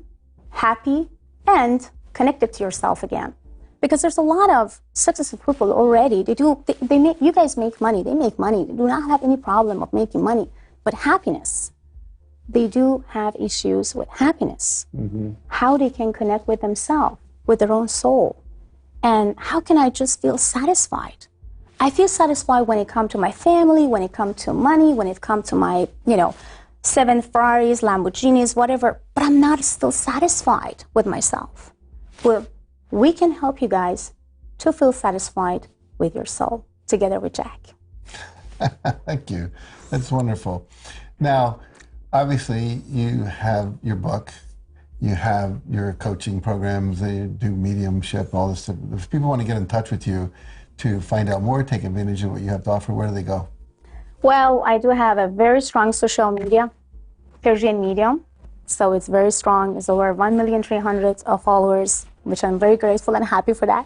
happy, and connected to yourself again. Because there's a lot of successful people already. You guys make money, they make money. They do not have any problem of making money. But happiness, they do have issues with happiness. Mm-hmm. How they can connect with themselves, with their own soul. And how can I just feel satisfied? I feel satisfied when it comes to my family, when it comes to money, when it comes to my, 7 Ferraris, Lamborghinis, whatever, but I'm not still satisfied with myself. Well, we can help you guys to feel satisfied with your soul together with Jack. Thank you. That's wonderful. Now, obviously, you have your book. You have your coaching programs, you do mediumship, all this stuff. If people want to get in touch with you to find out more, take advantage of what you have to offer, where do they go? Well, I do have a very strong social media, Persian Medium. So it's very strong. It's over 1,300,000 of followers, which I'm very grateful and happy for that.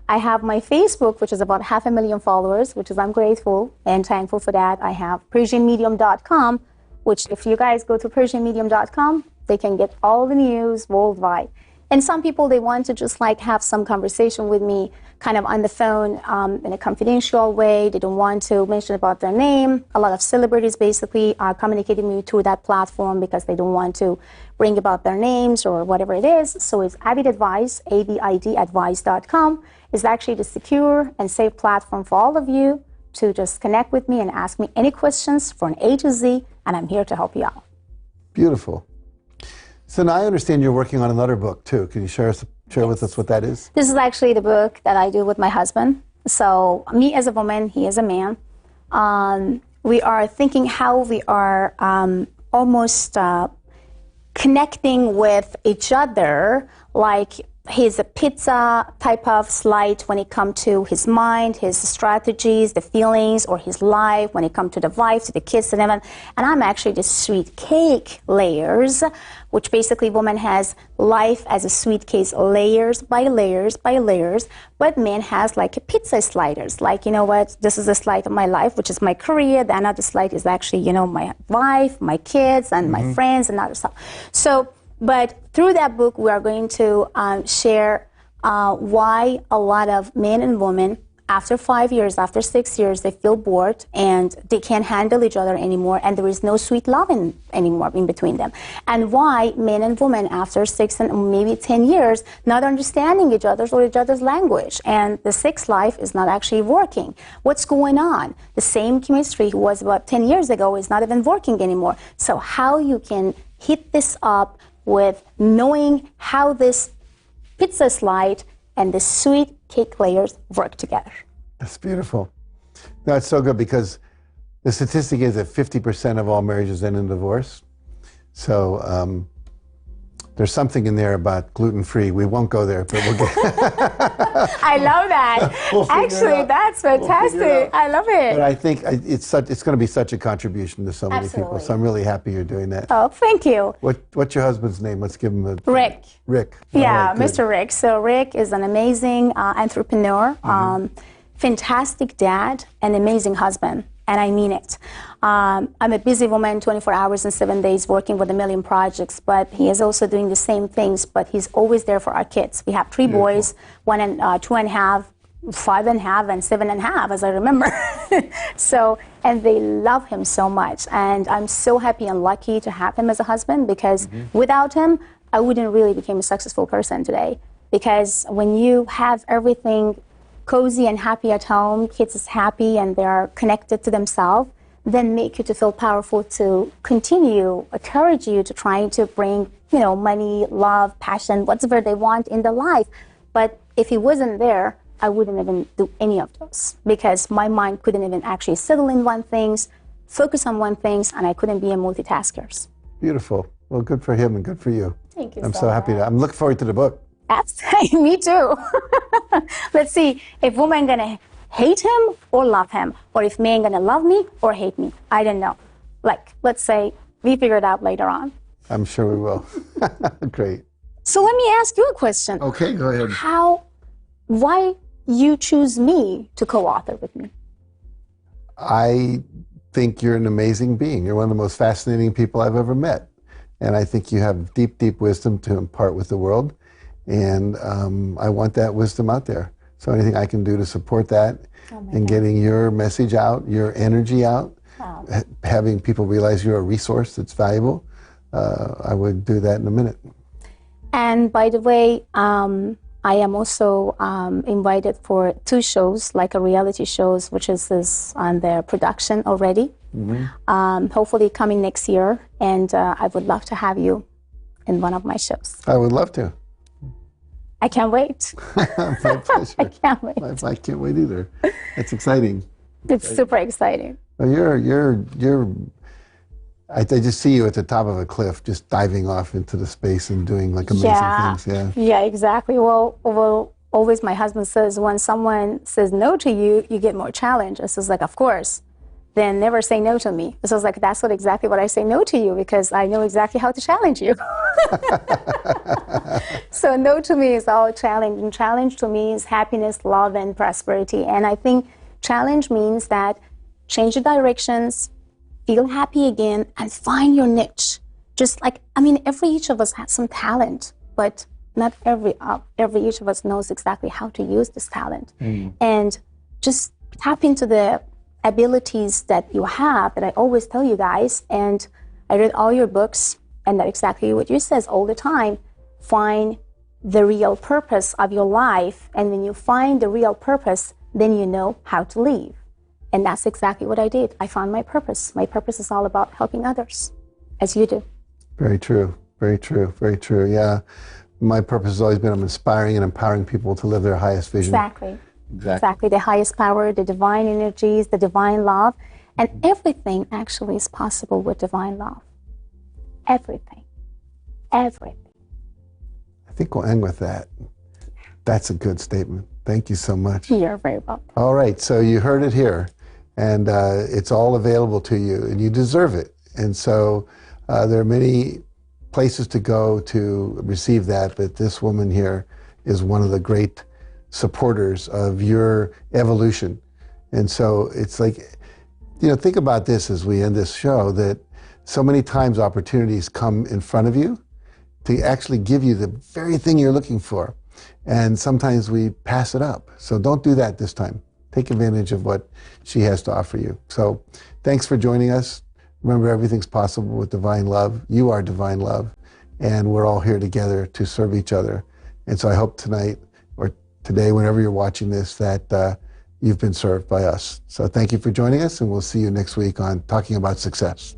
I have my Facebook, which is about 500,000 followers, which is I'm grateful and thankful for that. I have PersianMedium.com, which if you guys go to PersianMedium.com, they can get all the news worldwide. And some people, they want to just like have some conversation with me kind of on the phone in a confidential way. They don't want to mention about their name. A lot of celebrities basically are communicating with me through that platform because they don't want to bring about their names or whatever it is. So it's Abid Advice, ABIDadvice.com. It's actually the secure and safe platform for all of you to just connect with me and ask me any questions from A to Z, and I'm here to help you out. Beautiful. So now I understand you're working on another book too. Can you share with us what that is? This is actually the book that I do with my husband. So me as a woman, he is a man. We are thinking how we are almost connecting with each other, like he's a pizza type of slide when it comes to his mind, his strategies, the feelings, or his life when it comes to the wife, to the kids, and everything. And I'm actually the sweet cake layers, which basically woman has life as a sweet cake, layers by layers by layers, but man has like a pizza sliders. Like, you know what, this is a slide of my life, which is my career. The another slide is actually, my wife, my kids, and my friends, and other stuff. So, but through that book, we are going to share why a lot of men and women, after 5 years, after 6 years, they feel bored and they can't handle each other anymore, and there is no sweet love anymore in between them. And why men and women, after 6 and maybe 10 years, not understanding each other's or each other's language, and the sex life is not actually working. What's going on? The same chemistry who was about 10 years ago is not even working anymore. So how you can hit this up with knowing how this pizza slide and the sweet cake layers work together. That's beautiful. No, it's so good because the statistic is that 50% of all marriages end in divorce. So there's something in there about gluten-free. We won't go there, but we'll get. I love that. We'll Actually, that's fantastic. I love it. But I think it's going to be such a contribution to so many people. Absolutely. So I'm really happy you're doing that. Oh, thank you. What's your husband's name? Let's give him a. Rick. Rick. Yeah, All right, Mr. Rick. So Rick is an amazing entrepreneur, fantastic dad, and amazing husband. And I mean it. I'm a busy woman, 24 hours and 7 days, working with a million projects, but he is also doing the same things, but he's always there for our kids. We have three boys, 1 and 2.5, 5.5, and 7.5, as I remember. So, and they love him so much. And I'm so happy and lucky to have him as a husband, because without him, I wouldn't really become a successful person today. Because when you have everything cozy and happy at home, kids is happy and they're connected to themselves, then make you to feel powerful to continue, encourage you to try to bring, money, love, passion, whatever they want in their life. But if he wasn't there, I wouldn't even do any of those, because my mind couldn't even actually settle in one thing, focus on one thing, and I couldn't be a multitasker. Beautiful. Well, good for him and good for you. Thank you I'm so happy. I'm looking forward to the book. Me too. Let's see if women gonna hate him or love him, or if men gonna love me or hate me. I don't know. Let's say we figure it out later on. I'm sure we will. Great. So let me ask you a question. Okay, go ahead. Why you choose me to co-author with me? I think you're an amazing being. You're one of the most fascinating people I've ever met. And I think you have deep, deep wisdom to impart with the world. And I want that wisdom out there. So anything I can do to support that and getting your message out, your energy out, having people realize you're a resource that's valuable, I would do that in a minute. And by the way, I am also invited for 2 shows, like a reality shows, which is on the production already. Hopefully coming next year. And I would love to have you in one of my shows. I would love to. I can't wait. My pleasure. I can't wait. I can't wait either. It's exciting. It's super exciting. Well, I just see you at the top of a cliff, just diving off into the space and doing amazing things. Yeah, exactly. Well, always my husband says, when someone says no to you, you get more challenge. I says, of course. Then never say no to me. So it's that's exactly what I say no to you, because I know exactly how to challenge you. So no to me is all challenge. And challenge to me is happiness, love, and prosperity. And I think challenge means that change the directions, feel happy again, and find your niche. Just every each of us has some talent, but not every each of us knows exactly how to use this talent. And just tap into the abilities that you have, that I always tell you guys. And I read all your books, and that's exactly what you says all the time. Find the real purpose of your life, and when you find the real purpose, then you know how to live. And that's exactly what I did. I found my purpose. My purpose is all about helping others, as you do. Very true. Very true. Very true. Yeah. My purpose has always been inspiring and empowering people to live their highest vision. Exactly. The highest power, the divine energies, the divine love. And everything actually is possible with divine love. Everything. Everything. I think we'll end with that. That's a good statement. Thank you so much. You're very welcome. All right. So you heard it here. And it's all available to you. And you deserve it. And so there are many places to go to receive that. But this woman here is one of the great supporters of your evolution. And so it's think about this as we end this show, that so many times opportunities come in front of you to actually give you the very thing you're looking for. And sometimes we pass it up. So don't do that this time. Take advantage of what she has to offer you. So thanks for joining us. Remember, everything's possible with divine love. You are divine love. And we're all here together to serve each other. And so I hope tonight or today, whenever you're watching this, that you've been served by us. So thank you for joining us, and we'll see you next week on Talking About Success.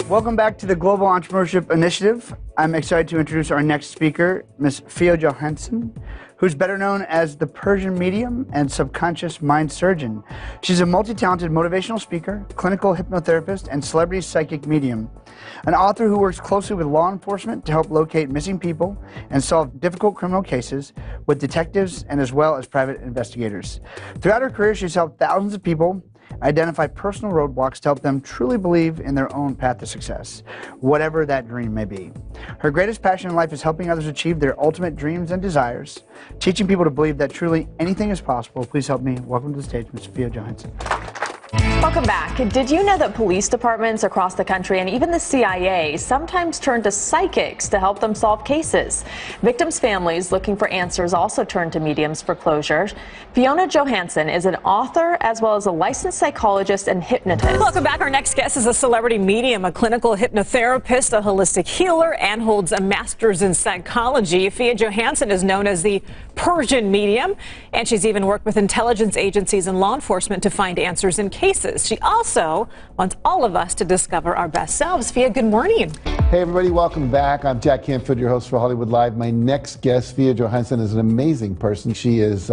Welcome back to the Global Entrepreneurship Initiative. I'm excited to introduce our next speaker, Ms. Fia Johansson, who's better known as the Persian medium and subconscious mind surgeon. She's a multi-talented motivational speaker, clinical hypnotherapist, and celebrity psychic medium. An author who works closely with law enforcement to help locate missing people and solve difficult criminal cases with detectives and as well as private investigators. Throughout her career, she's helped thousands of people identify personal roadblocks to help them truly believe in their own path to success, whatever that dream may be. Her greatest passion in life is helping others achieve their ultimate dreams and desires, teaching people to believe that truly anything is possible. Please help me welcome to the stage Ms. Fia Johansson. Welcome back. Did you know that police departments across the country and even the CIA sometimes turn to psychics to help them solve cases? Victims' families looking for answers also turn to mediums for closure. Fiona Johansson is an author as well as a licensed psychologist and hypnotist. Welcome back. Our next guest is a celebrity medium, a clinical hypnotherapist, a holistic healer, and holds a master's in psychology. Fia Johansson is known as the Persian medium, and she's even worked with intelligence agencies and law enforcement to find answers in cases. She also wants all of us to discover our best selves. Fia, good morning. Hey everybody, welcome back. I'm Jack Canfield, your host for Hollywood Live. My next guest, Fia Johansson, is an amazing person. She is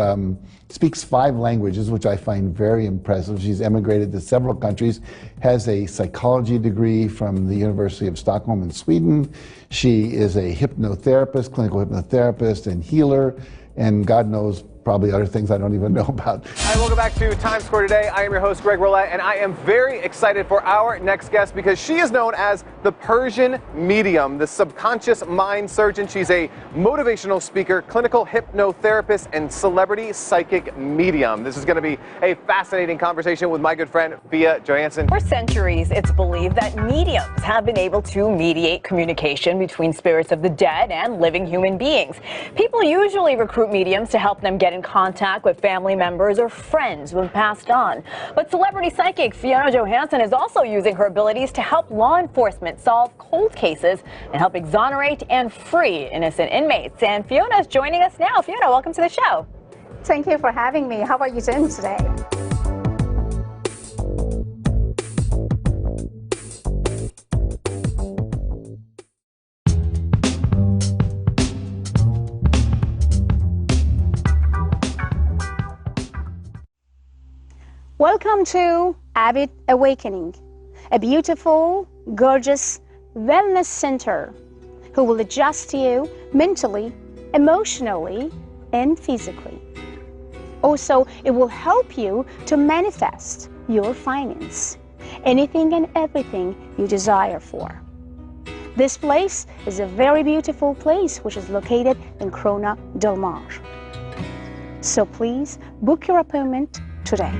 speaks 5 languages, which I find very impressive. She's emigrated to several countries, has a psychology degree from the University of Stockholm in Sweden. She is a hypnotherapist, clinical hypnotherapist and healer, and God knows probably other things I don't even know about. Hi, welcome back to Times Square today. I am your host, Greg Roulette, and I am very excited for our next guest because she is known as the Persian medium, the subconscious mind surgeon. She's a motivational speaker, clinical hypnotherapist, and celebrity psychic medium. This is going to be a fascinating conversation with my good friend, Fia Johansson. For centuries, it's believed that mediums have been able to mediate communication between spirits of the dead and living human beings. People usually recruit mediums to help them get in contact with family members or friends who have passed on. But celebrity psychic Fiona Johansson is also using her abilities to help law enforcement solve cold cases and help exonerate and free innocent inmates. And Fiona is joining us now. Fiona, welcome to the show. Thank you for having me. How are you doing today? Welcome to Abbott Awakening, a beautiful, gorgeous wellness center who will adjust you mentally, emotionally, and physically. Also, it will help you to manifest your finance, anything and everything you desire for. This place is a very beautiful place which is located in Corona Del Mar. So please book your appointment today.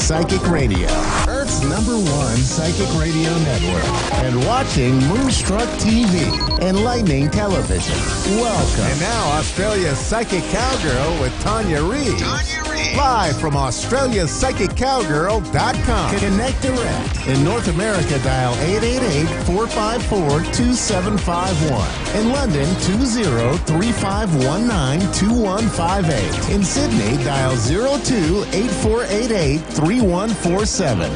Psychic Radio, Earth's #1 psychic radio network, and watching Moonstruck TV, enlightening television. Welcome. And now, Australia's Psychic Cowgirl with Tanya Reeves. Live from AustraliaPsychicCowgirl.com. Connect direct. In North America, dial 888-454-2751. In London, 20-3519-2158. In Sydney, dial 02-8488-3147.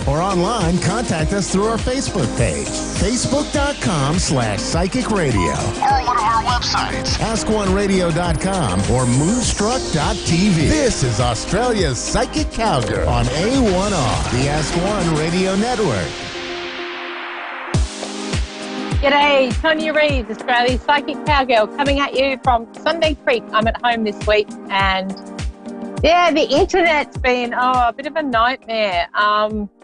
Or online, contact us through our Facebook page, facebook.com/Psychic Radio. Or one of our websites, AskOneRadio.com or Moonstruck.tv. This is Australia's Psychic Cowgirl on A1R, the Ask One Radio Network. G'day, Tanya Reeves, Australia's Psychic Cowgirl, coming at you from Sunday Creek. I'm at home this week, and yeah, the internet's been a bit of a nightmare.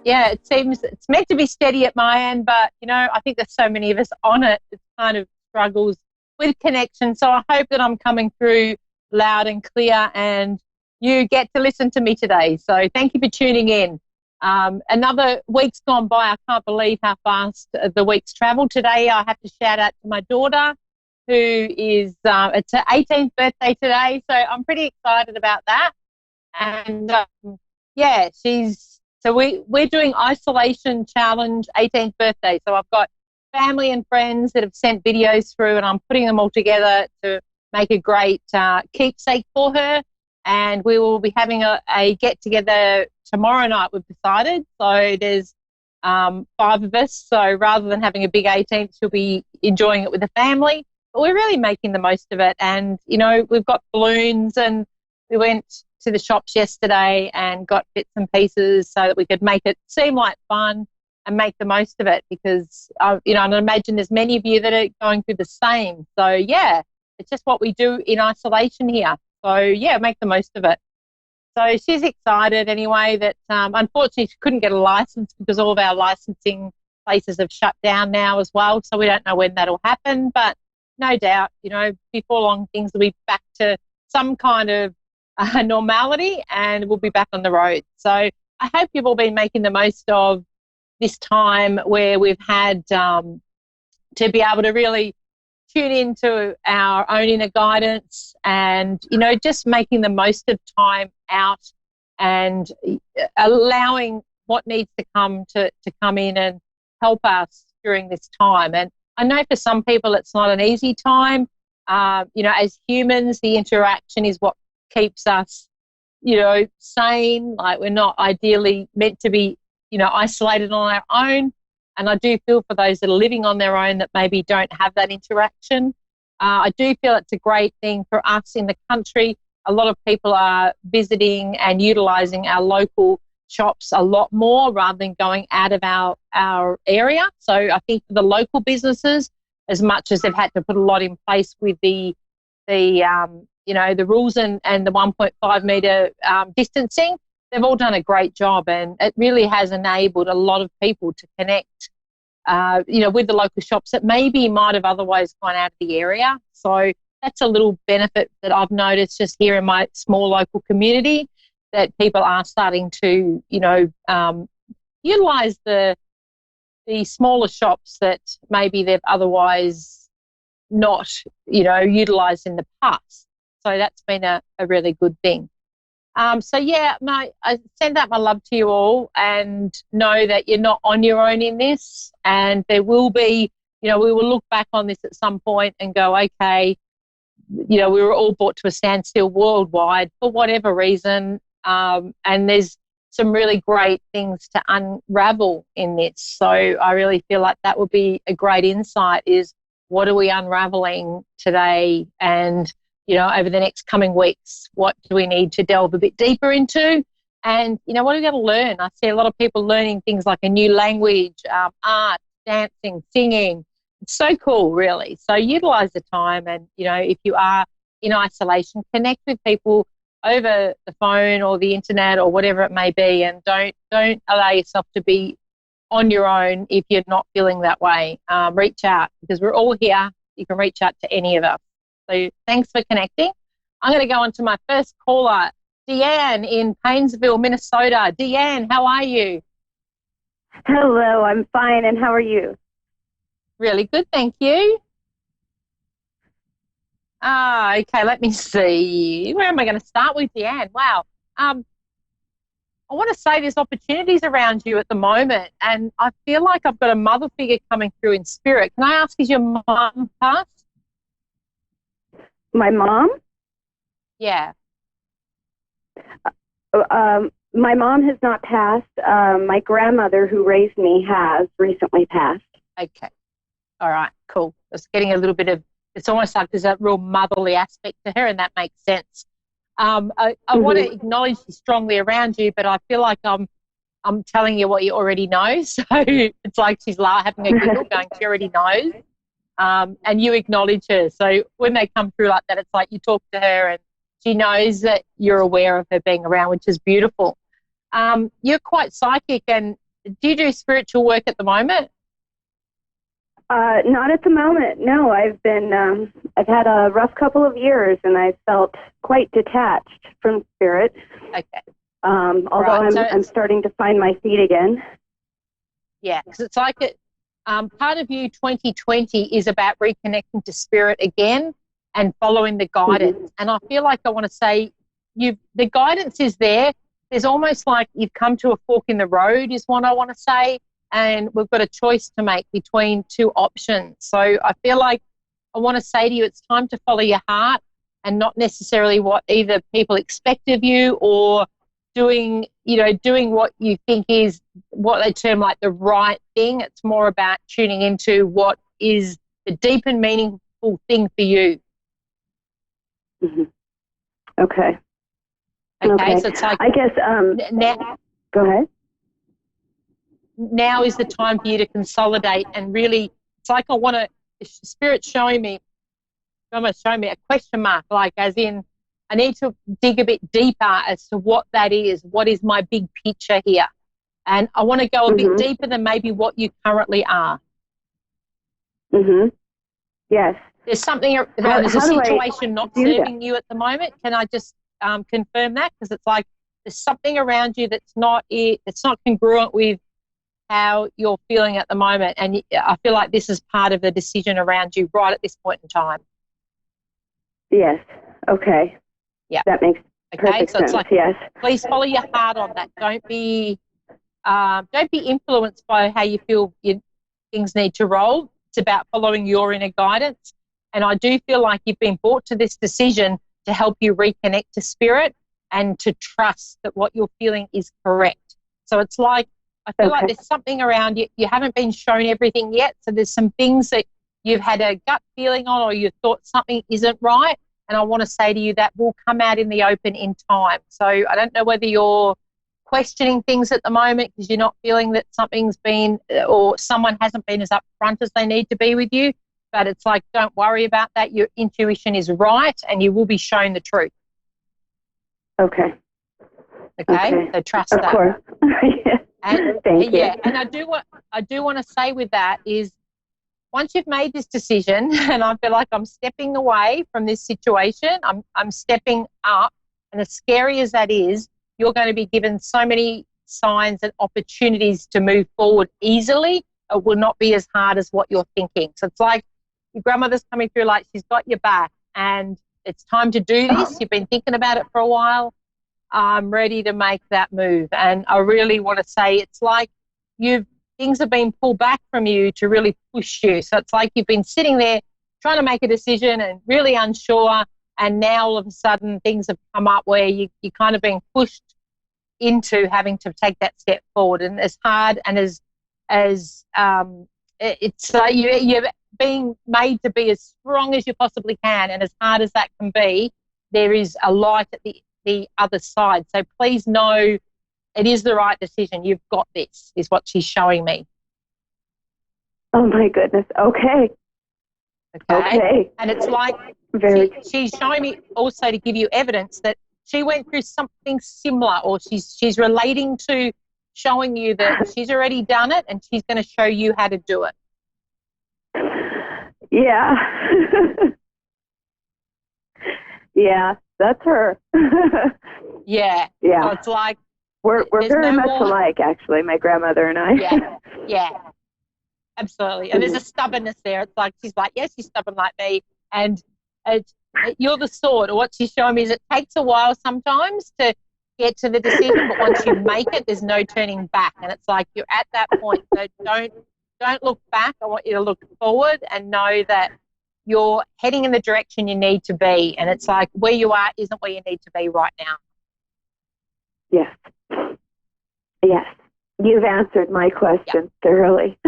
It seems it's meant to be steady at my end, but I think there's so many of us on it. It kind of struggles with connection. So I hope that I'm coming through loud and clear, and you get to listen to me today. So thank you for tuning in. Another week's gone by. I can't believe how fast the week's travelled. Today I have to shout out to my daughter, who is, it's her 18th birthday today. So I'm pretty excited about that. And we're doing Isolation Challenge 18th birthday. So I've got family and friends that have sent videos through, and I'm putting them all together to make a great keepsake for her. And we will be having a get-together tomorrow night, we've decided. So there's 5 of us. So rather than having a big 18th, she'll be enjoying it with the family. But we're really making the most of it. And, we've got balloons, and we went to the shops yesterday and got bits and pieces so that we could make it seem like fun and make the most of it, because, and I imagine there's many of you that are going through the same. So, yeah, it's just what we do in isolation here. So, yeah, make the most of it. So she's excited anyway that unfortunately she couldn't get a license because all of our licensing places have shut down now as well. So we don't know when that'll happen. But no doubt, before long things will be back to some kind of normality, and we'll be back on the road. So I hope you've all been making the most of this time where we've had to be able to really tune into our own inner guidance and, just making the most of time out and allowing what needs to come in and help us during this time. And I know for some people it's not an easy time. As humans, the interaction is what keeps us, sane. Like, we're not ideally meant to be, isolated on our own. And I do feel for those that are living on their own that maybe don't have that interaction. I do feel it's a great thing for us in the country. A lot of people are visiting and utilising our local shops a lot more rather than going out of our area. So I think for the local businesses, as much as they've had to put a lot in place with the rules and the 1.5 metre distancing, they've all done a great job, and it really has enabled a lot of people to connect, with the local shops that maybe might have otherwise gone out of the area. So that's a little benefit that I've noticed just here in my small local community, that people are starting to, utilise the smaller shops that maybe they've otherwise not, utilised in the past. So that's been a really good thing. I send out my love to you all, and know that you're not on your own in this, and there will be, we will look back on this at some point and go, okay, we were all brought to a standstill worldwide for whatever reason, and there's some really great things to unravel in this. So I really feel like that would be a great insight, is what are we unraveling today, and over the next coming weeks, what do we need to delve a bit deeper into? And, what are we going to learn? I see a lot of people learning things like a new language, art, dancing, singing. It's so cool, really. So utilise the time, and, if you are in isolation, connect with people over the phone or the internet or whatever it may be, and don't allow yourself to be on your own if you're not feeling that way. Reach out, because we're all here. You can reach out to any of us. So thanks for connecting. I'm going to go on to my first caller. Deanne in Paynesville, Minnesota. Deanne, how are you? Hello, I'm fine, and how are you? Really good, thank you. Okay, let me see. Where am I going to start with, Deanne? Wow. I want to say there's opportunities around you at the moment, and I feel like I've got a mother figure coming through in spirit. Can I ask, is your mum passed? My mom? Yeah. My mom has not passed. My grandmother, who raised me, has recently passed. Okay. All right, cool. It's getting a little bit of, it's almost like there's a real motherly aspect to her, and that makes sense. I want to acknowledge she's strongly around you, but I feel like I'm telling you what you already know. So it's like she's having a giggle, going, she already knows. And you acknowledge her. So when they come through like that, it's like you talk to her and she knows that you're aware of her being around, which is beautiful. You're quite psychic, and do you do spiritual work at the moment? Not at the moment. No, I've had a rough couple of years, and I felt quite detached from spirit. Okay. Although Right, I'm starting to find my feet again. Yeah, because it's like part of you 2020 is about reconnecting to spirit again and following the guidance. And I feel like I want to say the guidance is there. There's almost like you've come to a fork in the road is what I want to say. And we've got a choice to make between two options. So I feel like I want to say to you, it's time to follow your heart and not necessarily what either people expect of you or doing what you think is what they term like the right thing. It's more about tuning into what is the deep and meaningful thing for you. Okay. Okay, so it's like, I guess, now, go ahead. Now is the time for you to consolidate and really, it's like Spirit's showing me, almost showing me a question mark, like as in I need to dig a bit deeper as to what that is. What is my big picture here? And I want to go a bit deeper than maybe what you currently are. Yes. There's something, there's a situation not serving you at the moment. Can I just confirm that? Because it's like there's something around you that's it's not congruent with how you're feeling at the moment. And I feel like this is part of the decision around you right at this point in time. Yes. Okay. Yeah. That makes perfect so sense. It's like, yes. Please follow your heart on that. Don't be influenced by how you feel things need to roll. It's about following your inner guidance. And I do feel like you've been brought to this decision to help you reconnect to spirit and to trust that what you're feeling is correct. So it's like, I feel like there's something around you. You haven't been shown everything yet. So there's some things that you've had a gut feeling on or you thought something isn't right. And I want to say to you that will come out in the open in time. So I don't know whether you're questioning things at the moment because you're not feeling that something's been or someone hasn't been as upfront as they need to be with you. But it's like, don't worry about that. Your intuition is right and you will be shown the truth. Okay. Okay? So trust that. Of course. And, Thank you. Yeah, and I do want to say with that is once you've made this decision, and I feel like I'm stepping away from this situation, I'm stepping up, and as scary as that is, you're going to be given so many signs and opportunities to move forward easily. It will not be as hard as what you're thinking. So it's like your grandmother's coming through like she's got your back, and it's time to do this. You've been thinking about it for a while. I'm ready to make that move. And I really want to say it's like things have been pulled back from you to really push you. So it's like you've been sitting there trying to make a decision and really unsure, and now all of a sudden things have come up where you're kind of being pushed into having to take that step forward. And as hard and as it's you're being made to be as strong as you possibly can, and as hard as that can be, there is a light at the other side. So please know it is the right decision. You've got this, is what she's showing me. Oh my goodness. Okay. Okay. And it's like she's showing me also to give you evidence that she went through something similar, or she's relating to showing you that she's already done it and she's going to show you how to do it. Yeah. Yeah. that's her. Yeah. Yeah. So it's like We're there's very no much more- alike, actually, my grandmother and I. Yeah. Yeah. Absolutely. And there's a stubbornness there. It's like she's like, yes, she's stubborn like me. And you're the sort. What she's showing me is it takes a while sometimes to get to the decision, but once you make it, there's no turning back. And it's like you're at that point. So don't look back. I want you to look forward and know that you're heading in the direction you need to be. And it's like where you are isn't where you need to be right now. Yes. Yes. You've answered my question thoroughly.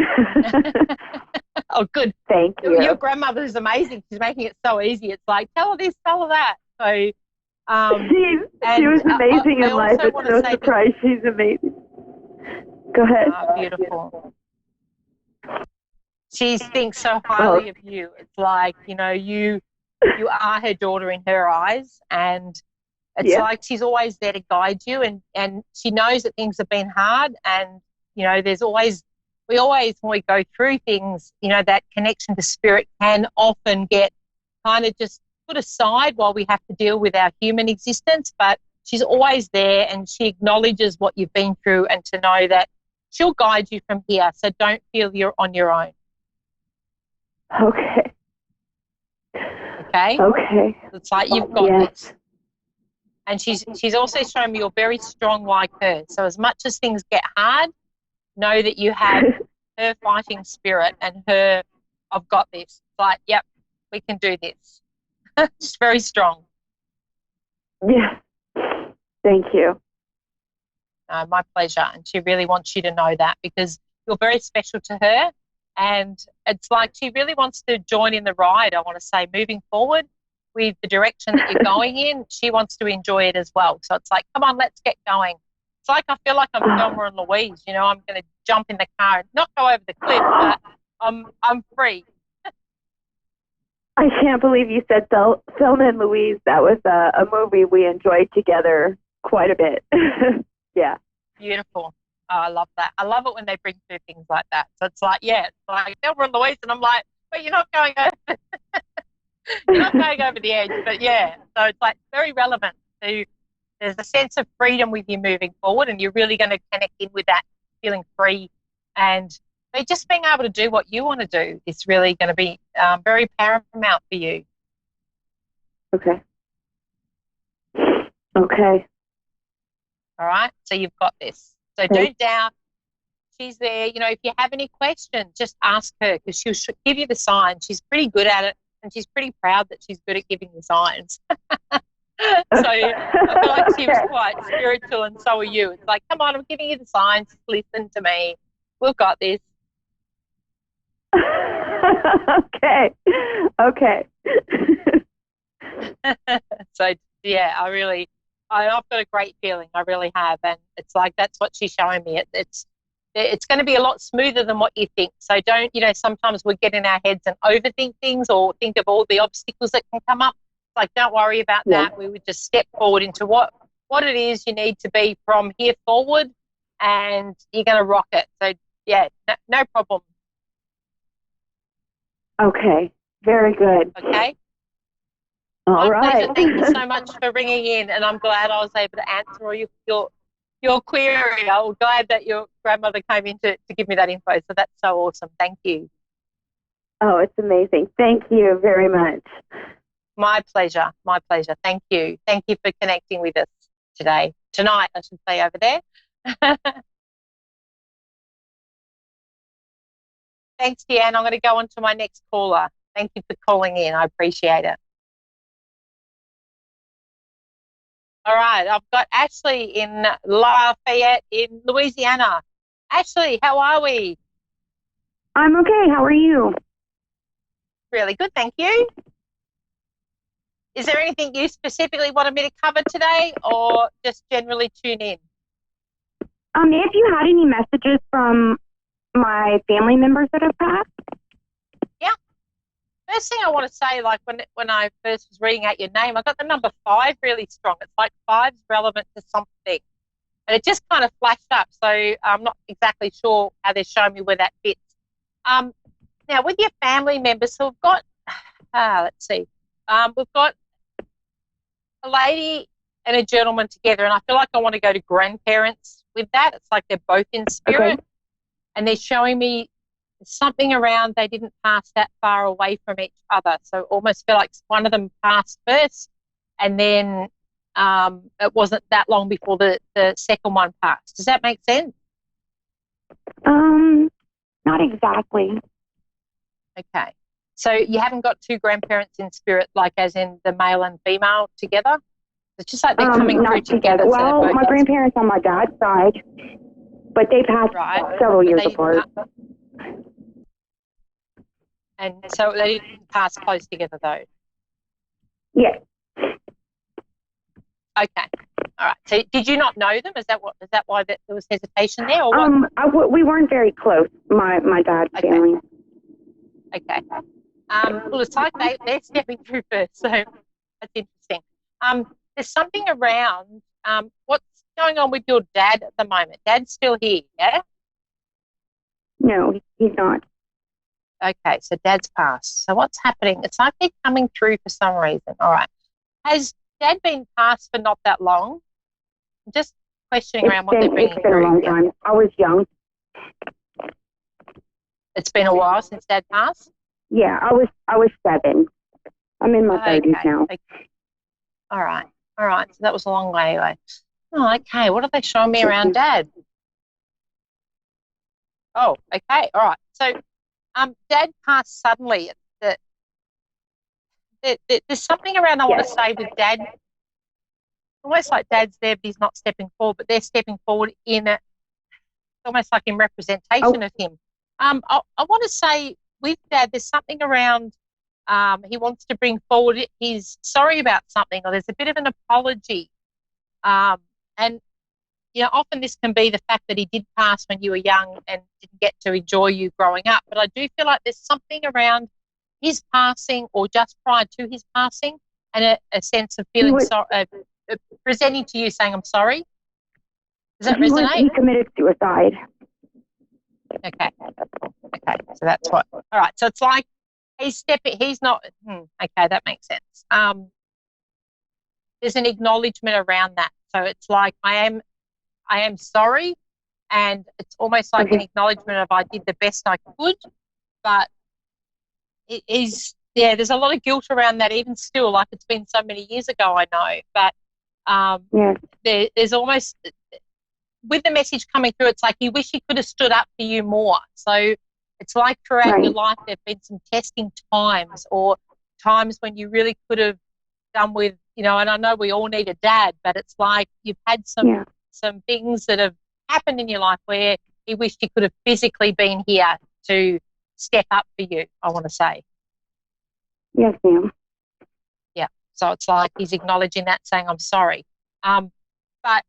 Oh, good. Thank you. Your grandmother is amazing. She's making it so easy. It's like, tell her this, tell her that. So she was amazing in life. It's no surprise she's amazing. Go ahead. Oh, beautiful. She thinks so highly of you. It's like, you are her daughter in her eyes, and it's like she's always there to guide you, and she knows that things have been hard, and there's always when we go through things, that connection to spirit can often get kind of just put aside while we have to deal with our human existence, but she's always there, and she acknowledges what you've been through, and to know that she'll guide you from here, so don't feel you're on your own. Okay. Okay? It's like you've got this. And she's also shown me you're very strong like her. So as much as things get hard, know that you have her fighting spirit and her, I've got this. It's like, yep, we can do this. She's very strong. Yeah. Thank you. My pleasure. And she really wants you to know that, because you're very special to her. And it's like she really wants to join in the ride, I want to say, moving forward with the direction that you're going in. She wants to enjoy it as well. So it's like, come on, let's get going. It's like I feel like I'm Thelma and Louise. I'm going to jump in the car and not go over the cliff, but I'm free. I can't believe you said Thelma and Louise. That was a movie we enjoyed together quite a bit. Yeah. Beautiful. Oh, I love that. I love it when they bring through things like that. So it's like, it's like Thelma and Louise, and I'm like, but you're not going over, you're not going over the edge. But yeah, so it's like very relevant. So there's a sense of freedom with you moving forward, and you're really going to connect in with that feeling free, and just being able to do what you want to do is really going to be very paramount for you. Okay. Okay. All right. So you've got this. So don't doubt. She's there. If you have any questions, just ask her, because she'll give you the signs. She's pretty good at it, and she's pretty proud that she's good at giving the signs. So I feel like she was quite spiritual, and so are you. It's like, come on, I'm giving you the signs. Listen to me. We've got this. Okay. So yeah, I've got a great feeling. I really have, and it's like that's what she's showing me. It's going to be a lot smoother than what you think. So don't, sometimes we get in our heads and overthink things, or think of all the obstacles that can come up. It's like, don't worry about that. We would just step forward into what it is you need to be from here forward, and you're going to rock it. So yeah, no problem. Okay. Very good. Okay. All My right. pleasure. Thank you so much for ringing in, and I'm glad I was able to answer all your query. I'm glad that your grandmother came in to give me that info. So that's so awesome. Thank you. Oh, it's amazing. Thank you very much. My pleasure. My pleasure. Thank you. Thank you for connecting with us tonight, I should say, over there. Thanks, Deanne. I'm going to go on to my next caller. Thank you for calling in. I appreciate it. All right. I've got Ashley in Lafayette in Louisiana. Ashley, how are we? I'm okay. How are you? Really good, thank you. Is there anything you specifically wanted me to cover today, or just generally tune in? If you had any messages from my family members that have passed. Yeah. First thing I want to say, like when I first was reading out your name, I got the number 5 really strong. It's like 5's relevant to something. And it just kind of flashed up. So I'm not exactly sure how they're showing me where that fits. Now, with your family members, so we've got, let's see, we've got a lady and a gentleman together, and I feel like I want to go to grandparents with that. It's like they're both in spirit, and they're showing me something around they didn't pass that far away from each other. So almost feel like one of them passed first, and then it wasn't that long before the second one passed. Does that make sense? Not exactly. Okay. So you haven't got two grandparents in spirit, like as in the male and female together? It's just like they're coming through together. Well, my grandparents on my dad's side, but they passed several years apart. And so they didn't pass close together, though? Yeah. Okay. All right. So did you not know them? Is that why there was hesitation there, or what? We weren't very close. My dad's family. Okay. Well, it's like they're stepping through first, so that's interesting. There's something around. What's going on with your dad at the moment? Dad's still here, yeah? No, he's not. Okay, so Dad's passed. So what's happening? It's like they're coming through for some reason. All right. Has Dad been passed for not that long? I'm just questioning around what they're bringing through. It's been a long time. I was young. It's been a while since Dad passed? Yeah, I was 7. I'm in my 30s now. Okay. All right. So that was a long way away. Oh, okay. What are they showing me around Dad? Oh, okay. All right. So Dad passed suddenly. There's something around I want to say with Dad. Almost like Dad's there, but he's not stepping forward, but they're stepping forward almost like in representation of him. I want to say with Dad, there's something around he wants to bring forward. He's sorry about something, or there's a bit of an apology. And often this can be the fact that he did pass when you were young and didn't get to enjoy you growing up. But I do feel like there's something around his passing or just prior to his passing and a sense of feeling sorry, presenting to you saying, I'm sorry. Does that resonate? He committed suicide. Okay. So that's what. All right. So it's like he's not. Okay, that makes sense. There's an acknowledgement around that. So it's like I am sorry, and it's almost like an acknowledgement of I did the best I could, but it is, there's a lot of guilt around that even still, like it's been so many years ago, I know, but there's almost, with the message coming through, it's like you wish he could have stood up for you more. So it's like throughout your life there have been some testing times or times when you really could have done with, and I know we all need a dad, but it's like you've had some things that have happened in your life where he wished he could have physically been here to step up for you, I want to say. Yes, ma'am. Yeah. So it's like he's acknowledging that, saying, I'm sorry. But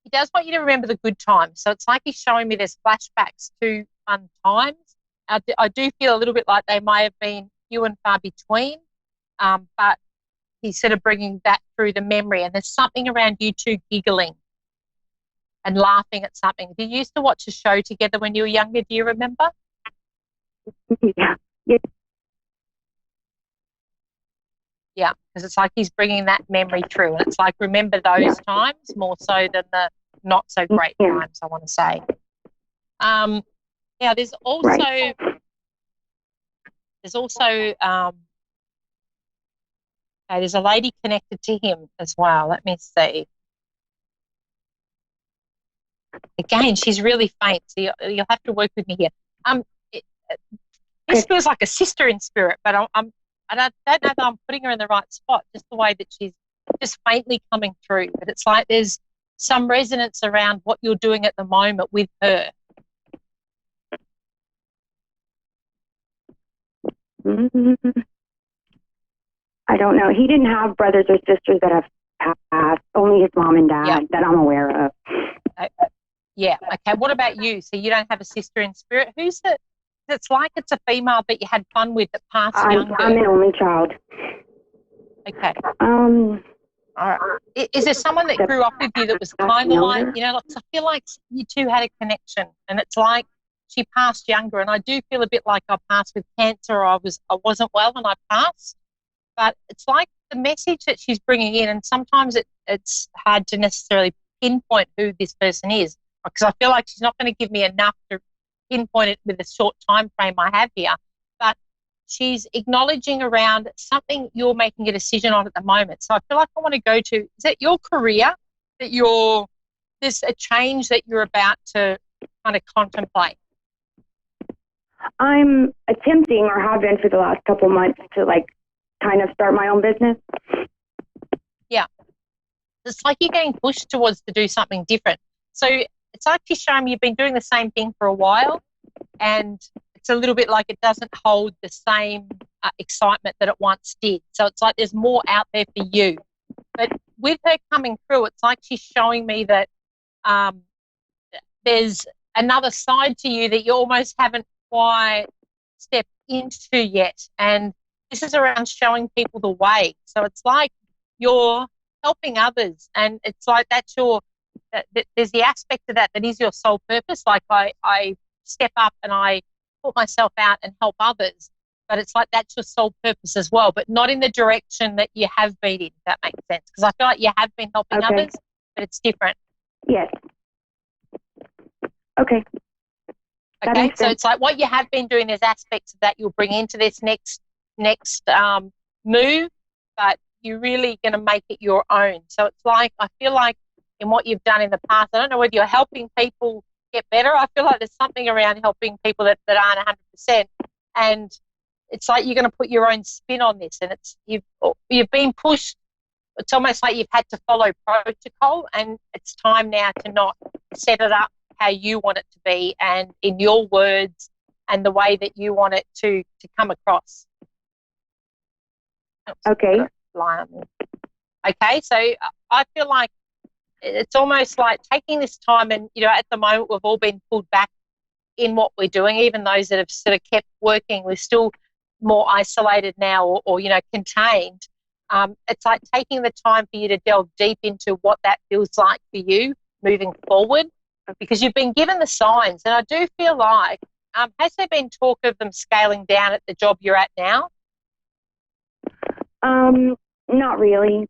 he does want you to remember the good times. So it's like he's showing me there's flashbacks to fun times. I do feel a little bit like they may have been few and far between, but he's sort of bringing that through the memory. And there's something around you two giggling and laughing at something. Did you used to watch a show together when you were younger? Do you remember? Yeah. Yeah, because it's like he's bringing that memory through. And it's like, remember those times more so than the not so great times, I want to say. Now, there's also there's a lady connected to him as well. Let me see. Again, she's really faint, so you'll have to work with me here. This feels like a sister in spirit, but I don't know that I'm putting her in the right spot, just the way that she's just faintly coming through. But it's like there's some resonance around what you're doing at the moment with her. I don't know. He didn't have brothers or sisters that have passed, only his mom and dad that I'm aware of. Yeah. Okay. What about you? So you don't have a sister in spirit. Who's it? It's like it's a female that you had fun with that passed younger. I'm an only child. Okay. All right. Is there someone that grew up with you that was kind of like, I feel like you two had a connection, and it's like she passed younger, and I do feel a bit like I passed with cancer, or I wasn't well and I passed, but it's like the message that she's bringing in, and sometimes it's hard to necessarily pinpoint who this person is, because I feel like she's not going to give me enough to pinpoint it with the short time frame I have here. But she's acknowledging around something you're making a decision on at the moment. So I feel like I want to go to, is it your career that there's a change that you're about to kind of contemplate? I'm attempting, or have been for the last couple months, to kind of start my own business. Yeah. It's like you're getting pushed towards to do something different. So it's like she's showing me you've been doing the same thing for a while, and it's a little bit like it doesn't hold the same excitement that it once did. So it's like there's more out there for you. But with her coming through, it's like she's showing me that there's another side to you that you almost haven't quite stepped into yet. And this is around showing people the way. So it's like you're helping others, and it's like that's there's the aspect of that is your sole purpose. Like I step up and I put myself out and help others, but it's like that's your sole purpose as well, but not in the direction that you have been in, if that makes sense. Because I feel like you have been helping others, but it's different. Yes. Okay. Okay, so it's like what you have been doing, there's aspects of that you'll bring into this next move, but you're really going to make it your own. So it's like, I feel like in what you've done in the past, I don't know whether you're helping people get better. I feel like there's something around helping people that aren't 100%. And it's like you're going to put your own spin on this, and you've been pushed. It's almost like you've had to follow protocol, and it's time now to not set it up how you want it to be and in your words and the way that you want it to come across. Okay. Okay, so I feel like it's almost like taking this time, and at the moment we've all been pulled back in what we're doing. Even those that have sort of kept working, we're still more isolated now or contained. It's like taking the time for you to delve deep into what that feels like for you moving forward, because you've been given the signs. And I do feel like, has there been talk of them scaling down at the job you're at now? Not really.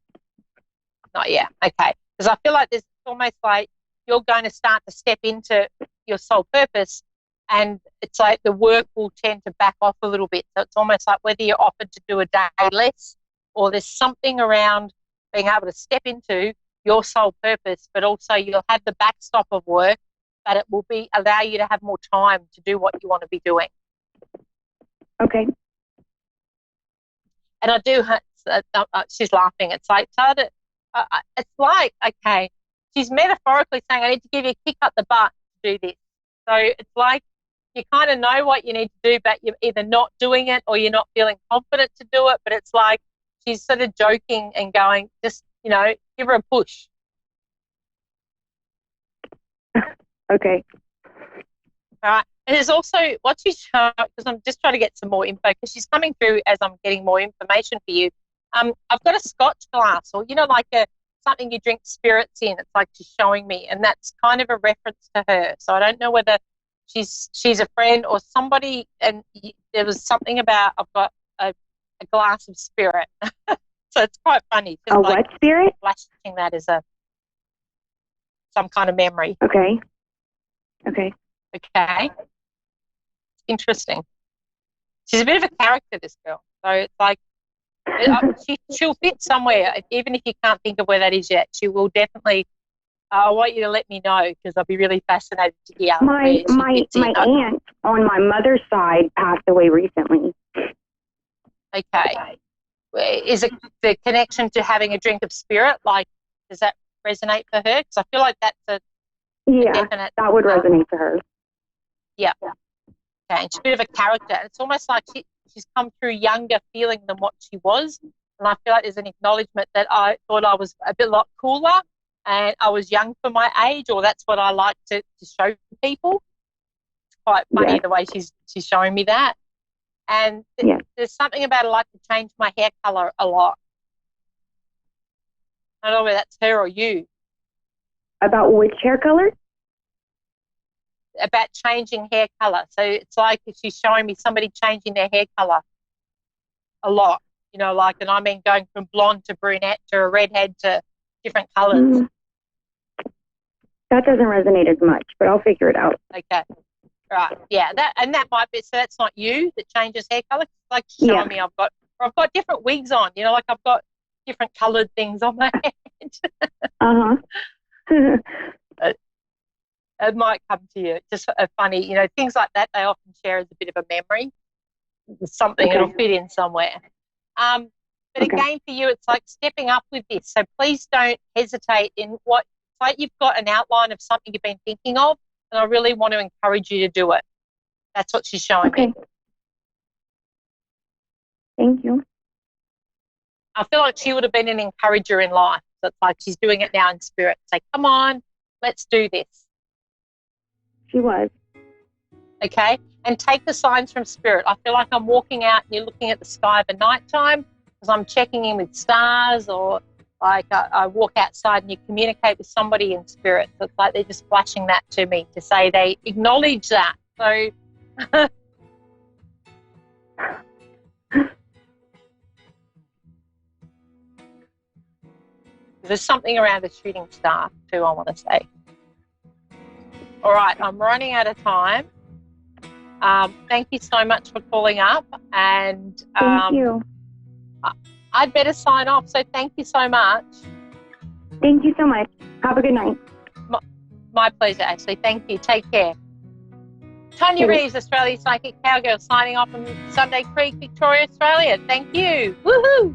Not yet. Okay. Because I feel like it's almost like you're going to start to step into your sole purpose, and it's like the work will tend to back off a little bit. So it's almost like whether you're offered to do a day less, or there's something around being able to step into your sole purpose, but also you'll have the backstop of work, but it will allow you to have more time to do what you want to be doing. Okay. And I do, she's laughing. It's like, it's like, okay, she's metaphorically saying, I need to give you a kick up the butt to do this. So it's like you kind of know what you need to do, but you're either not doing it or you're not feeling confident to do it. But it's like she's sort of joking and going, just, give her a push. Okay. All right. And there's also what she's showing, because I'm just trying to get some more info, because she's coming through as I'm getting more information for you. I've got a Scotch glass, or like something you drink spirits in. It's like she's showing me, and that's kind of a reference to her. So I don't know whether she's a friend or somebody. And there was something about I've got a glass of spirit, so it's quite funny. A what spirit? Flashing that as some kind of memory. Okay. Okay. Okay. Interesting. She's a bit of a character, this girl. So it's like she'll fit somewhere, even if you can't think of where that is yet. She will definitely. I want you to let me know, because I'll be really fascinated to hear. My aunt on my mother's side passed away recently. Okay. Is it the connection to having a drink of spirit? Like, does that resonate for her? Because I feel like that's a definite. That would resonate for her. Yeah. Okay. She's a bit of a character. It's almost like she's come through younger feeling than what she was. And I feel like there's an acknowledgement that I thought I was a lot cooler and I was young for my age, or that's what I like to show people. It's quite funny the way she's showing me that. And there's something about I like to change my hair colour a lot. I don't know whether that's her or you. About which hair color? About changing hair colour. So it's like if she's showing me somebody changing their hair colour a lot. You know, like, and I mean going from blonde to brunette to a redhead to different colours. That doesn't resonate as much, but I'll figure it out. Okay. Right. Yeah. That might be. So that's not you that changes hair colour. It's like showing me I've got different wigs on. You know, like I've got different coloured things on my head. It might come to you. Just funny, you know, things like that. They often share as a bit of a memory. Something it'll fit in somewhere. But again, for you, it's like stepping up with this. So please don't hesitate in what. It's like you've got an outline of something you've been thinking of, and I really want to encourage you to do it. That's what she's showing me. Thank you. I feel like she would have been an encourager in life. So it's like she's doing it now in spirit. Say, come on, let's do this. She was. Okay? And take the signs from spirit. I feel like I'm walking out and you're looking at the sky of a nighttime because I'm checking in with stars, or like I walk outside and you communicate with somebody in spirit. So it's like they're just flashing that to me to say they acknowledge that. So there's something around a shooting star too, I want to say. All right, I'm running out of time. Thank you so much for calling up. And thank you. I'd better sign off, so thank you so much. Thank you so much. Have a good night. My pleasure, Ashley. Thank you. Take care. Tanya Reeves, Australia Psychic Cowgirl, signing off from Sunday Creek, Victoria, Australia. Thank you. Woohoo!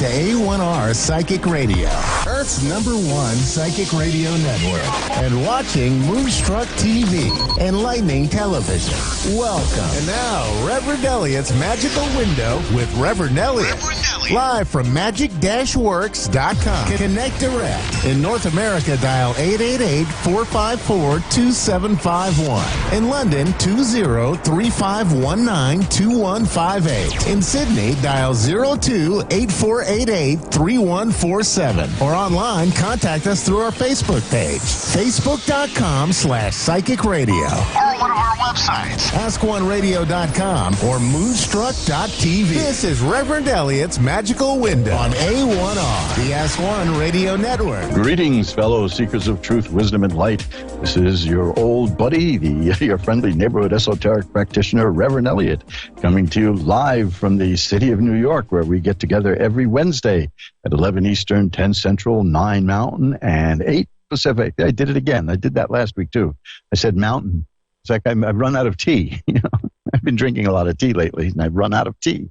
to A1R Psychic Radio, Earth's #1 psychic radio network, and watching Moonstruck TV, enlightening television. Welcome. And now, Reverend Elliot's Magical Window with Reverend Elliot. Live from magic-works.com. Connect direct. In North America, dial 888-454-2751. In London, 20-3519-2158. In Sydney, dial 02-8488-3147. Or online, contact us through our Facebook page, facebook.com/psychic radio. Or one of our websites, askoneradio.com or moonstruck.tv. This is Reverend Elliot's Magical Window on A1R, the Ask One Radio Network. Greetings, fellow seekers of truth, wisdom, and light. This is your old buddy, your friendly neighborhood esoteric practitioner, Reverend Elliot, coming to you live from the city of New York, where we get together every Wednesday at 11 Eastern, 10 Central, 9 Mountain, and 8 Pacific. I did it again. I did that last week, too. I said mountain. It's like I've run out of tea. You know, I've been drinking a lot of tea lately, and I've run out of tea.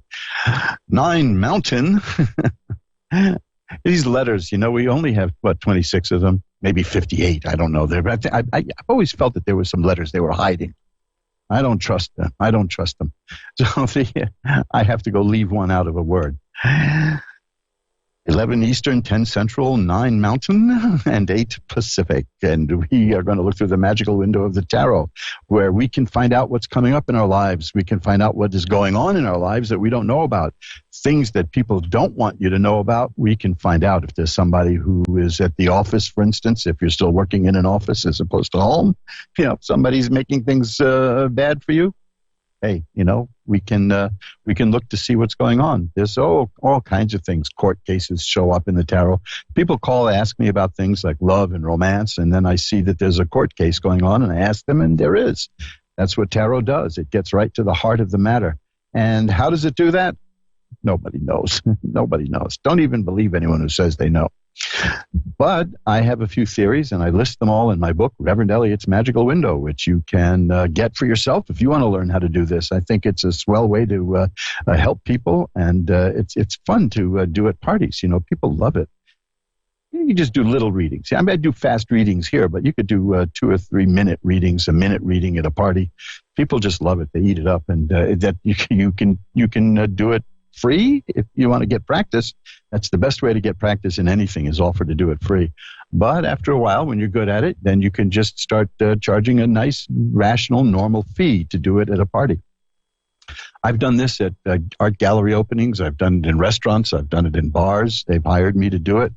9 Mountain. These letters, you know, we only have, 26 of them? Maybe 58. I don't know. I've always felt that there were some letters they were hiding. I don't trust them. So I have to go leave one out of a word. 11 Eastern, 10 Central, 9 Mountain, and 8 Pacific. And we are going to look through the magical window of the tarot, where we can find out what's coming up in our lives. We can find out what is going on in our lives that we don't know about. Things that people don't want you to know about, we can find out. If there's somebody who is at the office, for instance, if you're still working in an office as opposed to home, you know, somebody's making things bad for you. Hey, you know, we can look to see what's going on. There's all kinds of things. Court cases show up in the tarot. People ask me about things like love and romance, and then I see that there's a court case going on, and I ask them, and there is. That's what tarot does. It gets right to the heart of the matter. And how does it do that? Nobody knows. Nobody knows. Don't even believe anyone who says they know. But I have a few theories, and I list them all in my book, Reverend Elliot's Magical Window, which you can get for yourself if you want to learn how to do this. I think it's a swell way to help people, and it's fun to do at parties. You know, people love it. You just do little readings. I mean, I do fast readings here, but you could do 2 or 3 minute readings, a minute reading at a party. People just love it. They eat it up, and that you can do it free if you want to get practice. That's the best way to get practice in anything, is offer to do it free. But after a while, when you're good at it, then you can just start charging a nice, rational, normal fee to do it at a party. I've done this at art gallery openings. I've done it in restaurants. I've done it in bars. They've hired me to do it.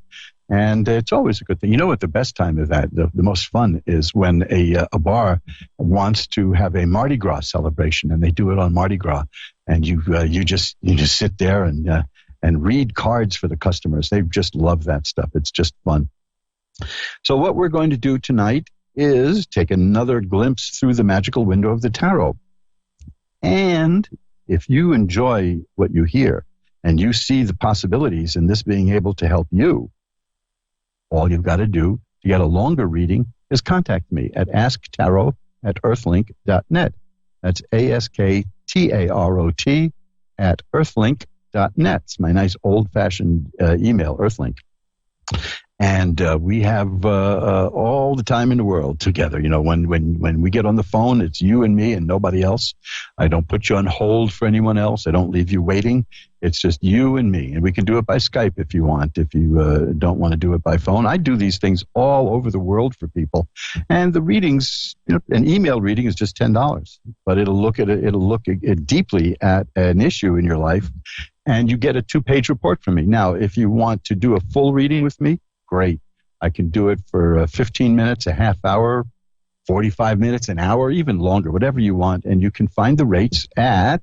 And it's always a good thing. You know what the best time of that, the most fun, is when a bar wants to have a Mardi Gras celebration, and they do it on Mardi Gras, and you just sit there and read cards for the customers. They just love that stuff. It's just fun. So what we're going to do tonight is take another glimpse through the magical window of the tarot. And if you enjoy what you hear and you see the possibilities in this being able to help you, all you've got to do to get a longer reading is contact me at asktarot@earthlink.net. That's ASKTAROT at earthlink.net. It's my nice old-fashioned email, Earthlink. And we have all the time in the world together. You know, when we get on the phone, it's you and me and nobody else. I don't put you on hold for anyone else. I don't leave you waiting. It's just you and me. And we can do it by Skype if you want, if you don't want to do it by phone. I do these things all over the world for people. And the readings, you know, an email reading is just $10. But it'll look deeply at an issue in your life, and you get a 2-page report from me. Now, if you want to do a full reading with me, great. I can do it for 15 minutes, a half hour, 45 minutes, an hour, even longer, whatever you want. And you can find the rates at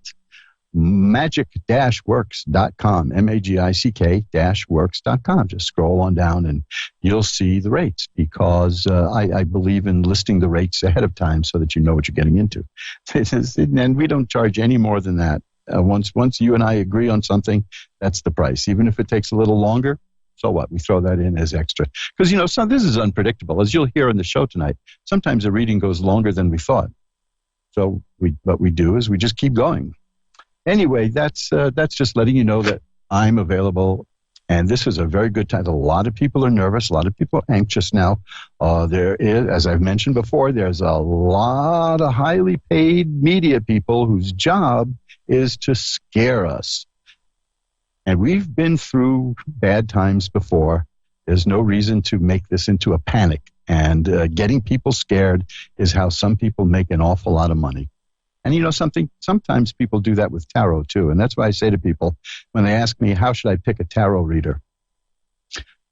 magic-works.com, magic-works.com. Just scroll on down and you'll see the rates, because I believe in listing the rates ahead of time so that you know what you're getting into. And we don't charge any more than that. Once you and I agree on something, that's the price. Even if it takes a little longer, so what? We throw that in as extra. Because, you know, this is unpredictable. As you'll hear in the show tonight, sometimes a reading goes longer than we thought. So what we do is we just keep going. Anyway, that's just letting you know that I'm available And this is a very good time. A lot of people are nervous. A lot of people are anxious now. There is, as I've mentioned before, there's a lot of highly paid media people whose job is to scare us. And we've been through bad times before. There's no reason to make this into a panic. And getting people scared is how some people make an awful lot of money. And you know something? Sometimes people do that with tarot too. And that's why I say to people, when they ask me, how should I pick a tarot reader?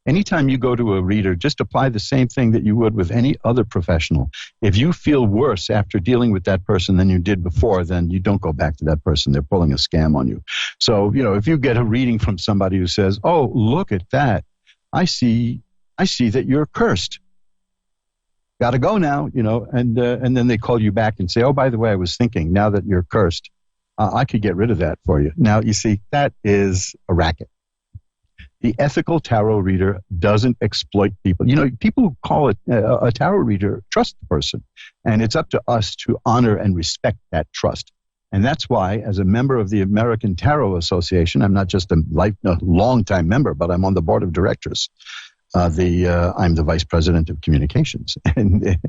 Anytime you go to a reader, just apply the same thing that you would with any other professional. If you feel worse after dealing with that person than you did before, then you don't go back to that person. They're pulling a scam on you. So, you know, if you get a reading from somebody who says, oh, look at that. I see that you're cursed. Got to go now, you know, and then they call you back and say, oh, by the way, I was thinking, now that you're cursed, I could get rid of that for you. Now, you see, that is a racket. The ethical tarot reader doesn't exploit people. You know, people who call it a tarot reader trust the person, and it's up to us to honor and respect that trust. And that's why, as a member of the American Tarot Association, I'm not just a long-time member, but I'm on the board of directors. I'm the vice president of communications. And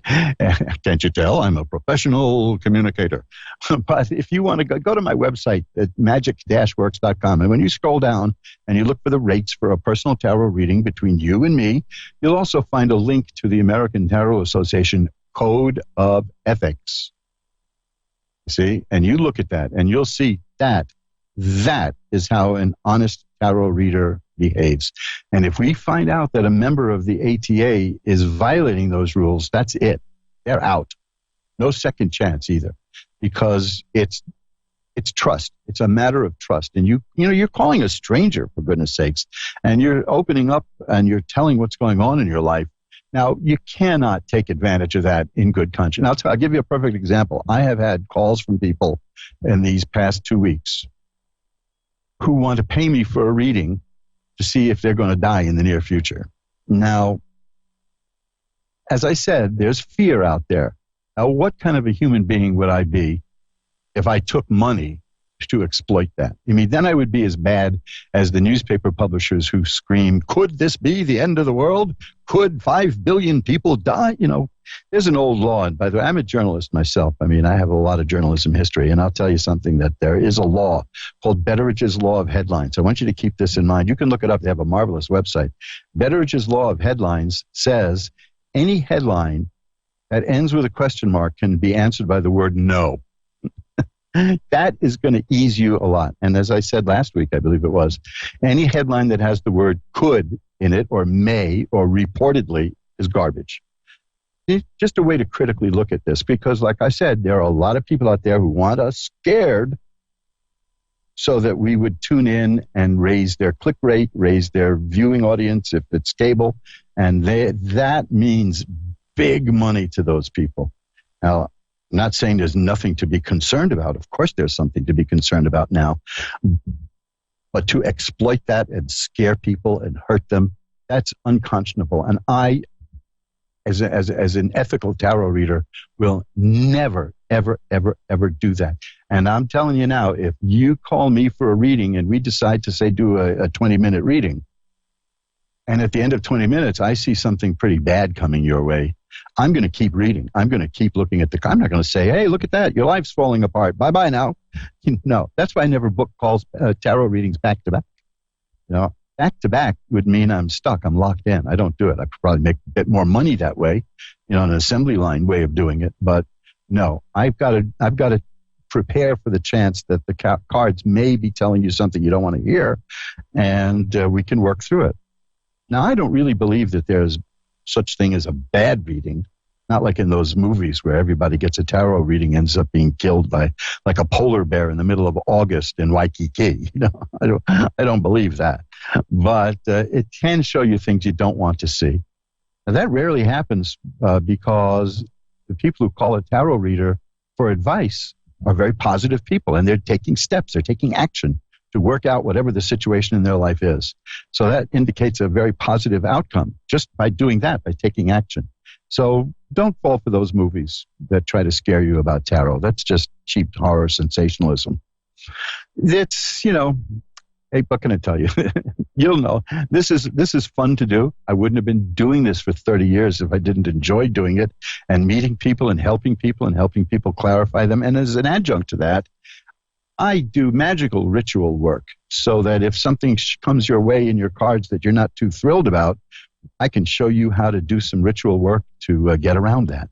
can't you tell? I'm a professional communicator. But if you want to go to my website at magic-works.com. And when you scroll down and you look for the rates for a personal tarot reading between you and me, you'll also find a link to the American Tarot Association Code of Ethics. See? And you look at that and you'll see that is how an honest tarot reader behaves. And if we find out that a member of the ATA is violating those rules, that's it. They're out. No second chance either, because it's trust. It's a matter of trust. And you're calling a stranger, for goodness sakes, and you're opening up and you're telling what's going on in your life. Now, you cannot take advantage of that in good conscience. I'll give you a perfect example. I have had calls from people in these past 2 weeks who want to pay me for a reading to see if they're going to die in the near future. Now, as I said, there's fear out there. Now, what kind of a human being would I be if I took money to exploit that? I mean, then I would be as bad as the newspaper publishers who scream, could this be the end of the world? Could 5 billion people die? You know, there's an old law. And by the way, I'm a journalist myself. I mean, I have a lot of journalism history. And I'll tell you something, that there is a law called Betteridge's Law of Headlines. I want you to keep this in mind. You can look it up. They have a marvelous website. Betteridge's Law of Headlines says any headline that ends with a question mark can be answered by the word no. That is going to ease you a lot. And as I said last week, I believe it was, any headline that has the word could in it or may or reportedly is garbage. It's just a way to critically look at this, because like I said, there are a lot of people out there who want us scared so that we would tune in and raise their click rate, raise their viewing audience if it's cable. And that means big money to those people. Now, I'm not saying there's nothing to be concerned about. Of course, there's something to be concerned about now. But to exploit that and scare people and hurt them, that's unconscionable. And I, as an ethical tarot reader, will never, ever, ever, ever do that. And I'm telling you now, if you call me for a reading and we decide to, say, do a 20-minute reading, and at the end of 20 minutes, I see something pretty bad coming your way, I'm going to keep reading. I'm going to keep looking at I'm not going to say, hey, look at that. Your life's falling apart. Bye-bye now. No, that's why I never book calls, tarot readings back to back. You know, back to back would mean I'm stuck. I'm locked in. I don't do it. I could probably make a bit more money that way, you know, an assembly line way of doing it. But no, I've got to prepare for the chance that the cards may be telling you something you don't want to hear, and we can work through it. Now, I don't really believe that there's such thing as a bad reading, not like in those movies where everybody gets a tarot reading, ends up being killed by like a polar bear in the middle of August in Waikiki. You know, I don't believe that, but it can show you things you don't want to see. Now, that rarely happens because the people who call a tarot reader for advice are very positive people, and they're taking steps, they're taking action to work out whatever the situation in their life is. So that indicates a very positive outcome just by doing that, by taking action. So don't fall for those movies that try to scare you about tarot. That's just cheap horror sensationalism. It's, you know, Hey, what can I tell you? You'll know. This is fun to do. I wouldn't have been doing this for 30 years if I didn't enjoy doing it and meeting people and helping people clarify them. And as an adjunct to that, I do magical ritual work so that if something comes your way in your cards that you're not too thrilled about, I can show you how to do some ritual work to get around that.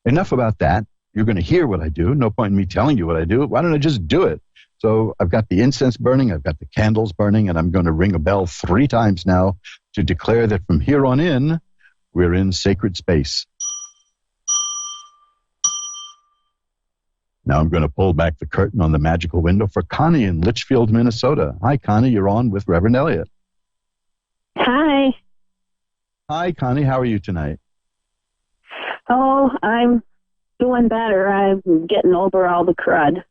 Enough about that. You're going to hear what I do. No point in me telling you what I do. Why don't I just do it? So I've got the incense burning, I've got the candles burning, and I'm going to ring a bell 3 times now to declare that from here on in, we're in sacred space. Now I'm going to pull back the curtain on the magical window for Connie in Litchfield, Minnesota. Hi, Connie. You're on with Reverend Elliot. Hi. Hi, Connie. How are you tonight? Oh, I'm doing better. I'm getting over all the crud.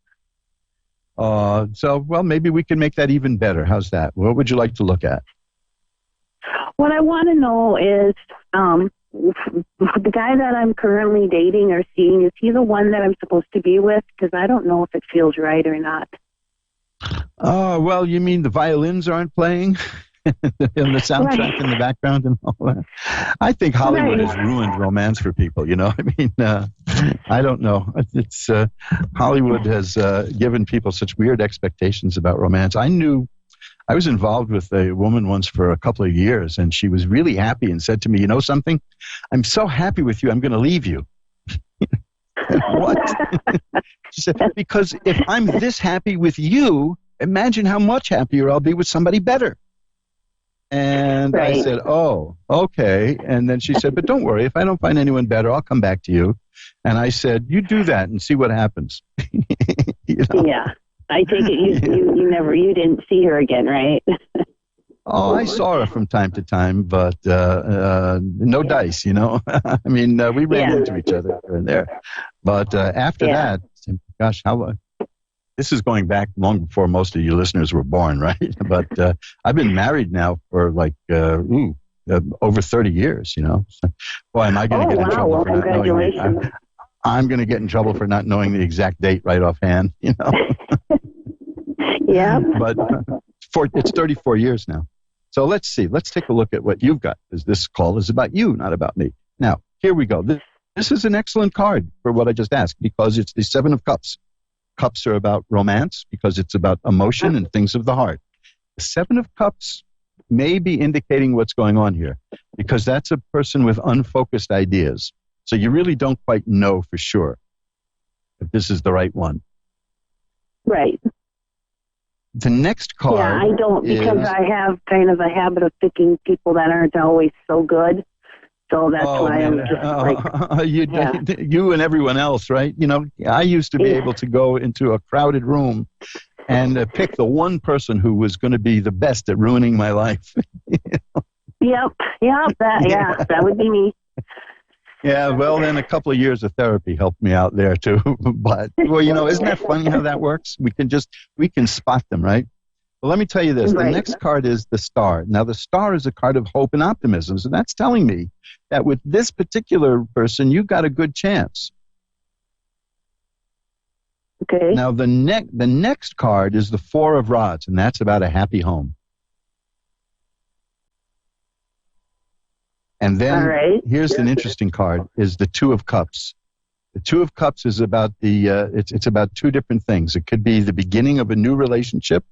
Well, maybe we can make that even better. How's that? What would you like to look at? What I want to know is, the guy that I'm currently dating or seeing, is he the one that I'm supposed to be with? Because I don't know if it feels right or not. Oh, well, you mean the violins aren't playing? In the soundtrack in the background and all that. I think Hollywood has ruined romance for people, you know. I mean, I don't know. It's Hollywood has given people such weird expectations about romance. I was involved with a woman once for a couple of years, and she was really happy and said to me, you know something? I'm so happy with you, I'm going to leave you. What? She said, because if I'm this happy with you, imagine how much happier I'll be with somebody better. And I said, oh, okay. And then she said, but don't worry. If I don't find anyone better, I'll come back to you. And I said, you do that and see what happens. You know? Yeah. I take it you didn't see her again, right? Oh, I saw her from time to time, but no dice, you know. I mean, we ran into each other here and there. But after that, gosh, this is going back long before most of you listeners were born, right? But I've been married now for like over 30 years, you know. So, boy, am I going to get in trouble for not knowing. I'm going to get in trouble for not knowing the exact date right offhand, you know. Yeah. But it's 34 years now. So let's see. Let's take a look at what you've got, because this call is about you, not about me. Now, here we go. This is an excellent card for what I just asked, because it's the 7 of Cups. Cups are about romance because it's about emotion and things of the heart. The 7 of Cups may be indicating what's going on here, because that's a person with unfocused ideas. So you really don't quite know for sure if this is the right one. Right. The next card. Yeah, I don't, because I have kind of a habit of picking people that aren't always so good. So that's why I'm just you and everyone else, right? You know, I used to be able to go into a crowded room and pick the one person who was going to be the best at ruining my life. Yep, that would be me. Yeah, well, then a couple of years of therapy helped me out there too. But, well, you know, isn't that funny how that works? We can spot them, right? Well, let me tell you this. The next card is the Star. Now, the Star is a card of hope and optimism. So that's telling me that with this particular person, you've got a good chance. Okay. Now, the next card is the 4 of Rods, and that's about a happy home. And then here's an interesting card, is the 2 of Cups. The 2 of Cups is about it's about 2 different things. It could be the beginning of a new relationship,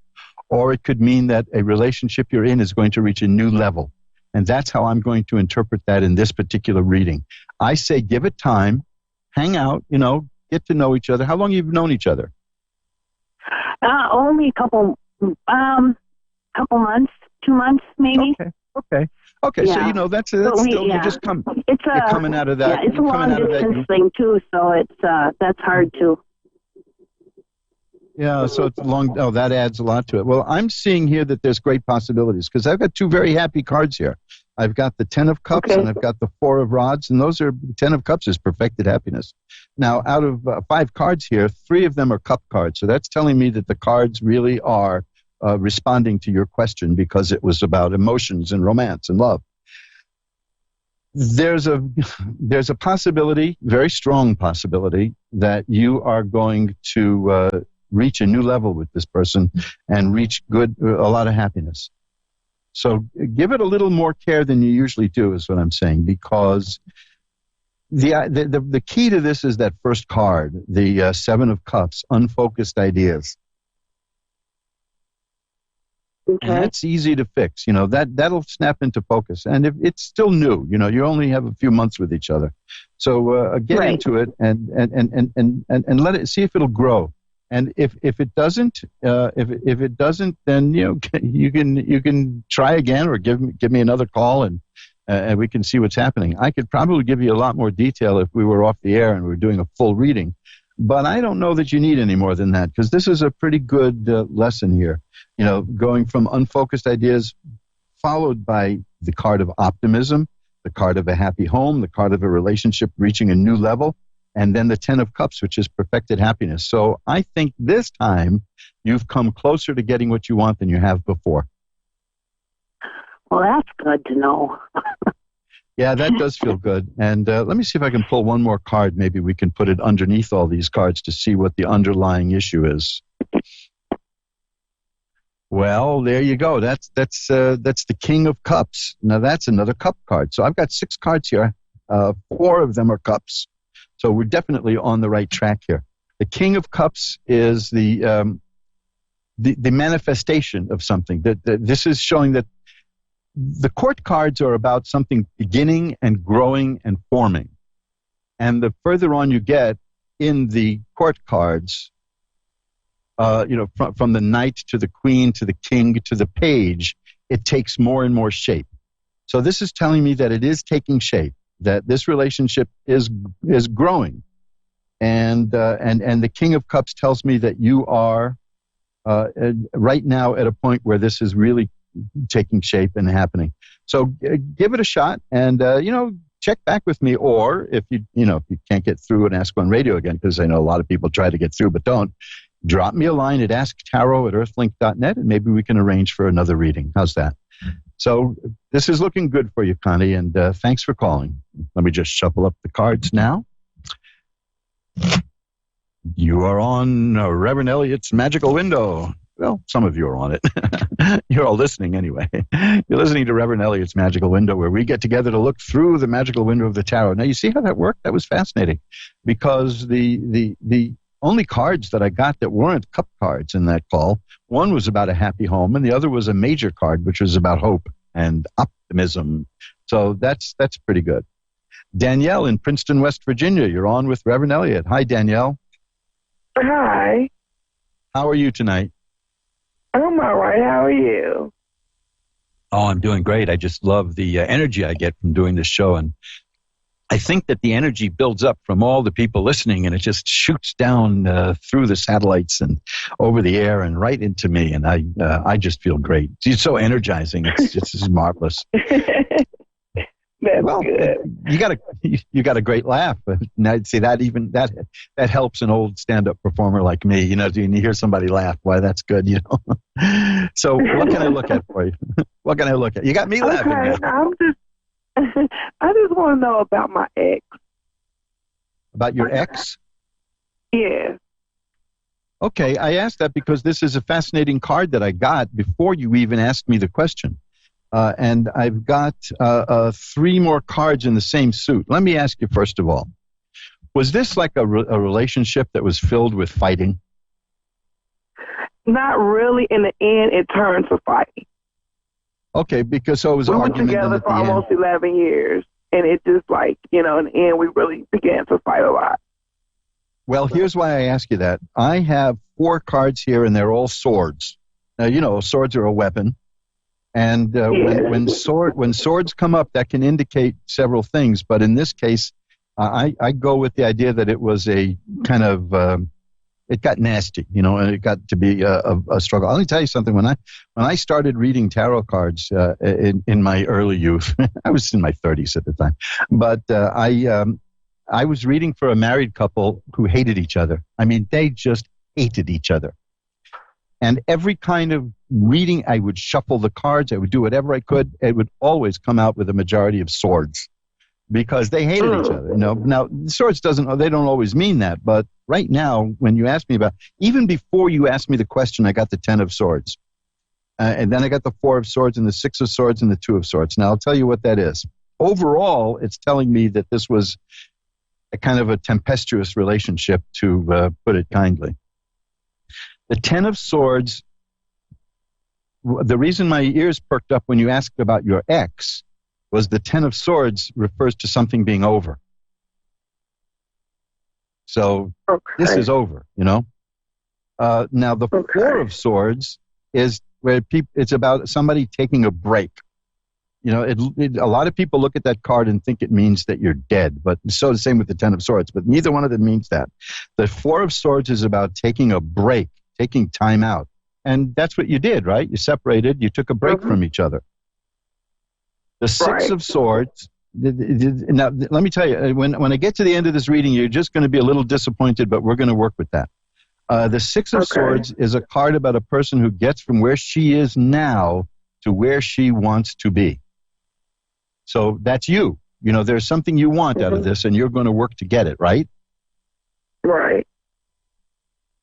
or it could mean that a relationship you're in is going to reach a new level. And that's how I'm going to interpret that in this particular reading. I say give it time, hang out, you know, get to know each other. How long have you known each other? Only a couple months, 2 months maybe. Okay, yeah. So, you know, that's still, you're just coming out of that. Yeah, it's a long distance thing too, so it's, that's hard too. Yeah, so it's long, that adds a lot to it. Well, I'm seeing here that there's great possibilities, because I've got 2 very happy cards here. I've got the 10 of Cups and I've got the 4 of Rods, and those are, 10 of Cups is perfected happiness. Now, out of 5 cards here, 3 of them are cup cards, so that's telling me that the cards really are responding to your question, because it was about emotions and romance and love. There's a possibility, very strong possibility, that you are going to reach a new level with this person and reach a lot of happiness. So give it a little more care than you usually do, is what I'm saying, because the key to this is that first card, the Seven of Cups, unfocused ideas. Okay. And that's easy to fix. That'll snap into focus. And if it's still new, you only have a few months with each other. So get Right. into it and let it, see if it'll grow. And if it doesn't, if it doesn't, then you can try again, or give me another call, and we can see what's happening. I could probably give you a lot more detail if we were off the air and we were doing a full reading, but I don't know that you need any more than that, because this is a pretty good lesson here. Going from unfocused ideas, followed by the card of optimism, the card of a happy home, the card of a relationship reaching a new level, and then the Ten of Cups, which is perfected happiness. So I think this time you've come closer to getting what you want than you have before. Well, that's good to know. Yeah, that does feel good. And let me see if I can pull one more card. Maybe we can put it underneath all these cards to see what the underlying issue is. Well, there you go. That's the King of Cups. Now that's another cup card. So I've got 6 cards here. 4 of them are cups. So we're definitely on the right track here. The King of Cups is the manifestation of something. This is showing that the court cards are about something beginning and growing and forming. And the further on you get in the court cards, from the knight to the queen to the king to the page, it takes more and more shape. So this is telling me that it is taking shape, that this relationship is growing, and the King of Cups tells me that you are right now at a point where this is really taking shape and happening. So give it a shot, and check back with me, or if you can't get through and Ask on Radio again, because I know a lot of people try to get through but don't, drop me a line at asktarot@earthlink.net, and maybe we can arrange for another reading. How's that? So this is looking good for you, Connie, and thanks for calling. Let me just shuffle up the cards now. You are on Reverend Elliott's Magical Window. Well, some of you are on it. You're all listening anyway. You're listening to Reverend Elliott's Magical Window, where we get together to look through the magical window of the tarot. Now, you see how that worked? That was fascinating, because the only cards that I got that weren't cup cards in that call, one was about a happy home, and the other was a major card, which was about hope and optimism. So that's pretty good. Danielle in Princeton, West Virginia, you're on with Reverend Elliott. Hi, Danielle. Hi. How are you tonight? I'm all right. How are you? Oh, I'm doing great. I just love the energy I get from doing this show, and I think that the energy builds up from all the people listening, and it just shoots down through the satellites and over the air and right into me, and I just feel great. It's so energizing. It's just marvelous. That's good. You got a great laugh. Now, see, that helps an old stand-up performer like me. You hear somebody laugh. Why, that's good. So what can I look at for you? What can I look at? You got me laughing now. I just want to know about my ex. About your ex? Yeah. Okay, I asked that because this is a fascinating card that I got before you even asked me the question. And I've got 3 more cards in the same suit. Let me ask you, first of all, was this like a relationship that was filled with fighting? Not really. In the end, it turned to fighting. Okay, because so it was we argument. We were together at for the almost end. 11 years, and it just in the end, we really began to fight a lot. Well, here's why I ask you that. I have 4 cards here, and they're all swords. Now, swords are a weapon. And when swords come up, that can indicate several things. But in this case, I go with the idea that it was a kind of it got nasty, and it got to be a struggle. Let me tell you something. When I started reading tarot cards in my early youth, I was in my 30s at the time, but I was reading for a married couple who hated each other. I mean, they just hated each other. And every kind of reading, I would shuffle the cards. I would do whatever I could. It would always come out with a majority of swords, because they hated each other. Now swords they don't always mean that, but right now, when you ask me about, even before you asked me the question, I got the 10 of swords. And then I got the 4 of swords and the 6 of swords and the 2 of swords. Now I'll tell you what that is. Overall, it's telling me that this was a kind of a tempestuous relationship, to put it kindly. The 10 of swords, the reason my ears perked up when you asked about your ex was the 10 of swords refers to something being over. So this is over, Now the 4 of swords is where it's about somebody taking a break. A lot of people look at that card and think it means that you're dead, but so the same with the 10 of swords, but neither one of them means that. The 4 of swords is about taking a break, taking time out. And that's what you did, right? You separated, you took a break from each other. The 6 of swords, now let me tell you, when I get to the end of this reading, you're just going to be a little disappointed, but we're going to work with that. The 6 of swords is a card about a person who gets from where she is now to where she wants to be. So that's you. There's something you want out of this, and you're going to work to get it, right? Right.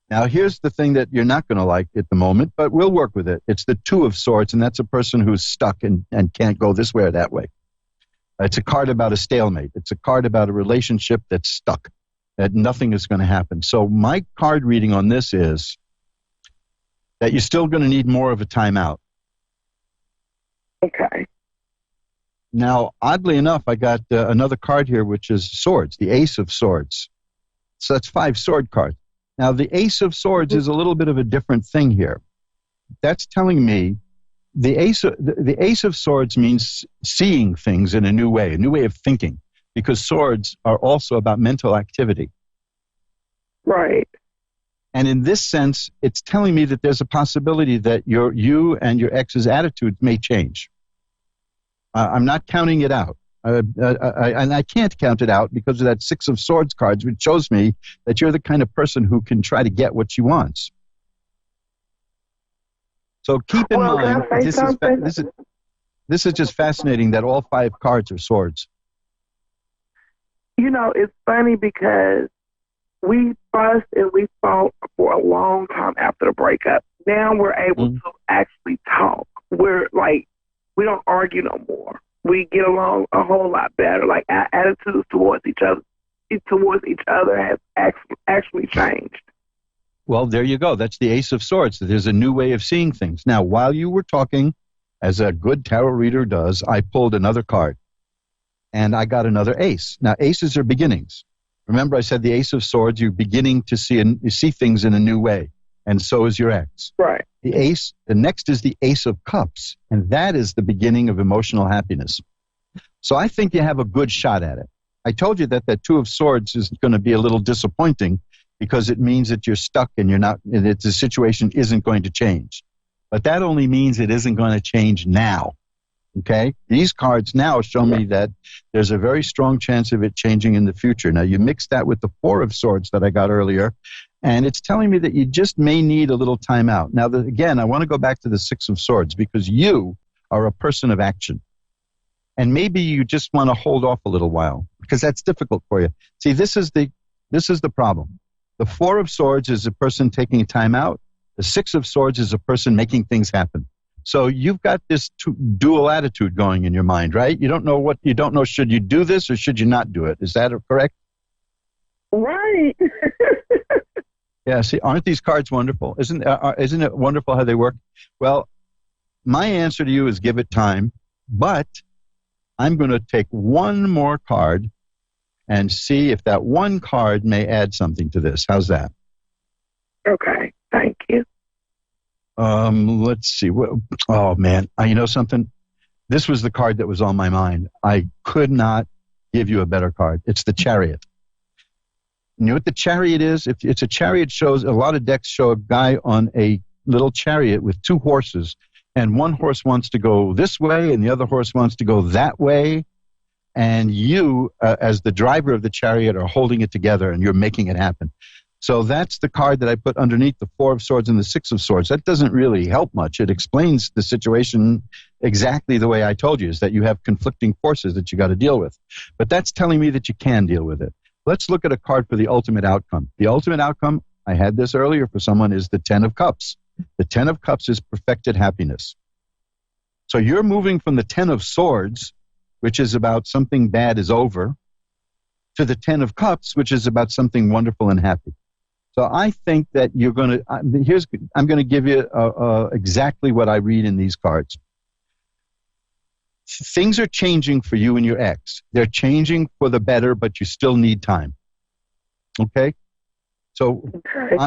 Now, here's the thing that you're not going to like at the moment, but we'll work with it. It's the 2 of swords, and that's a person who's stuck and can't go this way or that way. It's a card about a stalemate. It's a card about a relationship that's stuck, that nothing is going to happen. So my card reading on this is that you're still going to need more of a timeout. Okay. Now, oddly enough, I got another card here, which is swords, the Ace of Swords. So that's 5 sword cards. Now, the Ace of Swords is a little bit of a different thing here. That's telling me the Ace of Swords means seeing things in a new way of thinking, because swords are also about mental activity. Right. And in this sense, it's telling me that there's a possibility that you and your ex's attitudes may change. I'm not counting it out. And I can't count it out because of that 6 of Swords cards, which shows me that you're the kind of person who can try to get what she wants. So keep in mind, this is just fascinating that all 5 cards are swords. It's funny because we fussed and we fought for a long time after the breakup. Now we're able to actually talk. We're like, we don't argue no more. We get along a whole lot better. Like, our attitudes towards each other has actually changed. Well, there you go. That's the Ace of Swords. There's a new way of seeing things. Now, while you were talking, as a good tarot reader does, I pulled another card, and I got another ace. Now, aces are beginnings. Remember, I said the Ace of Swords, you're beginning to see things in a new way, and so is your ex. Right. The next is the Ace of Cups, and that is the beginning of emotional happiness. So I think you have a good shot at it. I told you that 2 of Swords is going to be a little disappointing because it means that you're stuck and the situation isn't going to change. But that only means it isn't going to change now. Okay? These cards now show me that there's a very strong chance of it changing in the future. Now, you mix that with the 4 of Swords that I got earlier, and it's telling me that you just may need a little time out. Now, again, I want to go back to the 6 of Swords because you are a person of action. And maybe you just want to hold off a little while because that's difficult for you. See, this is the problem. The 4 of Swords is a person taking time out. The 6 of Swords is a person making things happen. So you've got this dual attitude going in your mind, right? You don't know should you do this or should you not do it. Is that correct? Right. Yeah, see, aren't these cards wonderful? Isn't it wonderful how they work? Well, my answer to you is give it time, but I'm going to take one more card and see if that one card may add something to this. How's that? Okay, thank you. Let's see. Oh, man. You know something? This was the card that was on my mind. I could not give you a better card. It's the Chariot. You know what the Chariot is? If it's a chariot, shows a lot of decks show a guy on a little chariot with 2 horses, and one horse wants to go this way and the other horse wants to go that way, and you, as the driver of the chariot, are holding it together and you're making it happen. So that's the card that I put underneath the 4 of Swords and the 6 of Swords. That doesn't really help much. It explains the situation exactly the way I told you, is that you have conflicting forces that you got to deal with. But that's telling me that you can deal with it. Let's look at a card for the ultimate outcome. The ultimate outcome, I had this earlier for someone, is the 10 of Cups. The 10 of Cups is perfected happiness. So you're moving from the 10 of Swords, which is about something bad is over, to the 10 of Cups, which is about something wonderful and happy. So I think that you're going to, I'm going to give you exactly what I read in these cards. Things are changing for you and your ex. They're changing for the better, but you still need time. Okay? So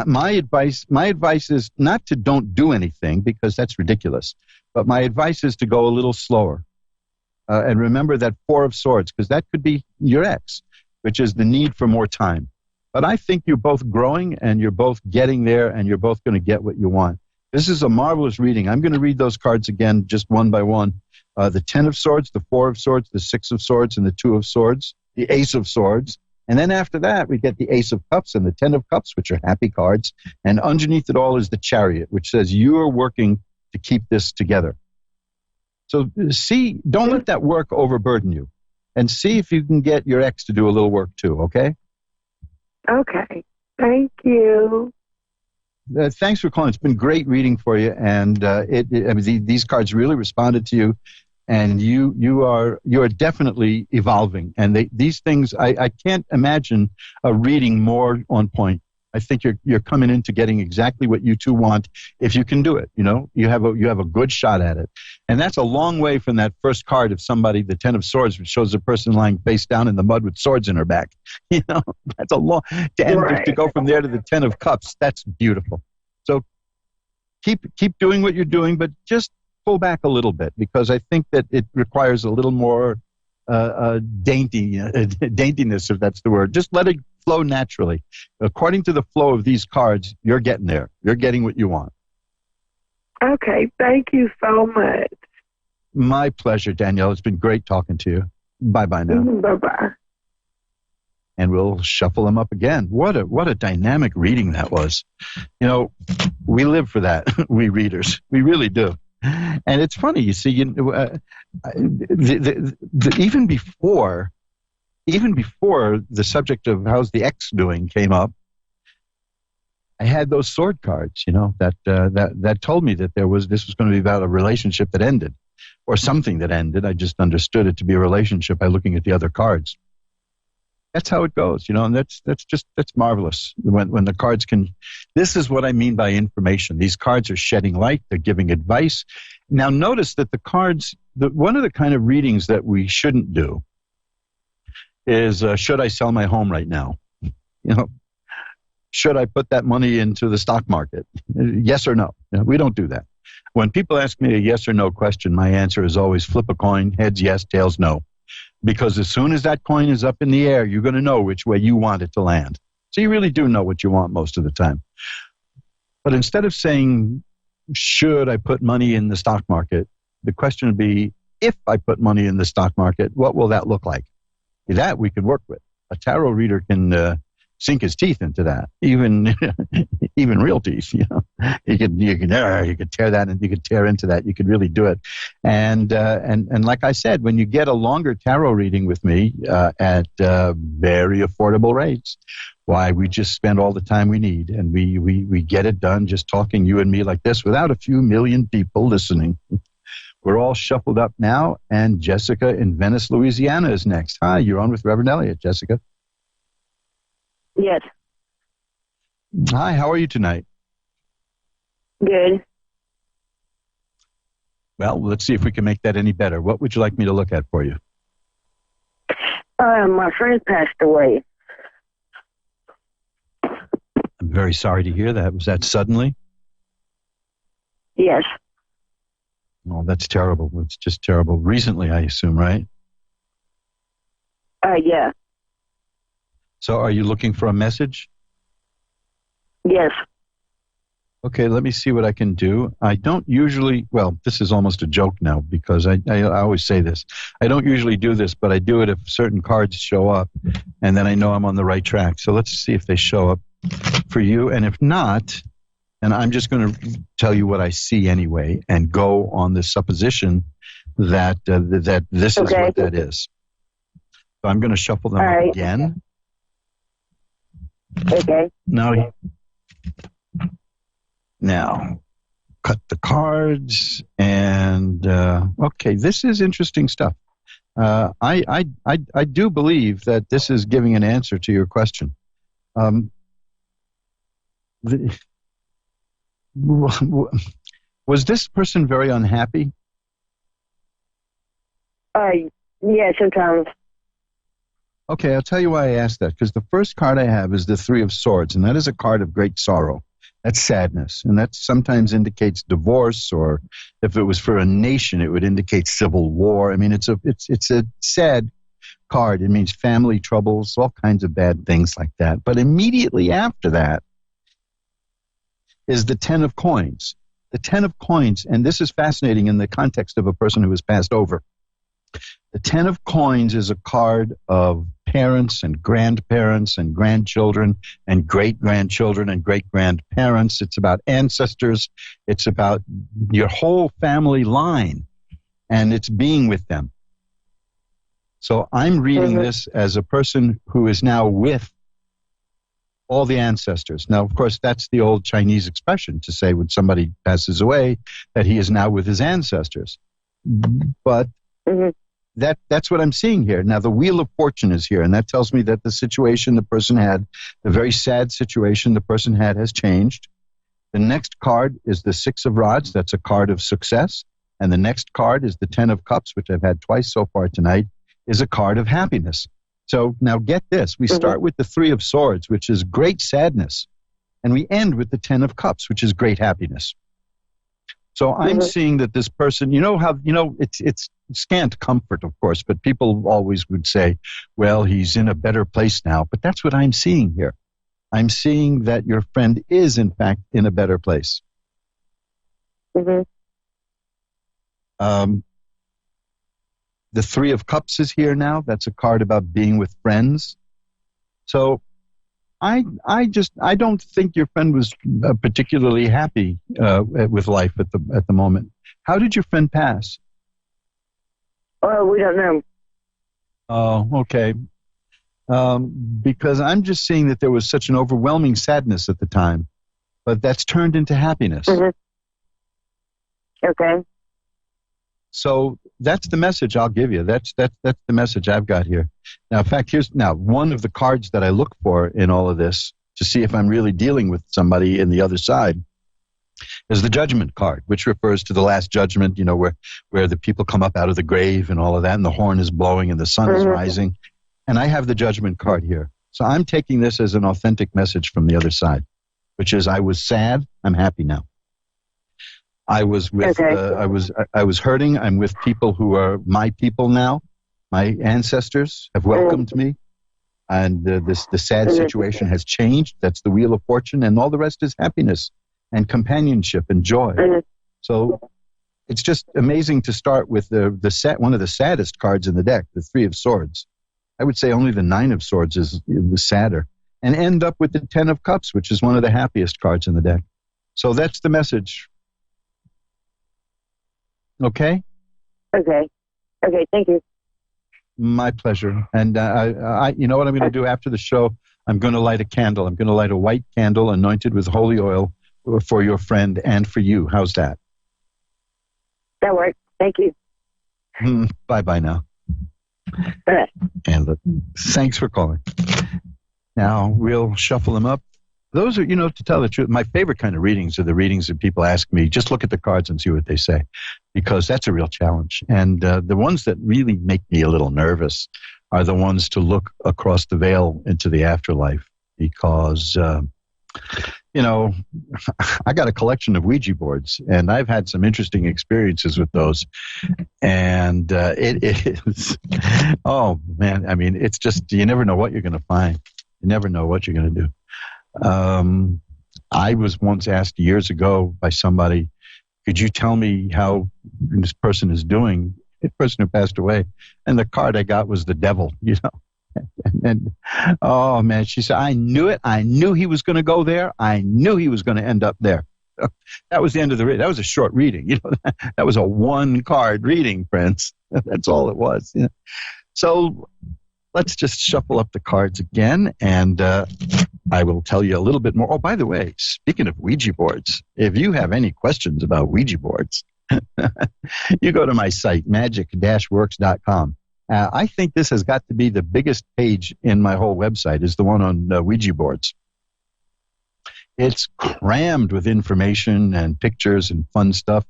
my advice is not to don't do anything, because that's ridiculous. But my advice is to go a little slower. And remember that 4 of Swords, because that could be your ex, which is the need for more time. But I think you're both growing and you're both getting there and you're both going to get what you want. This is a marvelous reading. I'm going to read those cards again just one by one. The 10 of Swords, the 4 of Swords, the 6 of Swords, and the 2 of Swords, the Ace of Swords. And then after that, we get the Ace of Cups and the 10 of Cups, which are happy cards. And underneath it all is the Chariot, which says you are working to keep this together. So see, don't let that work overburden you. And see if you can get your ex to do a little work too, okay? Okay. Thank you. Thanks for calling. It's been great reading for you. And these cards really responded to you. And you are definitely evolving. And these things, I can't imagine a reading more on point. I think you're coming into getting exactly what you two want if you can do it. You know, you have a good shot at it. And that's a long way from that first card of somebody, the 10 of Swords, which shows a person lying face down in the mud with swords in her back. You know, that's a long, to go from there to the 10 of Cups. That's beautiful. So keep doing what you're doing, but just pull back a little bit, because I think that it requires a little more daintiness, if that's the word. Just let it flow naturally. According to the flow of these cards, you're getting there. You're getting what you want. Okay, thank you so much. My pleasure, Danielle. It's been great talking to you. Bye-bye now. Bye-bye. And we'll shuffle them up again. What a dynamic reading that was. You know, we live for that, we readers. We really do. And it's funny, you see, even before the subject of how's the ex doing came up, I had those sword cards, you know, that told me that this was going to be about a relationship that ended, or something that ended. I just understood it to be a relationship by looking at the other cards. That's how it goes, you know, and that's marvelous when the cards can. This is what I mean by information. These cards are shedding light. They're giving advice. Now, notice that the cards, one of the kind of readings that we shouldn't do is, should I sell my home right now? You know, should I put that money into the stock market? Yes or no? We don't do that. When people ask me a yes or no question, my answer is always flip a coin, heads yes, tails no. Because as soon as that coin is up in the air, you're going to know which way you want it to land. So you really do know what you want most of the time. But instead of saying, should I put money in the stock market, the question would be, if I put money in the stock market, what will that look like? That we could work with. A tarot reader can sink his teeth into that, even real teeth. You know, you could tear that, and you could tear into that. You could really do it, and like I said, when you get a longer tarot reading with me at very affordable rates, why, we just spend all the time we need, and we get it done just talking, you and me, like this, without a few million people listening. We're all shuffled up now, and Jessica in Venice, Louisiana is next. Hi, you're on with Reverend Elliot. Jessica. Yes. Hi, how are you tonight? Good. Well, let's see if we can make that any better. What would you like me to look at for you? My friend passed away. I'm very sorry to hear that. Was that suddenly? Yes. Oh, that's terrible. It's just terrible. Recently, I assume, right? Yeah. So are you looking for a message? Yes. Okay, let me see what I can do. I don't usually, well, this is almost a joke now, because I always say this. I don't usually do this, but I do it if certain cards show up, and then I know I'm on the right track. So let's see if they show up for you. And if not, And I'm just going to tell you what I see anyway, and go on the supposition that that this is what that is. So I'm going to shuffle them up again. Okay. Now, cut the cards, and okay, this is interesting stuff. I do believe that this is giving an answer to your question. Was this person very unhappy? Yeah, sometimes. Okay, I'll tell you why I asked that. Because the first card I have is the Three of Swords, and that is a card of great sorrow. That's sadness, and that sometimes indicates divorce, or if it was for a nation, it would indicate civil war. I mean, it's a sad card. It means family troubles, all kinds of bad things like that. But immediately after that is the Ten of Coins. The Ten of Coins, and this is fascinating in the context of a person who has passed over. The Ten of Coins is a card of parents and grandparents and grandchildren and great-grandchildren and great-grandparents. It's about ancestors. It's about your whole family line, and it's being with them. So I'm reading this as a person who is now with all the ancestors. Now, of course, that's the old Chinese expression to say when somebody passes away that he is now with his ancestors. But that's what I'm seeing here. Now, the Wheel of Fortune is here, and that tells me that the situation the person had, the very sad situation the person had, has changed. The next card is the Six of Rods. That's a card of success. And the next card is the Ten of Cups, which I've had twice so far tonight, is a card of happiness. So now get this. We start with the Three of Swords, which is great sadness, and we end with the Ten of Cups, which is great happiness. So I'm seeing that this person, it's scant comfort, of course, but people always would say, well, he's in a better place now. But that's what I'm seeing here. I'm seeing that your friend is, in fact, in a better place. The Three of Cups is here now. That's a card about being with friends. So I don't think your friend was particularly happy with life at the moment. How did your friend pass? Oh, we don't know. Oh, okay. Because I'm just seeing that there was such an overwhelming sadness at the time, but that's turned into happiness. Okay. So that's the message I'll give you. That's the message I've got here. Now, in fact, here's one of the cards that I look for in all of this to see if I'm really dealing with somebody in the other side is the Judgment card, which refers to the last judgment, where the people come up out of the grave and all of that, and the horn is blowing and the sun is rising. And I have the Judgment card here. So I'm taking this as an authentic message from the other side, which is I was sad, I'm happy now. I was with, I was hurting. I'm with people who are my people now. My ancestors have welcomed me, and the sad situation has changed. That's the Wheel of Fortune, and all the rest is happiness and companionship and joy. So it's just amazing to start with one of the saddest cards in the deck, the Three of Swords. I would say only the Nine of Swords is sadder, and end up with the Ten of Cups, which is one of the happiest cards in the deck. So that's the message. Okay? Okay. Thank you. My pleasure. And you know what I'm going to do after the show? I'm going to light a candle. I'm going to light a white candle anointed with holy oil for your friend and for you. How's that? That works. Thank you. Bye-bye now. Bye. And thanks for calling. Now we'll shuffle them up. Those are, to tell the truth, my favorite kind of readings are the readings that people ask me, just look at the cards and see what they say, because that's a real challenge. And the ones that really make me a little nervous are the ones to look across the veil into the afterlife, because, I got a collection of Ouija boards, and I've had some interesting experiences with those. And it is, oh, man, I mean, it's just, you never know what you're going to find. You never know what you're going to do. I was once asked years ago by somebody, could you tell me how this person is doing, the person who passed away? And the card I got was the devil, And oh, man, she said, I knew it. I knew he was going to go there. I knew he was going to end up there. That was the end of the reading. That was a short reading. That was a one-card reading, Prince. That's all it was. So let's just shuffle up the cards again, and I will tell you a little bit more. Oh, by the way, speaking of Ouija boards, if you have any questions about Ouija boards, you go to my site, magic-works.com. I think this has got to be the biggest page in my whole website, is the one on Ouija boards. It's crammed with information and pictures and fun stuff.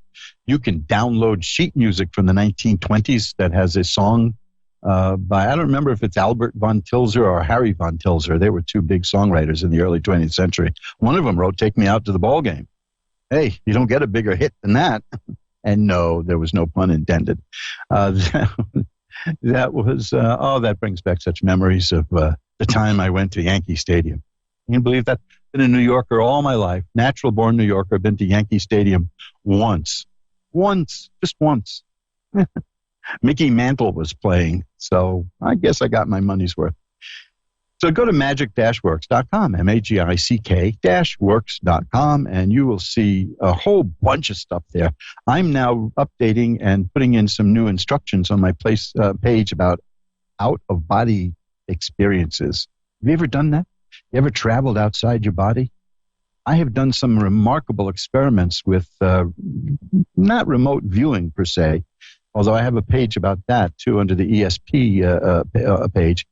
You can download sheet music from the 1920s that has a song by, I don't remember if it's Albert von Tilzer or Harry von Tilzer. They were two big songwriters in the early 20th century. One of them wrote "Take Me Out to the Ball Game." Hey, you don't get a bigger hit than that. And no, there was no pun intended. That was, that brings back such memories of the time I went to Yankee Stadium. Can you believe that? Been a New Yorker all my life, natural-born New Yorker, been to Yankee Stadium once, just once. Mickey Mantle was playing, so I guess I got my money's worth. So go to magic-works.com, magic-works.com, and you will see a whole bunch of stuff there. I'm now updating and putting in some new instructions on my page about out-of-body experiences. Have you ever done that? You ever traveled outside your body? I have done some remarkable experiments with not remote viewing per se, although I have a page about that too under the ESP page,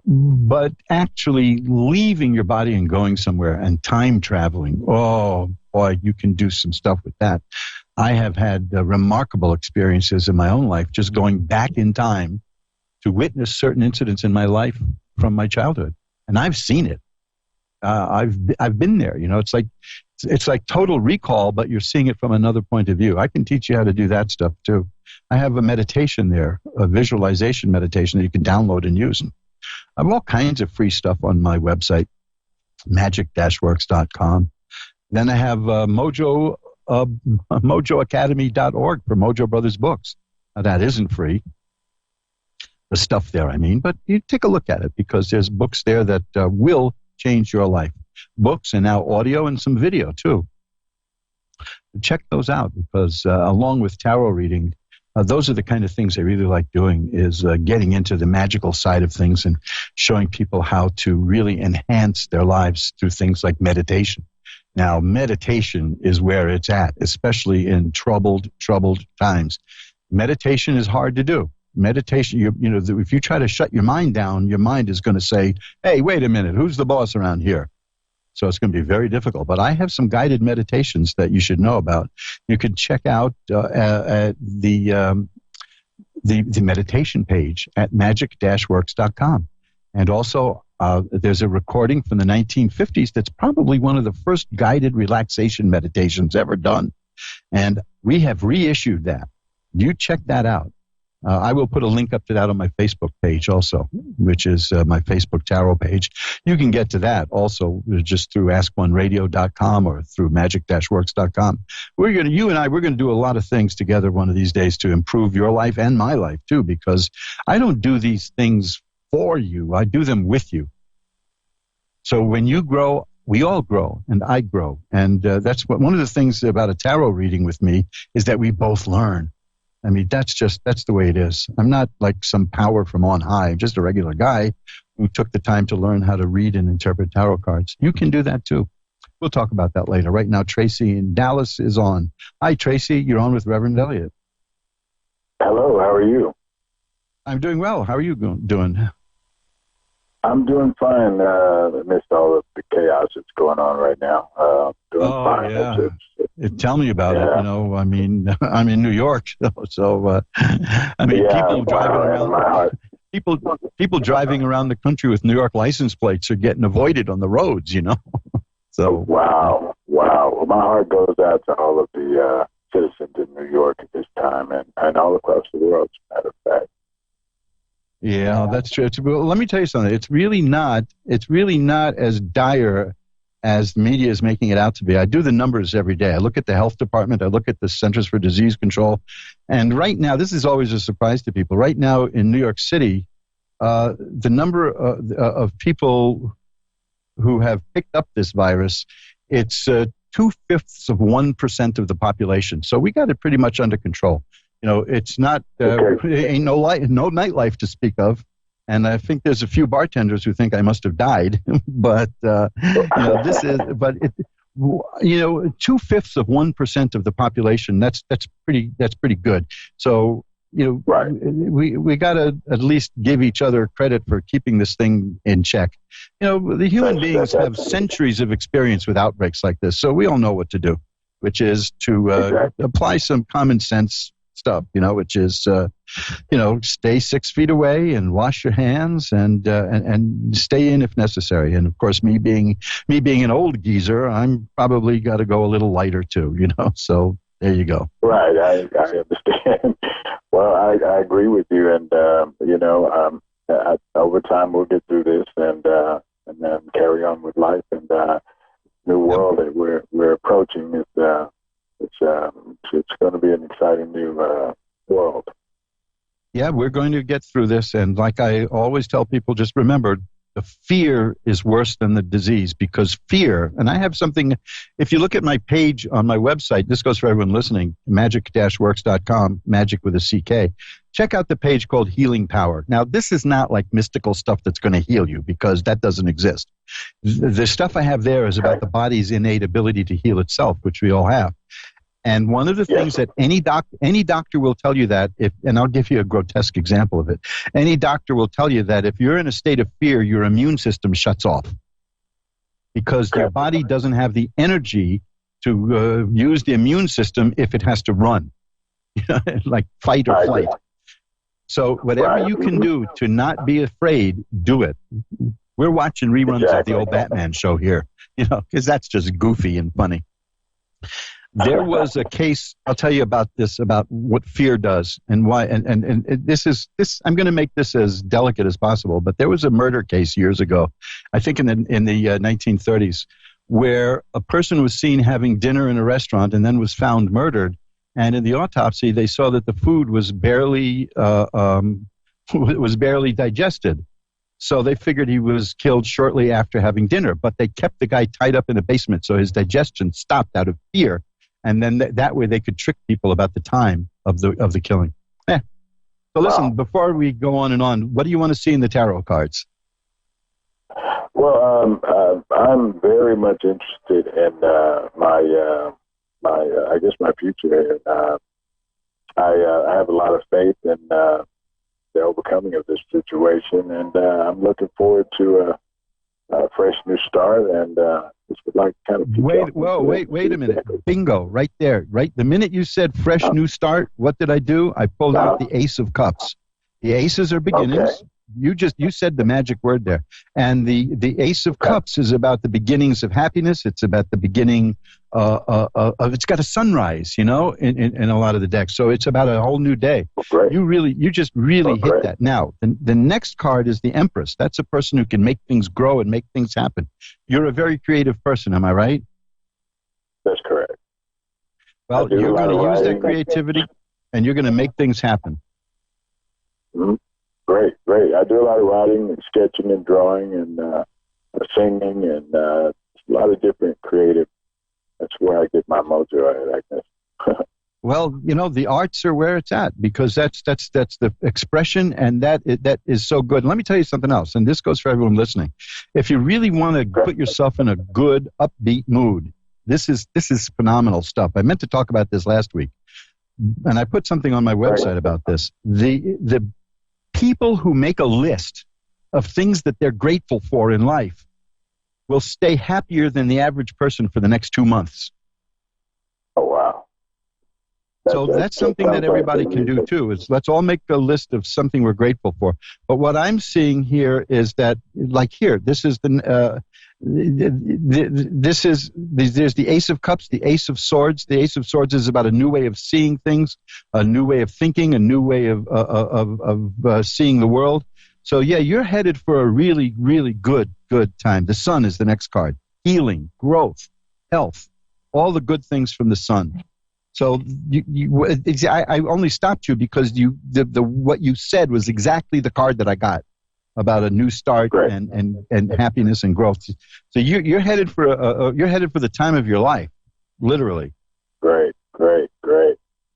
but actually leaving your body and going somewhere and time traveling. Oh, boy, you can do some stuff with that. I have had remarkable experiences in my own life just going back in time to witness certain incidents in my life from my childhood. And I've seen it. I've been there. It's like Total Recall, but you're seeing it from another point of view. I can teach you how to do that stuff too. I have a meditation there, a visualization meditation that you can download and use. I have all kinds of free stuff on my website, magic-works.com. Then I have mojoacademy.org for Mojo Brothers books. Now, that isn't free. The stuff there, I mean, but you take a look at it because there's books there that will change your life. Books and now audio and some video too. Check those out because along with tarot reading, those are the kind of things I really like doing, is getting into the magical side of things and showing people how to really enhance their lives through things like meditation. Now, meditation is where it's at, especially in troubled times. Meditation is hard to do. Meditation, if you try to shut your mind down, your mind is going to say, hey, wait a minute, who's the boss around here? So it's going to be very difficult. But I have some guided meditations that you should know about. You can check out at the meditation page at magic-works.com. And also, there's a recording from the 1950s that's probably one of the first guided relaxation meditations ever done. And we have reissued that. You check that out. I will put a link up to that on my Facebook page also, which is my Facebook tarot page. You can get to that also just through askoneradio.com or through magic-works.com. You and I, we're going to do a lot of things together one of these days to improve your life and my life too, because I don't do these things for you. I do them with you. So when you grow, we all grow, and I grow. And that's one of the things about a tarot reading with me is that we both learn. I mean, that's the way it is. I'm not like some power from on high. I'm just a regular guy who took the time to learn how to read and interpret tarot cards. You can do that too. We'll talk about that later. Right now, Tracy in Dallas is on. Hi, Tracy. You're on with Reverend Elliot. Hello. How are you? I'm doing well. How are you doing? I'm doing fine. Amidst all of the chaos that's going on right now. Doing fine. Yeah. Tell me about it. I mean, I'm in New York, so people driving around. People driving around the country with New York license plates are getting avoided on the roads. So wow. Well, my heart goes out to all of the citizens in New York at this time, and all across the world, as a matter of fact. Yeah, that's true. Well, let me tell you something. It's really not as dire as the media is making it out to be. I do the numbers every day. I look at the health department. I look at the Centers for Disease Control. And right now, this is always a surprise to people. Right now in New York City, the number of people who have picked up this virus, it's 2/5 of 1% of the population. So we got it pretty much under control. It's not, ain't no nightlife to speak of. And I think there's a few bartenders who think I must have died, but, this is, but it, 2/5 of 1% of the population, that's pretty good. So, we got to at least give each other credit for keeping this thing in check. The human beings have centuries of experience with outbreaks like this, so we all know what to do, which is to apply some common sense stuff, which is, stay 6 feet away and wash your hands and stay in if necessary. And of course, me being an old geezer, I'm probably got to go a little lighter too, so there you go. Right. I understand. Well, I agree with you. And, over time we'll get through this and then carry on with life. And new world that we're approaching is, it's going to be an exciting new world. Yeah, we're going to get through this. And like I always tell people, just remember, the fear is worse than the disease, because fear, and I have something, if you look at my page on my website, this goes for everyone listening, magic-works.com, magic with a CK, check out the page called Healing Power. Now, this is not like mystical stuff that's going to heal you, because that doesn't exist. The stuff I have there is about the body's innate ability to heal itself, which we all have. And one of the things that any doctor will tell you that, and I'll give you a grotesque example of it, any doctor will tell you that if you're in a state of fear, your immune system shuts off, because your body doesn't have the energy to use the immune system if it has to run, like fight or flight. So whatever you can do to not be afraid, do it. We're watching reruns of the old Batman show here, because that's just goofy and funny. There was a case, I'll tell you about this, about what fear does and why, and this, I'm going to make this as delicate as possible, but there was a murder case years ago, I think in the 1930s, where a person was seen having dinner in a restaurant and then was found murdered, and in the autopsy they saw that the food was barely digested. So they figured he was killed shortly after having dinner, but they kept the guy tied up in a basement so his digestion stopped out of fear. And then that way they could trick people about the time of the killing. So listen, before we go on and on, what do you want to see in the tarot cards? Well, I'm very much interested in my future. I have a lot of faith in the overcoming of this situation, and I'm looking forward to a fresh new start, and just would like to kind of wait a minute. Bingo, right there. Right, the minute you said fresh new start, what did I do? I pulled out the Ace of Cups. The aces are beginnings. Okay. You said the magic word there. And the Ace of Cups is about the beginnings of happiness. It's about the beginning of it's got a sunrise, in a lot of the decks. So it's about a whole new day. You just really hit that. Now, the next card is the Empress. That's a person who can make things grow and make things happen. You're a very creative person, am I right? That's correct. Well, you're going to use that creativity and you're going to make things happen. Mm-hmm. Great. I do a lot of writing and sketching and drawing and singing and a lot of different creative. That's where I get my mojo, I guess. Well, the arts are where it's at, because that's the expression, and that is so good. Let me tell you something else, and this goes for everyone listening. If you really want to put yourself in a good, upbeat mood, this is phenomenal stuff. I meant to talk about this last week, and I put something on my website about this. The people who make a list of things that they're grateful for in life will stay happier than the average person for the next 2 months. Oh, wow. So that's something that everybody can do too, is let's all make a list of something we're grateful for. But what I'm seeing here is that, like here, this is there's the Ace of Cups, the Ace of Swords. The Ace of Swords is about a new way of seeing things, a new way of thinking, a new way of seeing the world. So yeah, you're headed for a really, really good time. The Sun is the next card. Healing, growth, health, all the good things from the Sun. So I only stopped you because what you said was exactly the card that I got about a new start and happiness and growth. So you're headed for the time of your life. literally. Great.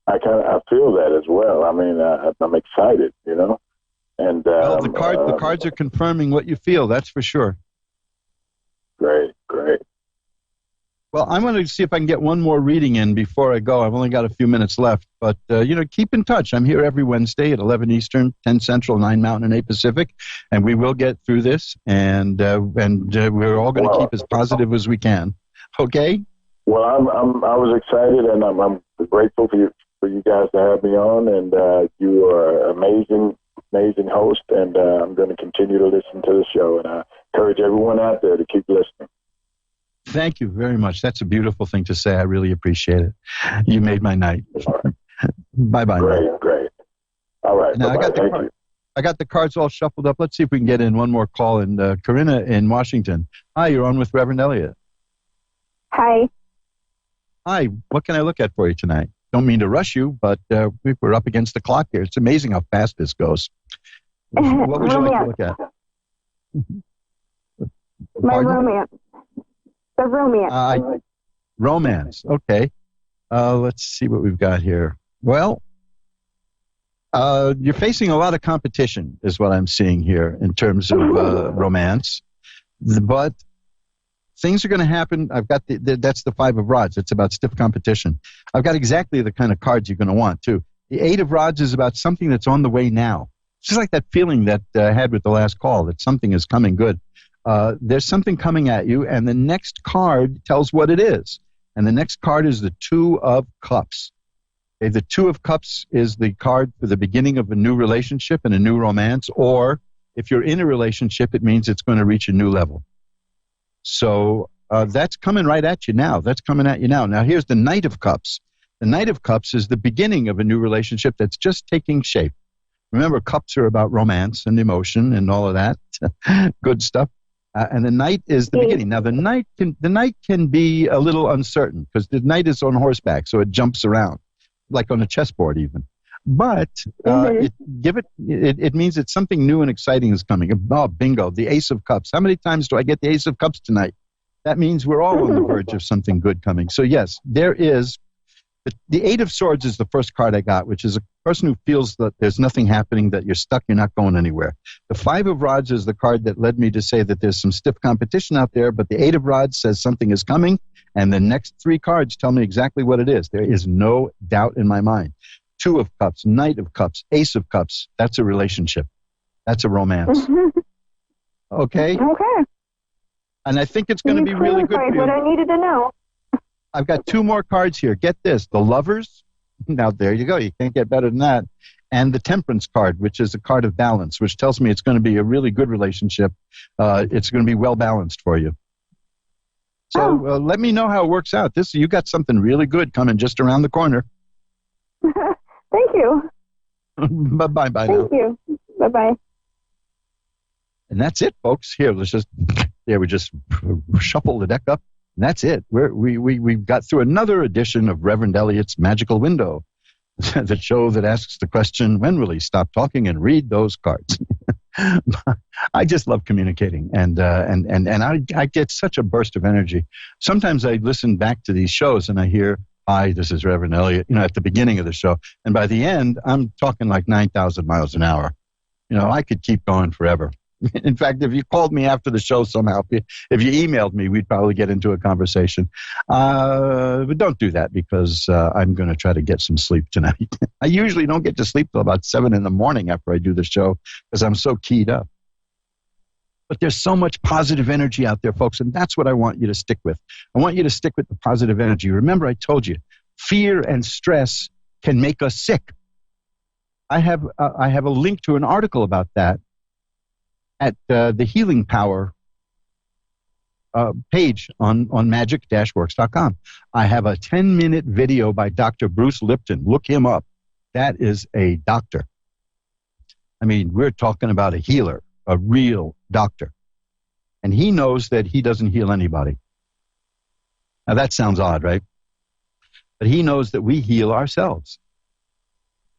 I feel that as well. I mean, I'm excited, you know. And well, the cards are confirming what you feel. That's for sure. Great. Well, I'm going to see if I can get one more reading in before I go. I've only got a few minutes left, but keep in touch. I'm here every Wednesday at 11 Eastern, 10 Central, 9 Mountain, and 8 Pacific, and we will get through this. And we're all going to keep as positive as we can. Okay. Well, I was excited, and I'm grateful for you guys to have me on, and you are an amazing host, and I'm going to continue to listen to the show, and I encourage everyone out there to keep listening. Thank you very much. That's a beautiful thing to say. I really appreciate it. You made my night. Bye-bye. Great. All right. Now, I got the cards all shuffled up. Let's see if we can get in one more call. And Corinna in Washington. Hi, you're on with Reverend Elliott. Hi. Hi. What can I look at for you tonight? Don't mean to rush you, but we're up against the clock here. It's amazing how fast this goes. What would you like to look at? My romance. The romance. Romance. Okay. Let's see what we've got here. Well, you're facing a lot of competition, is what I'm seeing here in terms of romance. But things are going to happen. I've got that's the 5 of rods. It's about stiff competition. I've got exactly the kind of cards you're going to want, too. The 8 of rods is about something that's on the way now. It's just like that feeling that I had with the last call, that something is coming good. There's something coming at you, and the next card tells what it is. And the next card is the 2 of Cups. Okay, the 2 of Cups is the card for the beginning of a new relationship and a new romance, or if you're in a relationship, it means it's going to reach a new level. So that's coming right at you now. Now, here's the Knight of Cups. The Knight of Cups is the beginning of a new relationship that's just taking shape. Remember, cups are about romance and emotion and all of that good stuff. And the Knight is the beginning. Now, the Knight can be a little uncertain because the Knight is on horseback, so it jumps around, like on a chessboard even. But it means that something new and exciting is coming. Oh, bingo, the Ace of Cups. How many times do I get the Ace of Cups tonight? That means we're all on the verge of something good coming. So, yes, there is. The 8 of Swords is the first card I got, which is a person who feels that there's nothing happening, that you're stuck, you're not going anywhere. The 5 of Rods is the card that led me to say that there's some stiff competition out there, but the 8 of Rods says something is coming, and the next 3 cards tell me exactly what it is. There is no doubt in my mind. 2 of Cups, Knight of Cups, Ace of Cups, that's a relationship. That's a romance. Okay? Okay. And I think it's going to be really good for you. What I needed to know. I've got 2 more cards here. Get this. The Lovers. Now, there you go. You can't get better than that. And the Temperance card, which is a card of balance, which tells me it's going to be a really good relationship. It's going to be well balanced for you. So let me know how it works out. You got something really good coming just around the corner. Thank you. Bye-bye now. Thank you. Bye-bye. And that's it, folks. Here, we just shuffle the deck up. And that's it. We've got through another edition of Reverend Elliott's Magical Window, the show that asks the question, when will he stop talking and read those cards? I just love communicating, and I get such a burst of energy. Sometimes I listen back to these shows and I hear, hi, this is Reverend Elliott, at the beginning of the show. And by the end, I'm talking like 9,000 miles an hour. I could keep going forever. In fact, if you called me after the show somehow, if you emailed me, we'd probably get into a conversation. But don't do that because I'm going to try to get some sleep tonight. I usually don't get to sleep till about 7 in the morning after I do the show because I'm so keyed up. But there's so much positive energy out there, folks, and that's what I want you to stick with. I want you to stick with the positive energy. Remember, I told you, fear and stress can make us sick. I have a link to an article about that at the Healing Power page on magic-works.com. I have a 10-minute video by Dr. Bruce Lipton. Look him up. That is a doctor. I mean, we're talking about a healer, a real doctor. And he knows that he doesn't heal anybody. Now, that sounds odd, right? But he knows that we heal ourselves.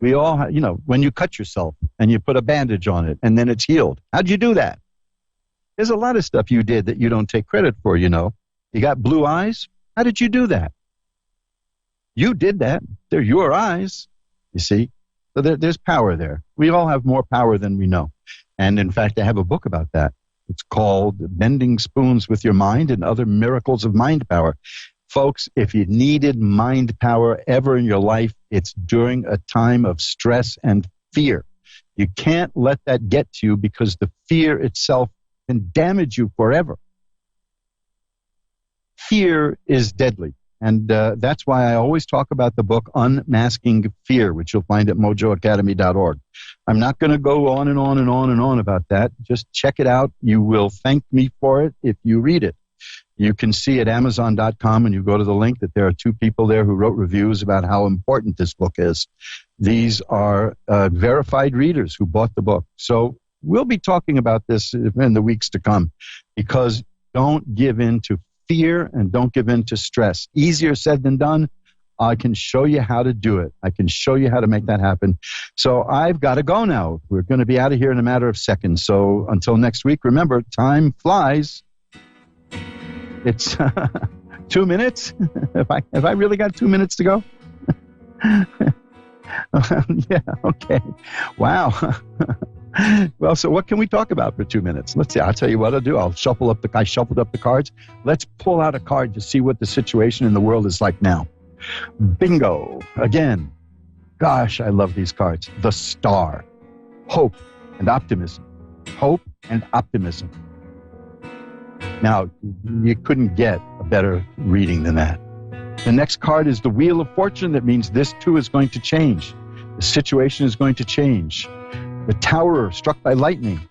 We all, when you cut yourself and you put a bandage on it and then it's healed. How'd you do that? There's a lot of stuff you did that you don't take credit for, You got blue eyes? How did you do that? You did that. They're your eyes, you see. So there's power there. We all have more power than we know. And in fact, I have a book about that. It's called Bending Spoons with Your Mind and Other Miracles of Mind Power. Folks, if you needed mind power ever in your life, it's during a time of stress and fear. You can't let that get to you because the fear itself can damage you forever. Fear is deadly. And that's why I always talk about the book Unmasking Fear, which you'll find at mojoacademy.org. I'm not going to go on and on and on and on about that. Just check it out. You will thank me for it if you read it. You can see at Amazon.com, and you go to the link, that there are 2 people there who wrote reviews about how important this book is. These are verified readers who bought the book. So we'll be talking about this in the weeks to come, because don't give in to fear and don't give in to stress. Easier said than done. I can show you how to do it. I can show you how to make that happen. So I've got to go now. We're going to be out of here in a matter of seconds. So until next week, remember, time flies. It's 2 minutes. Have I really got 2 minutes to go? Yeah, okay. Wow. Well, so what can we talk about for 2 minutes? Let's see. I'll tell you what I'll do. I shuffled up the cards. Let's pull out a card to see what the situation in the world is like now. Bingo. Again. Gosh, I love these cards. The Star. Hope and optimism. Hope and optimism. Now, you couldn't get a better reading than that. The next card is the Wheel of Fortune. That means this too is going to change. The situation is going to change. The Tower, struck by lightning.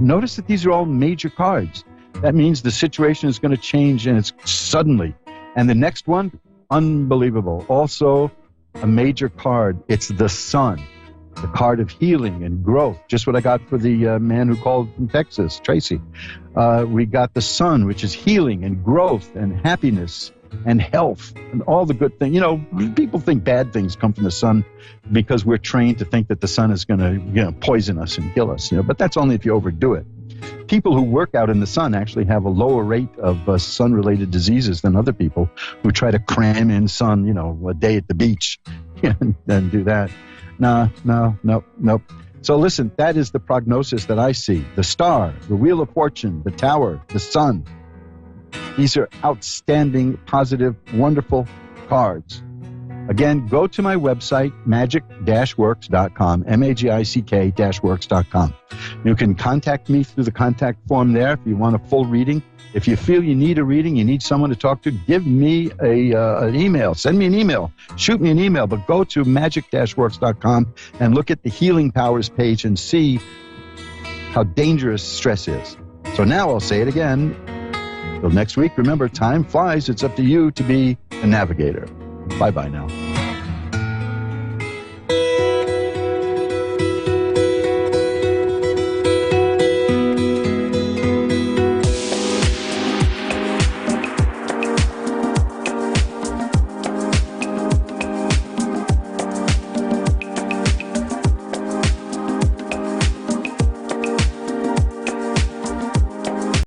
Notice that these are all major cards. That means the situation is going to change, and it's suddenly. And the next one, unbelievable. Also a major card. It's the Sun, the card of healing and growth. Just what I got for the man who called from Texas, Tracy. We got the Sun, which is healing and growth and happiness and health and all the good things. You know, people think bad things come from the sun because we're trained to think that the sun is going to, poison us and kill us. But that's only if you overdo it. People who work out in the sun actually have a lower rate of sun-related diseases than other people who try to cram in sun, a day at the beach and do that. Nope. So listen, that is the prognosis that I see. The Star, the Wheel of Fortune, the Tower, the Sun. These are outstanding, positive, wonderful cards. Again, go to my website, magic-works.com, magic-works.com. You can contact me through the contact form there if you want a full reading. If you feel you need a reading, you need someone to talk to, give me an email. Send me an email. Shoot me an email. But go to magic-works.com and look at the Healing Powers page and see how dangerous stress is. So now I'll say it again. Till next week, remember, time flies. It's up to you to be a navigator. Bye-bye now.